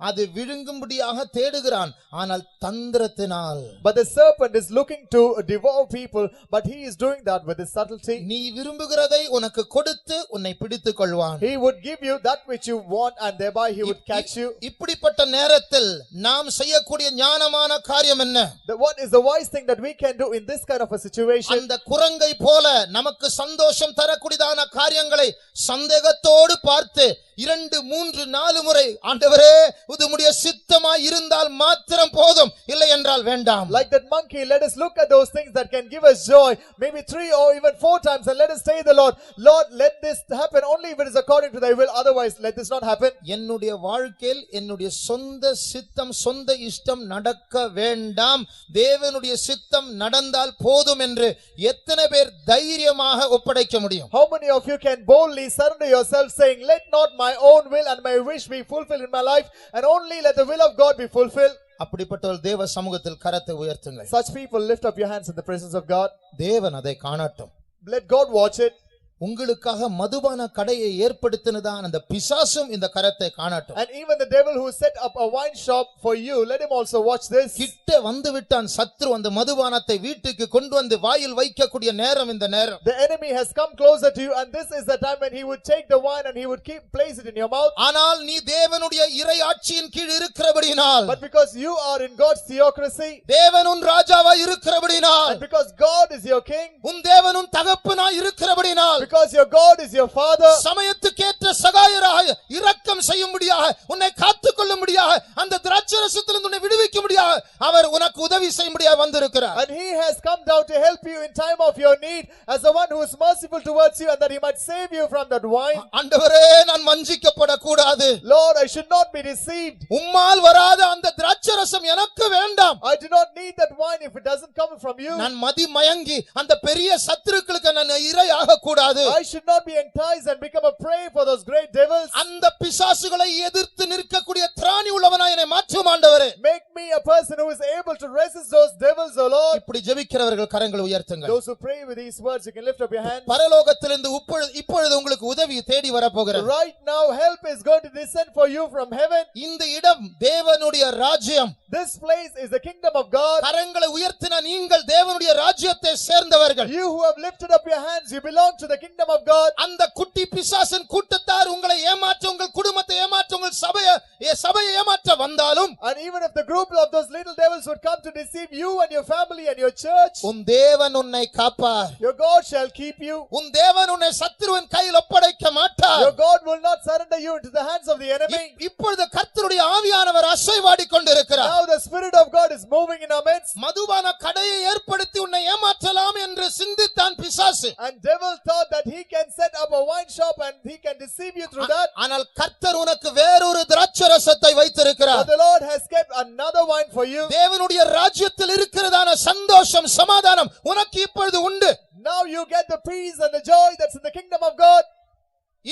அது விழுங்கும்படியாக தேடுகிறான், ஆனால் தந்திரத்தினால். But the serpent is looking to devour people, but he is doing that with his subtlety. நீ விரும்புகிறதை உனக்கு கொடுத்து உன்னை பிடித்துக் கொள்வான். He would give you that which you want and thereby he would catch you. இப்படிப்பட்ட நேரத்தில் நாம் செய்யக்கூடிய ஞானமான காரியம் என்ன? What is the wise thing that we can do in this kind of a situation? அந்த குரங்கை போல நமக்கு சந்தோஷம் தரக்கூடியதான காரியங்களை சந்தேகத்தோடு பார்த்து 2, 3, 4 முறை ஆண்டவரே உம்முடைய சித்தமாய் இருந்தால் மாத்திரம் போதும், இல்லை என்றால் வேண்டாம். Like that monkey, let us look at those things that can give us joy, maybe 3 or even 4 times, and let us say the Lord, Lord, let this happen only if it is according to thy will, otherwise let this not happen. என்னுடைய வாழ்க்கையில் என்னுடைய சொந்த சித்தம் சொந்த இஷ்டம் நடக்க வேண்டாம், தேவனுடைய சித்தம் நடந்தால் போதும் என்று எத்தனை பேர் தைரியமாக ஒப்படைக்க முடியும்? How many of you can boldly surrender yourself saying, let not my own will and my wish be fulfilled in my life, and only let the will of God be fulfilled? அப்படிப்பட்டவர் தேவ சமூகத்தில் கரத்தை உயர்த்துங்கள். Such people lift up your hands in the presence of God. தேவன் அதை காணட்டும். Let God watch it. உங்களுக்காக மதுபான கடையை ஏற்படுத்தினதான் அந்த பிசாசும் இந்த கரத்தை காணட்டும். And even the devil who set up a wine shop for you, let him also watch this. கிட்ட வந்து விட்டான் சத்ரு. அந்த மதுபானத்தை வீட்டுக்கு கொண்டு வந்து வாயில் வைக்கக்கூடிய நேரம் இந்த நேரம். The enemy has come closer to you, and this is the time when he would take the wine and he would place it in your mouth. ஆனால் நீ தேவனுடைய இறையாட்சியின் கீழ் இருக்கிறபடியால், But because you are in God's theocracy, தேவன் உன் ராஜாவாய் இருக்கிறபடியால், and because God is your king, உன் தேவன் உன் தகப்பனாய் இருக்கிறபடியால், because your God is your father, சமயத்துக்கேற்ற சகாயராக இரக்கம் செய்யும்படியாக, உன்னை காத்துக்கொள்ளும்படியாக, அந்த திராட்சரசத்திலிருந்து உன்னை விடுவிக்கும்படியாக அவர் உனக்கு உதவி செய்யும்படியாக வந்திருக்கிறார். and he has come down to help you in time of your need as the one who is merciful towards you, and that he might save you from that wine. ஆண்டவரே, நான் வஞ்சிக்கப்படக்கூடாது. Lord, I should not be deceived. உம்மால் வராத அந்த திராட்சரசம் எனக்கு வேண்டாம். I do not need that wine if it doesn't come from you. நான் மதிமயங்கி அந்த பெரிய சத்துருக்களுக்கு நான் இரையாக கூடாது. I should not be enticed and become a prey for those great devils. அந்த பிசாசுகளை எதிர்த்து நிற்கக்கூடிய திராணி உள்ளவனாய் என்னை மாற்றும் ஆண்டவரே. Make me a person who is able to resist those devils, O Lord. இப்படி ஜெபிக்கிறவர்கள் கரங்களை உயர்த்துங்கள். Those who pray with these words, you can lift up your hand. பரலோகத்திலிருந்து இப்பொழுது உங்களுக்கு உதவி தேடி வரப்போகிறது. Right now help is going to descend for you from heaven. இந்த இடம் தேவனுடைய ராஜ்யம். This place is the kingdom of God. கரங்களை உயர்த்தின நீங்கள் தேவனுடைய ராஜ்யத்தை சேர்ந்தவர்கள். You who have lifted up your hands, you belong to the kingdom of God. அந்த குட்டி பிசாசின் கூட்டத்தார் உங்களை ஏமாற்ற, உங்கள் குடும்பத்தை ஏமாற்ற, உங்கள் சபையை ஏமாற்ற வந்தாலும், And even if the group of those little devils would come to deceive you and your family and your church, உன் தேவன் உன்னை காப்பார். your God shall keep you. உன் தேவன் உன்னை சத்துருவின் கையில் ஒப்படைக்க மாட்டார். Your God will not surrender you into the hands of the enemy. இப்பொழுது கர்த்தருடைய ஆவியானவர் அசைவாடி கொண்டிருக்கிறார். Now the Spirit of God is moving in our midst. மதுபான கடையை ஏற்படுத்தி உன்னை ஏமாற்றலாம் என்று சிந்தித்தான் பிசாசு. And devil thought that he can set up a wine shop and he can deceive you through that. ஆனால் கர்த்தர் உனக்கு வேறொரு திராட்சரசத்தை வைத்திருக்கிறார். But the Lord has kept another wine for you. தேவனுடைய ராஜ்யத்தில் இருக்கிறதான சந்தோஷம், சமாதானம் உனக்கு இப்பொழுது உண்டு. Now you get the peace and the joy that's in the kingdom of God.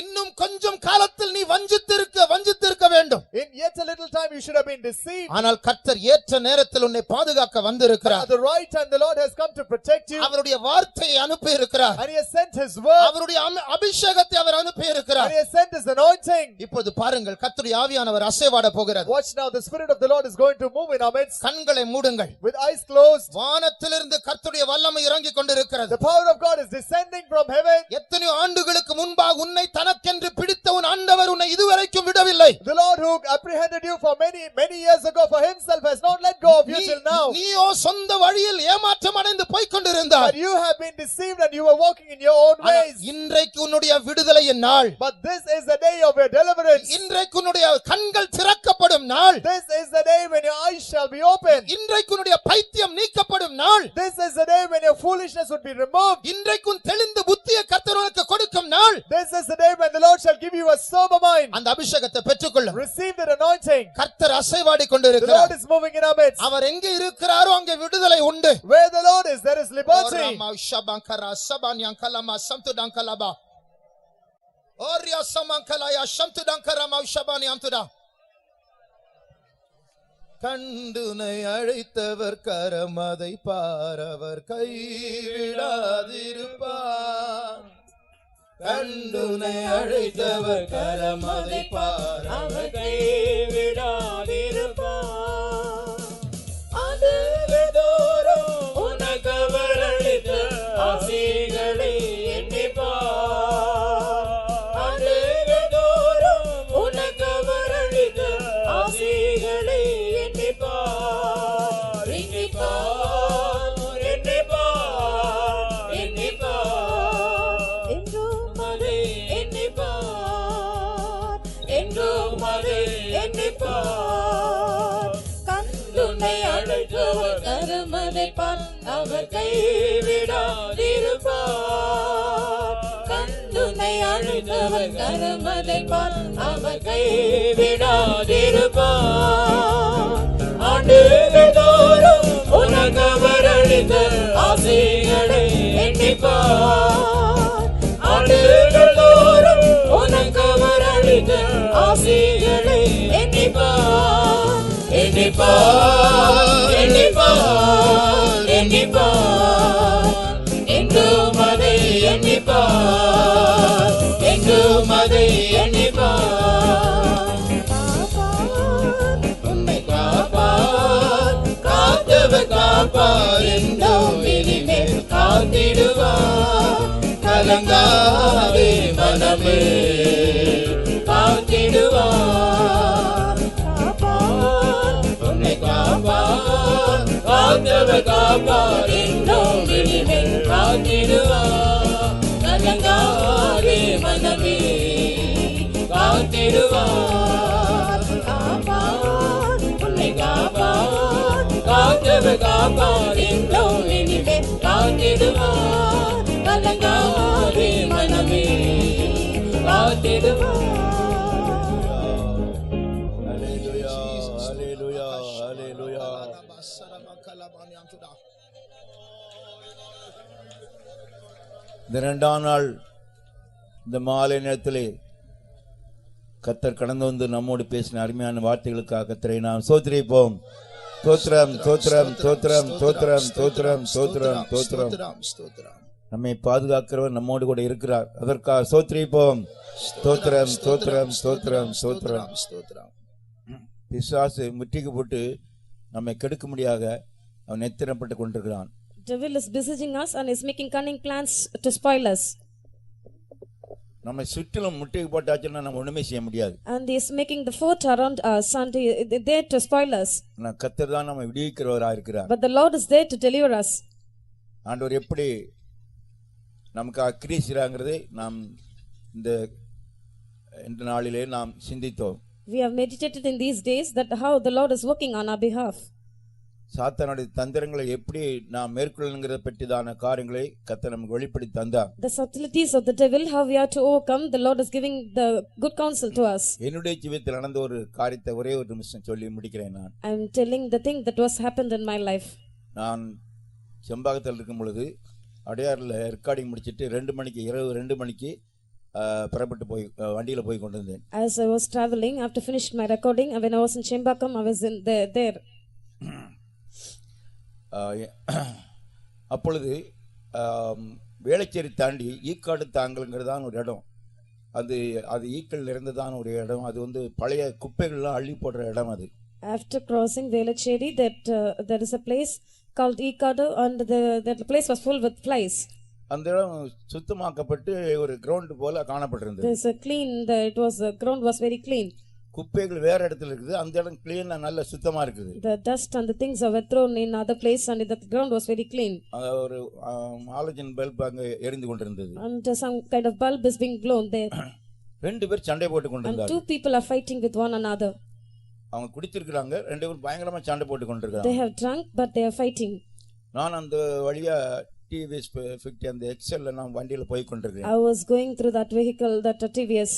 இன்னும் கொஞ்சம் காலத்தில் நீ வஞ்சித்திருக்க வேண்டும். In yet a little time you should have been deceived. ஆனால் கர்த்தர் ஏற்ற நேரத்தில் உன்னை பாதுகாக்க வந்திருக்கிறார். At the right time the Lord has come to protect you. அவருடைய வார்த்தையை அனுப்பி இருக்கிறார். And he has sent his word. அவருடைய அபிஷேகத்தை அவர் அனுப்பி இருக்கிறார். And he has sent his anointing. இப்போது பாருங்கள், கர்த்தருடைய ஆவியானவர் அசைவாட போகிறார். Watch now, the Spirit of the Lord is going to move in our midst. கண்களை மூடுங்கள். With eyes closed, வானத்திலிருந்து கர்த்தருடைய வல்லமை இறங்கி கொண்டிருக்கிறது. the power of God is descending from heaven. எத்தனையோ ஆண்டுகளுக்கு முன்பாக உன்னை தனக்கென்று பிடித்த உன் ஆண்டவர் உன்னை இதுவரைக்கும் விடவில்லை. The Lord who apprehended you for many years ago for himself has not let go of you till now. நீயோ சொந்த வழியில் ஏமாற்றம் அடைந்து போய்க் கொண்டிருந்தாய். But you have been deceived and you were walking in your own ways. இன்றைக்கு உன்னுடைய விடுதலையின் நாள். But this is the day of your deliverance. இன்றைக்கு உன்னுடைய கண்கள் திறக்கப்படும் நாள். This is the day when your eyes shall be opened. இன்றைக்கு உன்னுடைய பைத்தியம் நீக்கப்படும் நாள். This is the day when your foolishness would be removed. இன்றைக்கு உன் தெளிந்த புத்தியை கர்த்தர் உனக்கு கொடுக்கும் நாள். This is the day when the Lord shall give you a sober mind. அந்த அபிஷேகத்தை பெற்றுக்கொள்ள Receive that anointing. கர்த்தர் அசைவாடி The கொண்டிருக்கிறார். Lord is moving in our midst. அவர் எங்கே இருக்கிறாரோ அங்கே விடுதலை உண்டு. Where the Lord is, there is liberty. ஷபாங்கரா சபான்யங்கலமா சம்துடங்கலபா ஓரியா சமங்கலயா சம்துடங்கரமா ஷபான்யம்துடா. கண்டுனை அழைத்தவர் கரமதை பாரவர் கைவிடாதிருப்பார். கண்டுனை அழைத்தவர் கரமதை பாரவர் கைவிடாதிருப்பார். அதுவதோறும் உனக்கவர் அளித்த ஆசீர்களை எண்ணிப்பார். அதுவதோறும் உனக்கவர் அளித்த ஆசீர்களை எண்ணிப்பார். எண்ணிப்பார், எண்ணிப்பார், எண்ணிப்பார். என்றும் அதை எண்ணிப்பார், என்றும் அதை எண்ணிப்பார். கண்டுனை அழைத்தவர் கரமதை பார், அவர் கைவிடாதிருப்பார். கண்டுனை அழைத்தவர் கரமதை பார், அவர் கைவிடாதிருப்பார். ஆண்டுதோறும் உனக்கவர் அளித்த ஆசைகளை எண்ணிப்பார். ஆண்டுதோறும் உனக்கவர் அளித்த ஆசைகளை எண்ணிப்பார். எண்ணிப்பார், எண்ணிப்பார், எண்ணிப்பார். என்றும் அதை எண்ணிப்பார். என்றும் இனிமேல் காத்திடுவார். கலங்காதே மனமே, காத்திடுவார். காப்பார், உன்னை காப்பார், காத்தவர் காப்பார், என்றும் இனிமேல் காத்திடுவார். கலங்காதே மனமே, காத்திடுவார். காப்பார், உன்னை காப்பார், காத்தவர் காப்பார், என்றும் இனிமேல் காத்திடுவார். கலங்காதே மனமே, காத்திடுவார். Hallelujah, hallelujah, hallelujah. இந்த இரண்டாம் நாள் இந்த மாலை நேரத்திலே கர்த்தர் கடந்து வந்து நம்மோடு பேசின அருமையான வார்த்தைகளுக்காக கர்த்தரை நாம் ஸ்தோத்திரிப்போம். ஸ்தோத்திரம், ஸ்தோத்திரம், ஸ்தோத்திரம், ஸ்தோத்திரம், ஸ்தோத்திரம், ஸ்தோத்திரம், ஸ்தோத்திரம். நம்மை பாதுகாக்கிறவர் நம்மோடு கூட இருக்கிறார், அதற்காக ஸ்தோத்திரிப்போம். ஸ்தோத்திரம், ஸ்தோத்திரம், ஸ்தோத்திரம், ஸ்தோத்திரம். பிசாசு முற்றுகை போட்டு நம்மை கெடுக்க முடியாத அவன் எத்திரப்பட்டு கொண்டிருக்கிறான். Devil is besieging us and is making cunning plans to spoil us. நம்மை சுற்றிலும் முற்றுகை போட்டாச்சுன்னா நம்ம ஒண்ணுமே செய்ய முடியாது. And he is making the fort around us and he is there to spoil us. கர்த்தர் தான் நம்ம விடுவிக்கிறவராக இருக்கிறார். But the Lord is there to deliver us. ஆண்டவர் எப்படி நமக்கு கிரியை செய்றாங்கிறதை நாம் இந்த நாளிலே நாம் சிந்தித்தோம். We have meditated in these days that how the Lord is working on our behalf. சாத்தானுடைய தந்திரங்களை எப்படி நாம் மேற்கொள்ளணுங்கிறத பற்றிதான காரியங்களை கர்த்தர் நமக்கு வெளிப்படுத்தி தந்தார். The subtleties of the devil, how we are to overcome, the Lord is giving the good counsel to us. என்னுடைய ஜீவிதத்தில் நடந்த ஒரு காரியத்தை ஒரே ஒரு நிமிஷம் சொல்லி முடிக்கிறேன். நான் I am telling the thing that was happened in my life. நான் செம்பாகத்தில் இருக்கும் பொழுது அடையாறில் ரெக்கார்டிங் முடிச்சிட்டு 2 மணிக்கு இரவு 2 மணிக்கு புறப்பட்டு போய் வண்டியில் போய் கொண்டிருந்தேன். As I was traveling, after finished my recording, and when I was in Chembakam, I was in there. அப்பொழுது வேளச்சேரி தாண்டி ஈக்காடு தாங்கல்ங்கிறதான ஒரு இடம், அது ஈக்கள் நிறைந்ததான ஒரு இடம். அது வந்து பழைய குப்பைகள்லாம் அள்ளி போடுற இடம். அது After crossing Velacheri, there is a place called Ikadu, and that place was full with flies. அந்த இடம் சுத்தமாக்கப்பட்டு ஒரு கிரவுண்ட் போல காணப்பட்டிருந்தது. There's a clean, the ground was very clean. குப்பைகள் வேற இடத்துல இருக்குது, அந்த இடம் கிளீனா நல்ல சுத்தமா இருக்குது. The dust and the things were thrown in other place, and the ground was very clean. ஒரு ஹாலஜன் பல்ப் அங்க எரிந்து கொண்டிருந்தது. And some kind of bulb is being blown there. 2 பேர் சண்டை போட்டு And கொண்டிருந்தார்கள். 2 people are fighting with one another. அவங்க குடிச்சிருக்காங்க, 2 பேரும் பயங்கரமா சண்டை போட்டு They கொண்டிருக்காங்க. have drunk, but they are fighting. நான் அந்த வழியா TVS 50 அந்த எக்ஸல்ல நான் வண்டியில போய் கொண்டிருக்கேன். I was going through that vehicle, that TVS.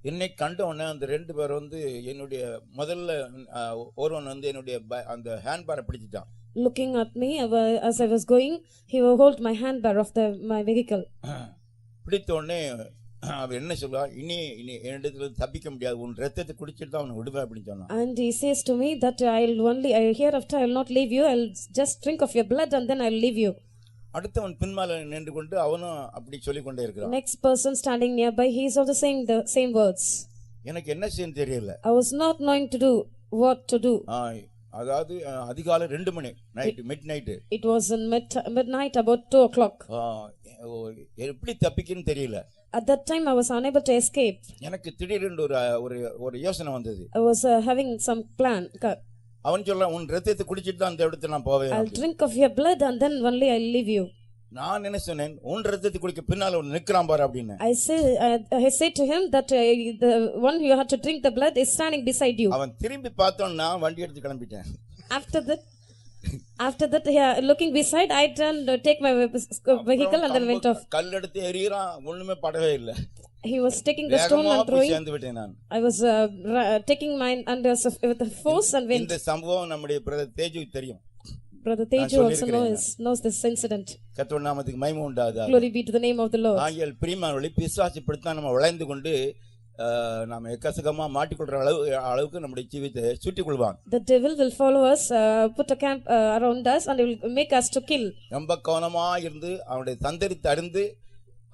என்னை கண்ட உடனே அந்த 2 பேர் வந்து என்னுடைய முதல்ல ஒருவன் வந்து என்னுடைய அந்த ஹேண்ட் பாரை பிடிச்சிட்டான். Looking at me as I was going, he will hold my handbar of my vehicle. பிடித்த உடனே அவன் என்ன சொல்றா, இனி என்னிடத்துல தப்பிக்க முடியாது, உன் ரத்தத்தை குடிச்சிட்டு தான் அவனை விடுவேன் அப்படின்னு சொன்னான். And he says to me that hereafter I will not leave you, I will just drink of your blood and then I will leave you. அடுத்தவன் பின்மால நின்று கொண்டு அவனும் அப்படி சொல்லிக் கொண்டே இருக்கிறான். Next person standing nearby, he is also saying the same words. எனக்கு என்ன செய்யணும் தெரியல. I was not knowing what to do. அதாவது அதிகாலை 2 மணி midnight. It was in midnight, about 2 o'clock. எப்படி தப்பிக்கன்னு தெரியல. At that time I was unable to escape. எனக்கு திடீரென்று ஒரு யோசனை வந்தது. I was having some plan. அவன் சொல்றான், உன் ரத்தத்தை குடிச்சிட்டு தான் அந்த இடத்துல நான் போவேன். I'll drink of your blood and then only I'll leave you. நான் என்ன சொன்னேன், உன் ரத்தத்தை குடிக்க பின்னால ஒரு நிக்கறான் பாரு அப்படின்னு. I said to him that the one you had to drink the blood is standing beside you. அவன் திரும்பி பார்த்தோன்னா வண்டி எடுத்து கிளம்பிட்டேன். After that, looking beside, I turned to take my vehicle and then went off. கல் எடுத்து எறியறான், ஒண்ணுமே படவே இல்ல. He was taking the stone and throwing. I was taking mine under with the force and went. இந்த சம்பவம் நம்முடைய பிரதர் தேஜுக்கு தெரியும். Brother Teju also knows this incident. கர்த்தருடைய நாமத்துக்கு மகிமை உண்டாவதாக. Glory be to the name of the Lord. ஆகியால் பிரியமானவர்களே, பிசாசு இப்படித்தான் நம்ம வளைந்து கொண்டு நாம எக்கசகமா மாட்டிக்கொள்ற அளவுக்கு நம்முடைய ஜீவிதத்தை சுற்றி கொள்வான். The devil will follow us, put a camp around us and he will make us to kill. ரொம்ப கவனமா இருந்து அவனுடைய தந்திரத்தை அறிந்து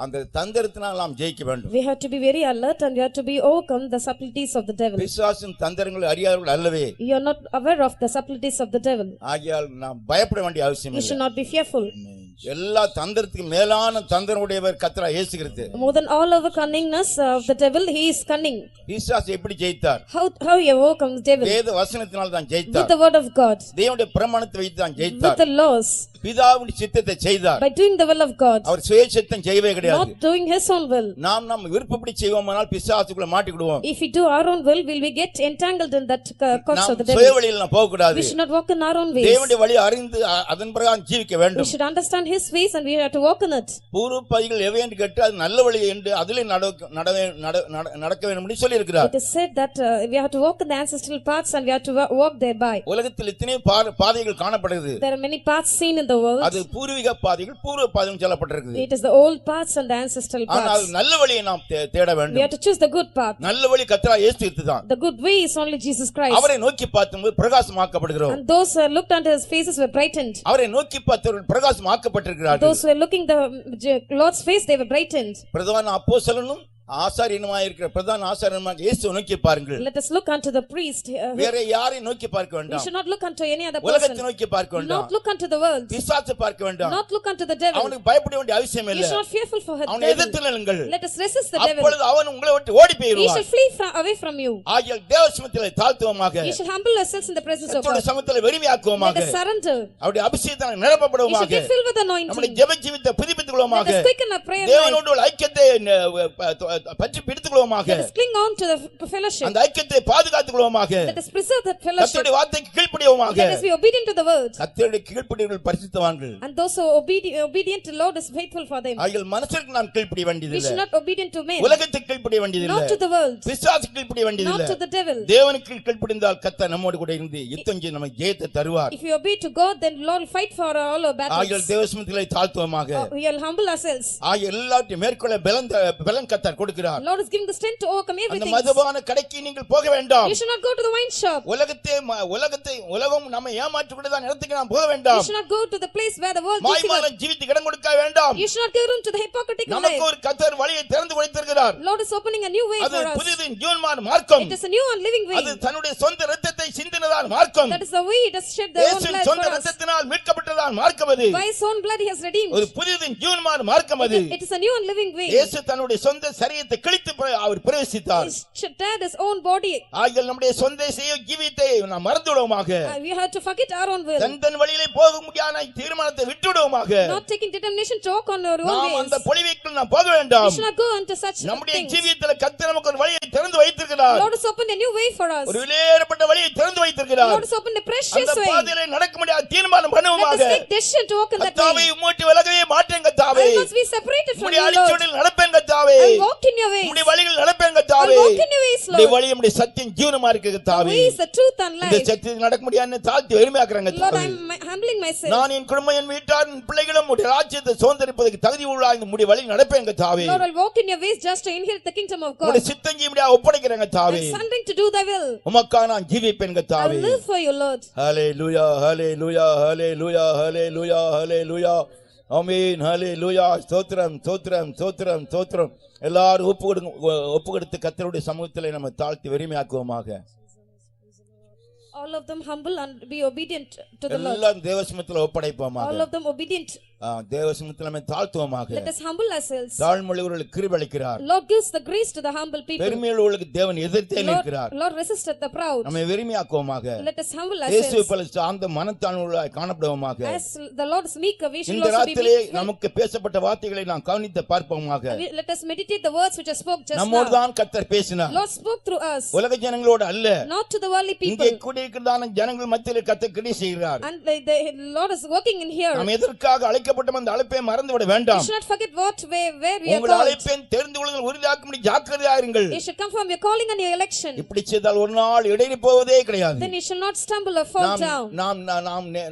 அந்த தந்திரத்தினால் நாம் ஜெயிக்க வேண்டும். We have to be very alert and we have to be overcome the subtleties of the devil. பிசாசின் தந்திரங்களை அறியாதவர்கள் அல்லவே. You are not aware of the subtleties of the devil. ஆகையால் நாம் பயப்பட வேண்டிய அவசியம் You இல்லை. should not be fearful. எல்லா தந்திரத்துக்கு மேலான தந்திரம் உடையவர் கர்த்தராகிய இயேசு கிறிஸ்து. More than all of the cunningness of the devil, he is cunning. பிசாசு எப்படி ஜெயித்தார்? How he overcomes the devil? வேத வசனத்தினால் தான் With ஜெயித்தார். the word of God. தேவனுடைய பிரமாணத்தை வைத்து தான் With ஜெயித்தார். the laws. பிதாவின் சித்தத்தை செய்தார். By doing the will of God. அவர் சுய சித்தம் செய்யவே கிடையாது. Not doing his own will. நாம் நம்ம விருப்பப்படி செய்வோமானால் பிசாசுக்குள்ள மாட்டிக்கிடுவோம். If we do our own will we get entangled in that course of the நாம் சுய devil. வழியில் நாம் போக கூடாது. We should not walk in our own ways. தேவனுடைய வழி அறிந்து அதன் பிரகாரம் ஜீவிக்க We வேண்டும். should understand his ways and we have to walk in it. பூர்வ பதிகள் எவை என்று கேட்டு அது நல்ல வழி என்று அதிலே நடக்க வேண்டும் என்று சொல்லி இருக்கிறார். It is said that we have to walk in the ancestral paths and we have to walk thereby. உலகத்தில் இத்தனை பாதைகள் காணப்படுகிறது. There are many paths seen in the world. அது பூர்வீக பாதைகள் பூர்வ பாதைகள் சொல்லப்பட்டிருக்குது. It is the old paths and the ancestral ஆனால் paths. நல்ல வழியை நாம் தேட We வேண்டும். have to choose the good path. நல்ல வழி கர்த்தராகிய இயேசு கிறிஸ்துதான். The good way is only Jesus Christ. அவரை நோக்கி பார்க்கும்போது பிரகாசமாக்கப்படுகிறோம். And those who looked unto his faces were brightened. அவரை நோக்கி பார்த்தவர்கள் பிரகாசமாக்கப்பட்டிருக்கிறார்கள். Those who were looking the Lord's face, they were brightened. பிரதான அப்போஸ்தலனும் ஆசாரியனுமாய் இருக்கிற பிரதான ஆசாரியனுமாய் இயேசுவை நோக்கி பாருங்கள். Let us look unto the priest. வேற யாரை நோக்கி பார்க்க We வேண்டாம். should not look unto any other உலகத்தை person. நோக்கி பார்க்க வேண்டாம். Not look unto the world. பிசாசை பார்க்க வேண்டாம். Not look unto the devil. அவனுக்கு பயப்பட வேண்டிய அவசியம் You இல்லை. should not fearful for the அவனை devil. எதிர்த்து நில்லுங்கள். Let us resist the devil. அப்பொழுது அவன் உங்களை விட்டு ஓடி He போய்விடுவான். shall flee away from you. ஆகியால் தேவசமத்திலே தாழ்த்துவோமாக. You shall humble ourselves in the presence of கர்த்தருடைய God. சமூகத்திலே Let வெறுமையாக்குவோமாக. us surrender. அவருடைய அபிஷேகத்தால் You should நிரப்பப்படுவோமாக. be filled with நம்முடைய anointing. ஜெப ஜீவிதத்தை புதுப்பித்துக் Let கொள்வோமாக. us quicken our prayer life. தேவனோடு உள்ள ஐக்கியத்தை பற்றி பிடித்துக் கொள்வோமாக. Let us cling on to the fellowship. அந்த ஐக்கியத்தை பாதுகாத்துக் கொள்வோமாக. Let us preserve that fellowship. கர்த்தருடைய வார்த்தைக்கு கீழ்ப்படியோமாக. Let us be obedient to the word. கர்த்தருடைய கீழ்ப்படியவர்கள் பரிசுத்தவான்கள். And those who are obedient to the Lord is faithful for them. ஆகியால் மனுஷருக்கு நாம் கீழ்ப்படிய We வேண்டியதில்லை. should not obedient to men. உலகத்துக்கு கீழ்ப்படிய வேண்டியதில்லை. Not to the world. பிசாசுக்கு கீழ்ப்படிய Not வேண்டியதில்லை. to the devil. தேவனுக்கு கீழ்ப்படிந்தால் கர்த்தர் நம்மோடு கூட இருந்து யுத்தம் செய்து நமக்கு ஜெயத்தை தருவார். If you obey to God, then Lord will fight for all our ஆகியால் battles. தேவசமத்திலே தாழ்த்துவோமாக. We will humble ourselves. ஆகிய எல்லாவற்றையும் மேற்கொள்ள பலன் கர்த்தர் கொடுக்கிறார். Lord is giving the strength to overcome அந்த everything. மதுபான கடைக்கு நீங்கள் போக வேண்டாம். You should not go to the wine shop. உலகம் நம்ம ஏமாற்றக்கூடியதான் இடத்துக்கு நாம் போக You வேண்டாம். should not go to the place where the world deceives us. மாய்மாலம் ஜீவித்து இடம் கொடுக்க வேண்டாம். You should not give room to the hypocritical நமக்கு life. ஒரு கர்த்தர் வழியை திறந்து வைத்திருக்கிறார். Lord is opening a new way அது for us. புதிதின் ஜீவன்மான மார்க்கம். It is a new and living way. அது தன்னுடைய சொந்த இரத்தத்தை சிந்தினதால் மார்க்கம். That is the way it has shed their own இயேசுவின் blood சொந்த for us. இரத்தத்தினால் மீட்கப்பட்டதால் மார்க்கம் அது. By his own blood he has redeemed. ஒரு புதிதின் ஜீவன்மான மார்க்கம் அது. It is a new and living way. இயேசு தன்னுடைய சொந்த சரீரத்தை கிழித்து அவர் பிரவேசித்தார். He shed his own body. ஆகியால் நம்முடைய சொந்த ஜீவித்தை நாம் மறந்துவிடுவோமாக. We have to forget our own will. தன் வழியிலே போக முடியாத தீர்மானத்தை விட்டுவிடுவோமாக. Not taking determination to walk on our own நாம் ways. அந்த பொழிவுக்குள் நாம் போக வேண்டாம். We should not go into such நம்முடைய things. ஜீவியத்தில் கர்த்தர் நமக்கு ஒரு வழியை திறந்து வைத்திருக்கிறார். Lord has opened a new way for us. ஒரு விலையேறப்பட்ட வழியை திறந்து வைத்திருக்கிறார். Lord has opened a precious அந்த way. பாதையிலே நடக்க முடியாத தீர்மானம் Let பண்ணுவோமாக. us take decision to walk in that கர்த்தாவே way. உம்முடைய விலகவே மாட்டேன் கர்த்தாவே. I must be separated from உம்முடைய you, Lord. அடிச்சுவடில் நடப்பேன் கர்த்தாவே. I walk in your ways. உம்முடைய வழியில் நடப்பேன் I கர்த்தாவே. walk in your ways, உம்முடைய Lord. வழி உம்முடைய சத்தியம் ஜீவனமா இருக்கு The கர்த்தாவே. way is the truth and இந்த life. சத்தியத்தில் நடக்க முடியாதுன்னு தாழ்த்தி வெறுமையாக்குறாங்க Lord, கர்த்தாவே. I am humbling myself. நான் என் குடும்பம் என் வீட்டார் என் பிள்ளைகளும் உம்முடைய ராஜ்யத்தை சுதந்தரிப்பதற்கு தகுதி உள்ள இந்த உம்முடைய வழி நடப்பேன் கர்த்தாவே. Lord, I'll walk in your ways just to inherit the kingdom of God. உம்முடைய சித்தம் செய்யும்படியாக ஒப்படைக்கிறேன் கர்த்தாவே. I'm surrendering to do thy will. உமக்காக நான் ஜீவிப்பேன் I கர்த்தாவே. will live for you, Lord. ஹல்லேலூயா ஹல்லேலூயா ஹல்லேலூயா ஹல்லேலூயா ஹல்லேலூயா ஆமென் ஹல்லேலூயா ஸ்தோத்திரம் ஸ்தோத்திரம் ஸ்தோத்திரம் ஸ்தோத்திரம். எல்லாரும் ஒப்பு கொடுத்து கர்த்தருடைய சமூகத்திலே நம்ம தாழ்த்தி வெறுமையாக்குவோமாக. All of them humble and be obedient to the Lord. எல்லாம் தேவசமத்தில் ஒப்படைப்போமாக. All of them obedient. தேவசமத்தில் நம்ம தாழ்த்துவோமாக. Let us humble ourselves. தாழ்மையுள்ளவர்களுக்கு கிருபை அளிக்கிறார். Lord gives the grace to the humble people. பெருமையுள்ளவர்களுக்கு தேவன் எதிர்த்தே நிற்கிறார். Lord resisteth the proud. நம்மை வெறுமையாக்குவோமாக. Let us humble இயேசுவை ourselves. போல சாந்த மனத்தாழ்வுள்ளவர்களாய் காணப்படுவோமாக. As the Lord is meek, we shall இந்த also be ராத்திரிலே meek. நமக்கு பேசப்பட்ட வார்த்தைகளை நாம் கவனித்து பார்ப்போமாக. Let us meditate the words which are spoke just நம்மோடு now. தான் கர்த்தர் பேசினார். Lord spoke through us. உலக ஜனங்களோடு அல்ல. Not to the worldly இங்கே people. கூடியிருக்கிறதான ஜனங்கள் மத்தியில் கர்த்தர் கிரியை செய்கிறார். And the Lord is working in here. நாம் எதற்காக அழைக்கப்பட்டோம் அந்த அழைப்பை மறந்துவிட வேண்டாம். You should not forget where we are உங்கள் called. அழைப்பை தெரிந்து கொள்ளுங்கள் உறுதியாக்கும்படி ஜாக்கிரதையாயிருங்கள். You should confirm your calling and your election. இப்படி செய்தால் ஒரு நாள் இடையிறி போவதே கிடையாது. Then you shall not stumble or fall down.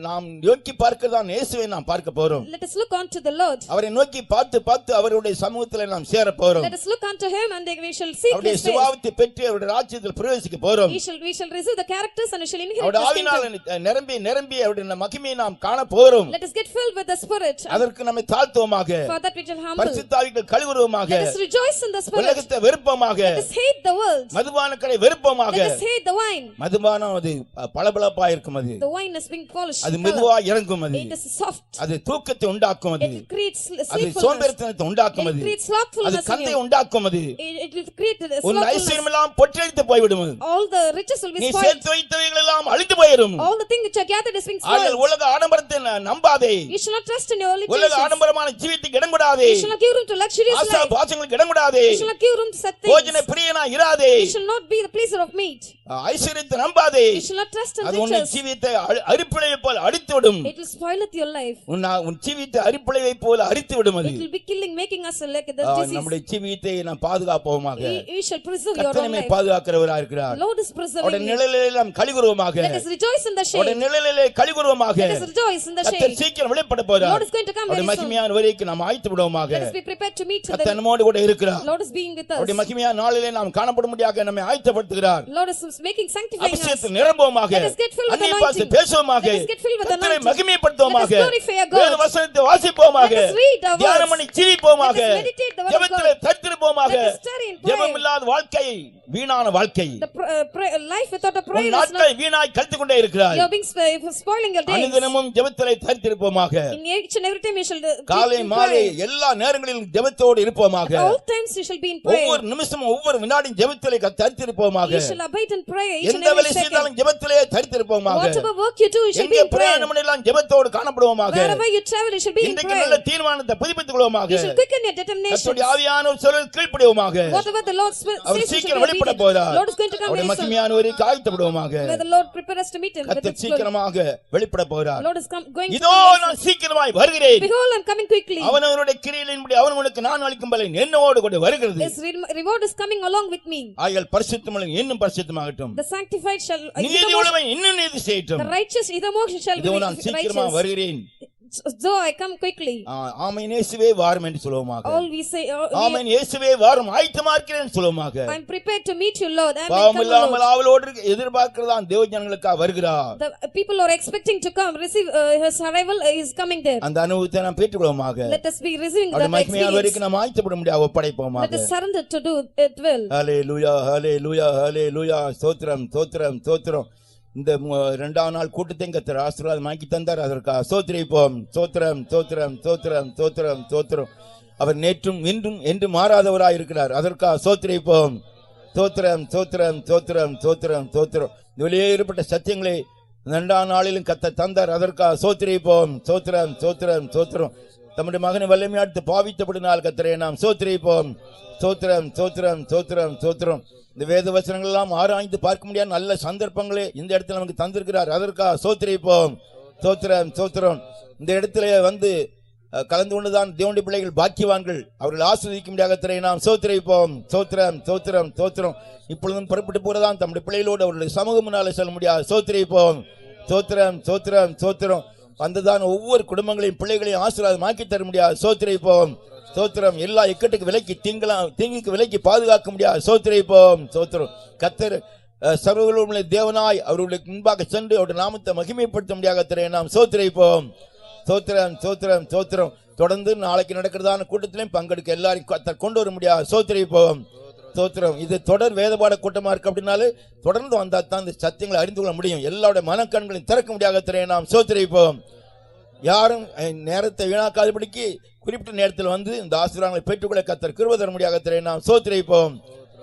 நாம் நோக்கி பார்க்கிறதான் இயேசுவை நாம் பார்க்க போறோம். Let us look unto the Lord. அவரை நோக்கி பார்த்து அவருடைய சமூகத்தில் நாம் சேர போறோம். Let us look unto him and we shall seek அவருடைய his face. சுபாவத்தை பெற்று அவருடைய ராஜ்யத்தில் பிரவேசிக்க போறோம். We shall receive the characters and and shall inherit அவருடைய this ஆவியினால் kingdom. நிரம்பி நிரம்பி அவருடைய மகிமையை நாம் காண போகிறோம். Let us get filled with the Spirit. அதற்கு நம்மை தாழ்த்துவோமாக. For that we shall humble. பரிசுத்த ஆவிக்குள் கழுவுவோமாக. Let us rejoice in the Spirit. உலகத்தை வெறுப்போமாக. Let us hate the world. மதுபானங்களை வெறுப்போமாக. Let us hate the wine. மதுபானம் அது பளபளப்பா இருக்கும். அது The wine is being polished. அது மெதுவா இறங்கும். அது It is soft. அது தூக்கத்தை உண்டாக்கும். அது It creates அது sleepfulness. சோம்பேறித்தனத்தை உண்டாக்கும். It அது creates அது slothfulness. கந்தை உண்டாக்கும். அது It will create உன் slothfulness. ஐஸ்வர்யம் எல்லாம் பொற்றெடுத்து போய்விடும். All the riches will be நீ spoiled. சேர்த்து வைத்தவைகள் எல்லாம் அழிந்து போயிடும். All the things which are gathered is being ஆகையால் spoiled. உலக ஆடம்பரத்தை நம்பாதே. You should not trust in your உலக limitations. ஆடம்பரமான ஜீவிதத்துக்கு இடம் கொடாதே. You should not give room to luxurious Asha life. பாசங்களுக்கு இடம் கொடாதே. You should not give room to such போஜன things. பிரியனா இராதே. You should not be the pleaser of meat. ஐஸ்வர்யத்தை நம்பாதே. You should not trust in அது உன் riches. ஜீவியத்தை அரிப்புளையை போல அடித்துவிடும். It will spoileth your life. உன் ஜீவியத்தை அரிப்புளையை போல அரித்துவிடும். அது It will be killing, making us like the disease. நம்முடைய ஜீவியத்தை நாம் பாதுகாப்போமாக. We shall preserve your own கர்த்தர் நம்மை life. பாதுகாக்கிறவராக இருக்கிறார். Lord is அவருடைய preserving you. நிழலிலே நாம் களிகூறுவோமாக. Let us rejoice in the அவருடைய shade. நிழலிலே களிகூறுவோமாக. Let us rejoice in the கர்த்தர் shade. சீக்கிரம் வெளிப்பட போகிறார். Lord is going to come அவருடைய very soon. மகிமையான வரைக்கும் நாம் ஆயத்து விடுவோமாக. Let us be prepared to meet கர்த்தர் the நம்மோடு கூட இருக்கிறார். Lord is being with us. அவருடைய மகிமையான நாளிலே நாம் காணப்படும்படியாக நம்மை ஆயத்தப்படுத்துகிறார். Lord is making sanctifying us. அபிஷேகத்தில் நிரம்புவோமாக. Let us get filled with அந்நிய பாஷை anointing. பேசுவோமாக. Let us get filled with கர்த்தரை anointing. மகிமைப்படுத்துவோமாக. Let us glorify our God. வேத வசனத்தை வாசிப்போமாக. Let us read our தியானம் words. பண்ணி ஜீவிப்போமாக. Let us meditate the word of ஜெபத்திலே God. தரித்திருப்போமாக. Let us study and pray. ஜெபம் இல்லாத வாழ்க்கை வீணான வாழ்க்கை. Life without a உன் prayer is நாட்களை not. வீணாய் கழித்துக் கொண்டே இருக்கிறாய். You are being spoiling your days. அனுதினமும் ஜெபத்திலே தரித்திருப்போமாக. In each and every time you shall காலை மாலை எல்லா நேரங்களிலும் ஜெபத்தோடு இருப்போமாக. At all times you shall be in prayer. ஒவ்வொரு நிமிஷமும் ஒவ்வொரு வினாடியும் ஜெபத்திலே தரித்திருப்போமாக. You shall abide in prayer each and எந்த every வேலை second. செய்தாலும் ஜெபத்திலே தரித்திருப்போமாக. Whatever work you do, you shall be எங்கே in prayer. பிரயாணம் பண்ணலாம் ஜெபத்தோடு காணப்படுவோமாக. Wherever you travel, you shall be in இன்றைக்கு நல்ல prayer. தீர்மானத்தை புதுப்பித்துக் கொள்வோமாக. You shall quicken your determination. கர்த்தருடைய ஆவியானவர் சொல்வதற்கு கீழ்ப்படிவோமாக. Whatever the Lord says, our you shall சீக்கிரம் be வெளிப்பட obedient. போகிறார். Lord is going to come அவருடைய very soon. மகிமையானவரை காய்த்தப்படுவோமாக. May the Lord prepare us to meet him with கர்த்தர் his glory. சீக்கிரமாக வெளிப்பட போகிறார். Lord is going to இதோ come. நான் சீக்கிரமாய் வருகிறேன். Behold, I am coming quickly. அவனவனுடைய கிரியைகளின்படி அவனுக்கு நான் அளிக்கும் பலன் என்னோடு கூட வருகிறது. His reward is coming along with me. ஆகையால் பரிசுத்தமுள்ள இன்னும் பரிசுத்தமாகட்டும். The sanctified shall நீதி உள்ளவன் இன்னும் நீதி செய்யட்டும். the righteous either more shall be இதோ நான் சீக்கிரமா righteous. வருகிறேன். So I come quickly. ஆமென் இயேசுவே வாரும் என்று சொல்லுவோமாக. All we say, ஆமென் இயேசுவே வாரும் ஆயத்தமா இருக்கிறேன் சொல்லுவோமாக. I am prepared to meet you, Lord. I am பாவம் come, இல்லாமல் Lord. ஆவலோடு எதிர்பார்க்கிறதான் தேவ ஜனங்களுக்காக வருகிறார். The people are expecting to come, receive his arrival is coming there. அந்த அனுபவத்தை நாம் பெற்றுக்கொள்வோமாக. Let us be receiving அவருடைய that மகிமையான experience. வரைக்கும் நாம் ஆயத்தப்பட முடியாது ஒப்படைப்போமாக. Let us surrender to do it well. ஹல்லேலூயா ஹல்லேலூயா ஹல்லேலூயா ஸ்தோத்திரம் ஸ்தோத்திரம் ஸ்தோத்திரம். இந்த இரண்டாம் நாள் கூட்டத்தை கர்த்தர் ஆசீர்வாதமாக்கி தந்தார். அதற்காக ஸ்தோத்திரிப்போம். ஸ்தோத்திரம் ஸ்தோத்திரம் ஸ்தோத்திரம் ஸ்தோத்திரம் ஸ்தோத்திரம். அவர் நேற்றும் இன்றும் என்று மாறாதவராய் இருக்கிறார். அதற்காக ஸ்தோத்திரிப்போம். ஸ்தோத்திரம் ஸ்தோத்திரம் ஸ்தோத்திரம் ஸ்தோத்திரம் ஸ்தோத்திரம். வெளியேறப்பட்ட சத்தியங்களை இரண்டாம் நாளிலும் கர்த்தர் தந்தார். அதற்காக ஸ்தோத்திரிப்போம். ஸ்தோத்திரம் ஸ்தோத்திரம் ஸ்தோத்திரம். தம்முடைய மகனை வல்லமையாட்டு பாவித்தபடினால் கர்த்தரை நாம் ஸ்தோத்திரிப்போம். ஸ்தோத்திரம் ஸ்தோத்திரம் ஸ்தோத்திரம் ஸ்தோத்திரம். இந்த வேத வசனங்கள் எல்லாம் ஆராய்ந்து பார்க்க முடியாத நல்ல சந்தர்ப்பங்களே இந்த இடத்துல நமக்கு தந்திருக்கிறார். அதற்காக ஸ்தோத்திரிப்போம். ஸ்தோத்திரம் ஸ்தோத்திரம். இந்த இடத்துல வந்து கலந்து கொண்டுதான் தேவனுடைய பிள்ளைகள் பாக்கியவான்கள். அவர்கள் ஆஸ்வதிக்க முடியாத நாம் ஸ்தோத்திரிப்போம். ஸ்தோத்திரம் ஸ்தோத்திரம் ஸ்தோத்திரம். இப்பொழுதும் புறப்பட்டு போறதான் தம்முடைய பிள்ளைகளோடு அவருடைய சமூகம் முன்னாலே சொல்ல முடியாது. ஸ்தோத்திரிப்போம். ஸ்தோத்திரம் ஸ்தோத்திரம் ஸ்தோத்திரம். வந்துதான் ஒவ்வொரு குடும்பங்களையும் பிள்ளைகளையும் ஆசீர்வாதமாக்கி தர முடியாது. ஸ்தோத்திரிப்போம். ஸ்தோத்திரம். எல்லா இக்கட்டுக்கு விலைக்கு தீங்குக்கு விலைக்கு பாதுகாக்க முடியாது. ஸ்தோத்திரிப்போம். ஸ்தோத்திரம். கர்த்தர் சர்வவல்லமையுள்ள தேவனாய் அவர்களுக்கு முன்பாக சென்று அவருடைய நாமத்தை மகிமைப்படுத்த முடியாத நாம் ஸ்தோத்திரிப்போம். ஸ்தோத்திரம் ஸ்தோத்திரம் ஸ்தோத்திரம். தொடர்ந்து நாளைக்கு நடக்கிறதான கூட்டத்திலையும் பங்கெடுக்க எல்லாரையும் கர்த்தர் கொண்டு வர முடியாது. ஸ்தோத்திரிப்போம். ஸ்தோத்திரம். இது தொடர் வேதபாட கூட்டமா இருக்கு அப்படின்னாலே தொடர்ந்து வந்தா தான் இந்த சத்தியங்களை அறிந்து கொள்ள முடியும். எல்லாருடைய மனக்கண்களையும் திறக்க முடியாத நாம் ஸ்தோத்திரிப்போம். யாரும் நேரத்தை வீணாக்காதபடிக்கு குறிப்பிட்ட நேரத்தில் வந்து இந்த ஆசீர்வாதங்களை பெற்றுக்கொள்ள கர்த்தர் கிருபை தர முடியாத நாம் ஸ்தோத்திரிப்போம்.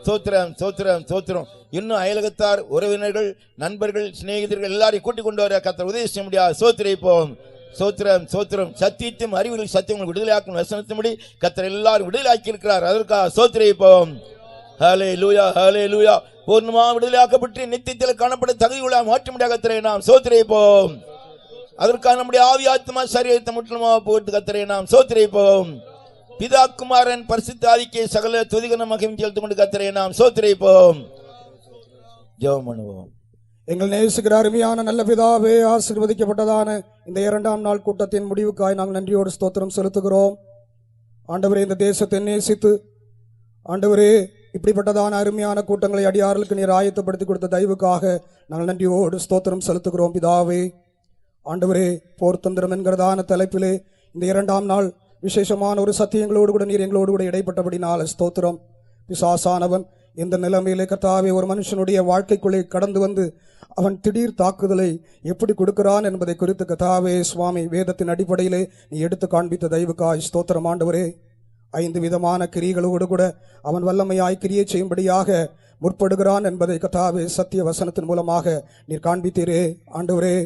ஸ்தோத்திரம் ஸ்தோத்திரம் ஸ்தோத்திரம். இன்னும் அயலகத்தார் உறவினர்கள் நண்பர்கள் சிநேகிதர்கள் எல்லாரையும் கூட்டிக் கொண்டு வர கர்த்தர் உதவி செய்ய முடியாது. ஸ்தோத்திரிப்போம். ஸ்தோத்திரம் ஸ்தோத்திரம். சத்தியத்தையும் அறிவியல் சத்தியங்களை விடுதலையாக்கும் வசனத்தின்படி கர்த்தர் எல்லாரும் விடுதலையாக்கி இருக்கிறார். அதற்காக ஸ்தோத்திரிப்போம். ஹல்லேலூயா ஹல்லேலூயா. பூர்ணமாக விடுதலையாக்கப்பட்டு நித்தியத்தில் காணப்பட தகுதியுள்ள மாற்ற முடியாத நாம் ஸ்தோத்திரிப்போம். அதற்காக நம்முடைய ஆவி ஆத்மா சரீரத்தை முற்றிலுமாக போட்டு கர்த்தரை நாம் ஸ்தோத்திரிப்போம். பிதா குமாரன் பரிசுத்த ஆவிக்கே சகல துதிகன மகிமை செலுத்திக் கொண்டு கர்த்தரை நாம் ஸ்தோத்திரிப்போம். ஜெபம் பண்ணுவோம். எங்கள் நேசிக்கிற அருமையான நல்ல பிதாவே, ஆசீர்வதிக்கப்பட்டதான இந்த இரண்டாம் நாள் கூட்டத்தின் முடிவுக்காய் நாங்கள் நன்றியோடு ஸ்தோத்திரம் செலுத்துகிறோம். ஆண்டவரே, இந்த தேசத்தை நேசித்து ஆண்டவரே இப்படிப்பட்டதான அருமையான கூட்டங்களை அடியார்களுக்கு நீர் ஆயத்தப்படுத்தி கொடுத்த தயவுக்காக நாங்கள் நன்றியோடு ஸ்தோத்திரம் செலுத்துகிறோம் பிதாவே. ஆண்டவரே, போர்த்தந்திரம் என்கிறதான தலைப்பிலே இந்த 2ஆம் நாள் விசேஷமான ஒரு சத்தியங்களோடு கூட நீர் எங்களோடு கூட இடைப்பட்டபடினால ஸ்தோத்திரம். பிசாசானவன் எந்த நிலைமையிலே கர்த்தாவே ஒரு மனுஷனுடைய வாழ்க்கைக்குள்ளே கடந்து வந்து அவன் திடீர் தாக்குதலை எப்படி கொடுக்கிறான் என்பதை குறித்து கர்த்தாவே சுவாமி வேதத்தின் அடிப்படையிலே நீ எடுத்து காண்பித்த தயவுக்காய் ஸ்தோத்திரம். ஆண்டவரே, 5 விதமான கிரியைகளோடு கூட அவன் வல்லமையாய் கிரியை செய்யும்படியாக முற்படுகிறான் என்பதை கர்த்தாவே சத்திய வசனத்தின் மூலமாக நீர் காண்பித்தீரே. ஆண்டவரே,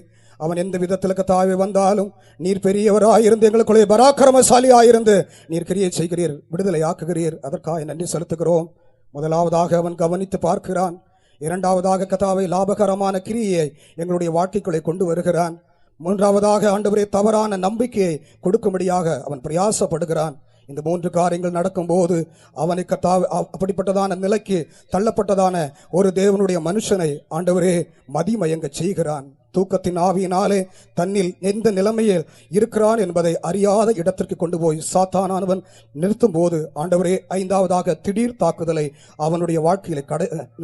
அவன் எந்த விதத்தில் கர்த்தாவே வந்தாலும் நீர் பெரியவராயிருந்து எங்களுக்குள்ளே பராக்கிரமசாலியாயிருந்து நீர் கிரியை செய்கிறீர், விடுதலை ஆக்குகிறீர். அதற்காக நன்றி செலுத்துகிறோம். முதலாவதாக அவன் கவனித்து பார்க்கிறான். 2ஆவதாக கர்த்தாவே லாபகரமான கிரியையை எங்களுடைய வாழ்க்கைக்குள்ளே கொண்டு வருகிறான். 3ஆவதாக ஆண்டவரே தவறான நம்பிக்கையை கொடுக்கும்படியாக அவன் பிரயாசப்படுகிறான். இந்த 3 காரியங்கள் நடக்கும்போது அவனை கர்த்தாவே அப்படிப்பட்டதான நிலைக்கு தள்ளப்பட்டதான ஒரு தேவனுடைய மனுஷனை ஆண்டவரே மதிமயங்க செய்கிறான். தூக்கத்தின் ஆவியினாலே தன்னில் எந்த நிலைமையில் இருக்கிறான் என்பதை அறியாத இடத்திற்கு கொண்டு போய் சாத்தானானவன் நிறுத்தும் போது ஆண்டவரே 5ஆவதாக திடீர் தாக்குதலை அவனுடைய வாழ்க்கையில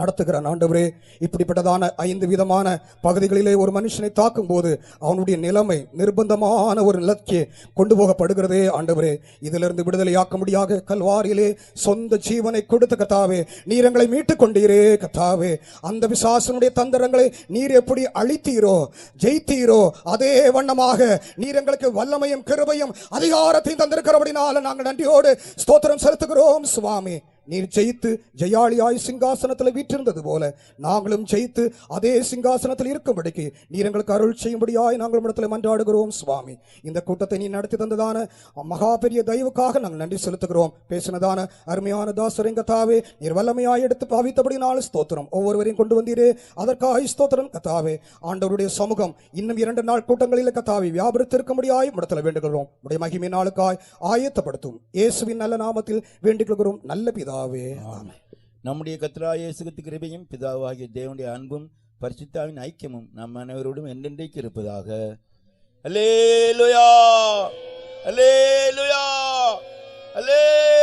நடத்துகிறான். ஆண்டவரே, இப்படிப்பட்டதான 5 விதமான பகுதிகளிலே ஒரு மனுஷனை தாக்கும் போது அவனுடைய நிலைமை நிர்பந்தமான ஒரு நிலைக்கு கொண்டு போகப்படுகிறதே. ஆண்டவரே, இதிலிருந்து விடுதலையாக்க முடியாத கல்வாரியிலே சொந்த ஜீவனை கொடுத்த கர்த்தாவே நீர் எங்களை மீட்டுக் கொண்டீரே. கர்த்தாவே, அந்த பிசாசனுடைய தந்திரங்களை நீர் எப்படி அழித்தீரோ ஜெயித்தீரோ அதே வண்ணமாக நீர் எங்களுக்கு வல்லமையும் கிருபையும் அதிகாரத்தையும் தந்திருக்கிறபடினால நாங்கள் நன்றியோடு ஸ்தோத்திரம் செலுத்துகிறோம் சுவாமி. நீர் ஜெயித்து ஜெயாளியாய் சிங்காசனத்தில் வீற்றிருந்தது போல நாங்களும் ஜெயித்து அதே சிங்காசனத்தில் இருக்கும்படிக்கு நீர் எங்களுக்கு அருள் செய்யும்படியாய் நாங்கள் இடத்துல மன்றாடுகிறோம் சுவாமி. இந்த கூட்டத்தை நீ நடத்தி தந்ததான மகா பெரிய தயவுக்காக நாங்கள் நன்றி செலுத்துகிறோம். பேசினதான அருமையான தாசரின் கர்த்தாவே நீர் வல்லமையாய் எடுத்து பாவித்தபடினால ஸ்தோத்திரம். ஒவ்வொருவரையும் கொண்டு வந்தீரே, அதற்காக ஸ்தோத்திரம் கர்த்தாவே. ஆண்டவருடைய சமூகம் இன்னும் 2 நாள் கூட்டங்களில் கர்த்தாவே வியாபரித்திருக்கும்படியாய் இடத்துல வேண்டுகிறோம். உடைய மகிமை நாளுக்காய் ஆயத்தப்படுத்தும் இயேசுவின் நல்ல நாமத்தில் வேண்டிக் நல்ல பிதா. நம்முடைய கர்த்தராகிய இயேசு கிறிஸ்துவின் கிருபையும் பிதாவாகிய தேவனுடைய அன்பும் பரிசுத்தாவின் ஐக்கியமும் நம் அனைவரோடும் என்றென்றைக்கு இருப்பதாக. அல்லேலூயா, அல்லேலூயா, அல்லேலூயா.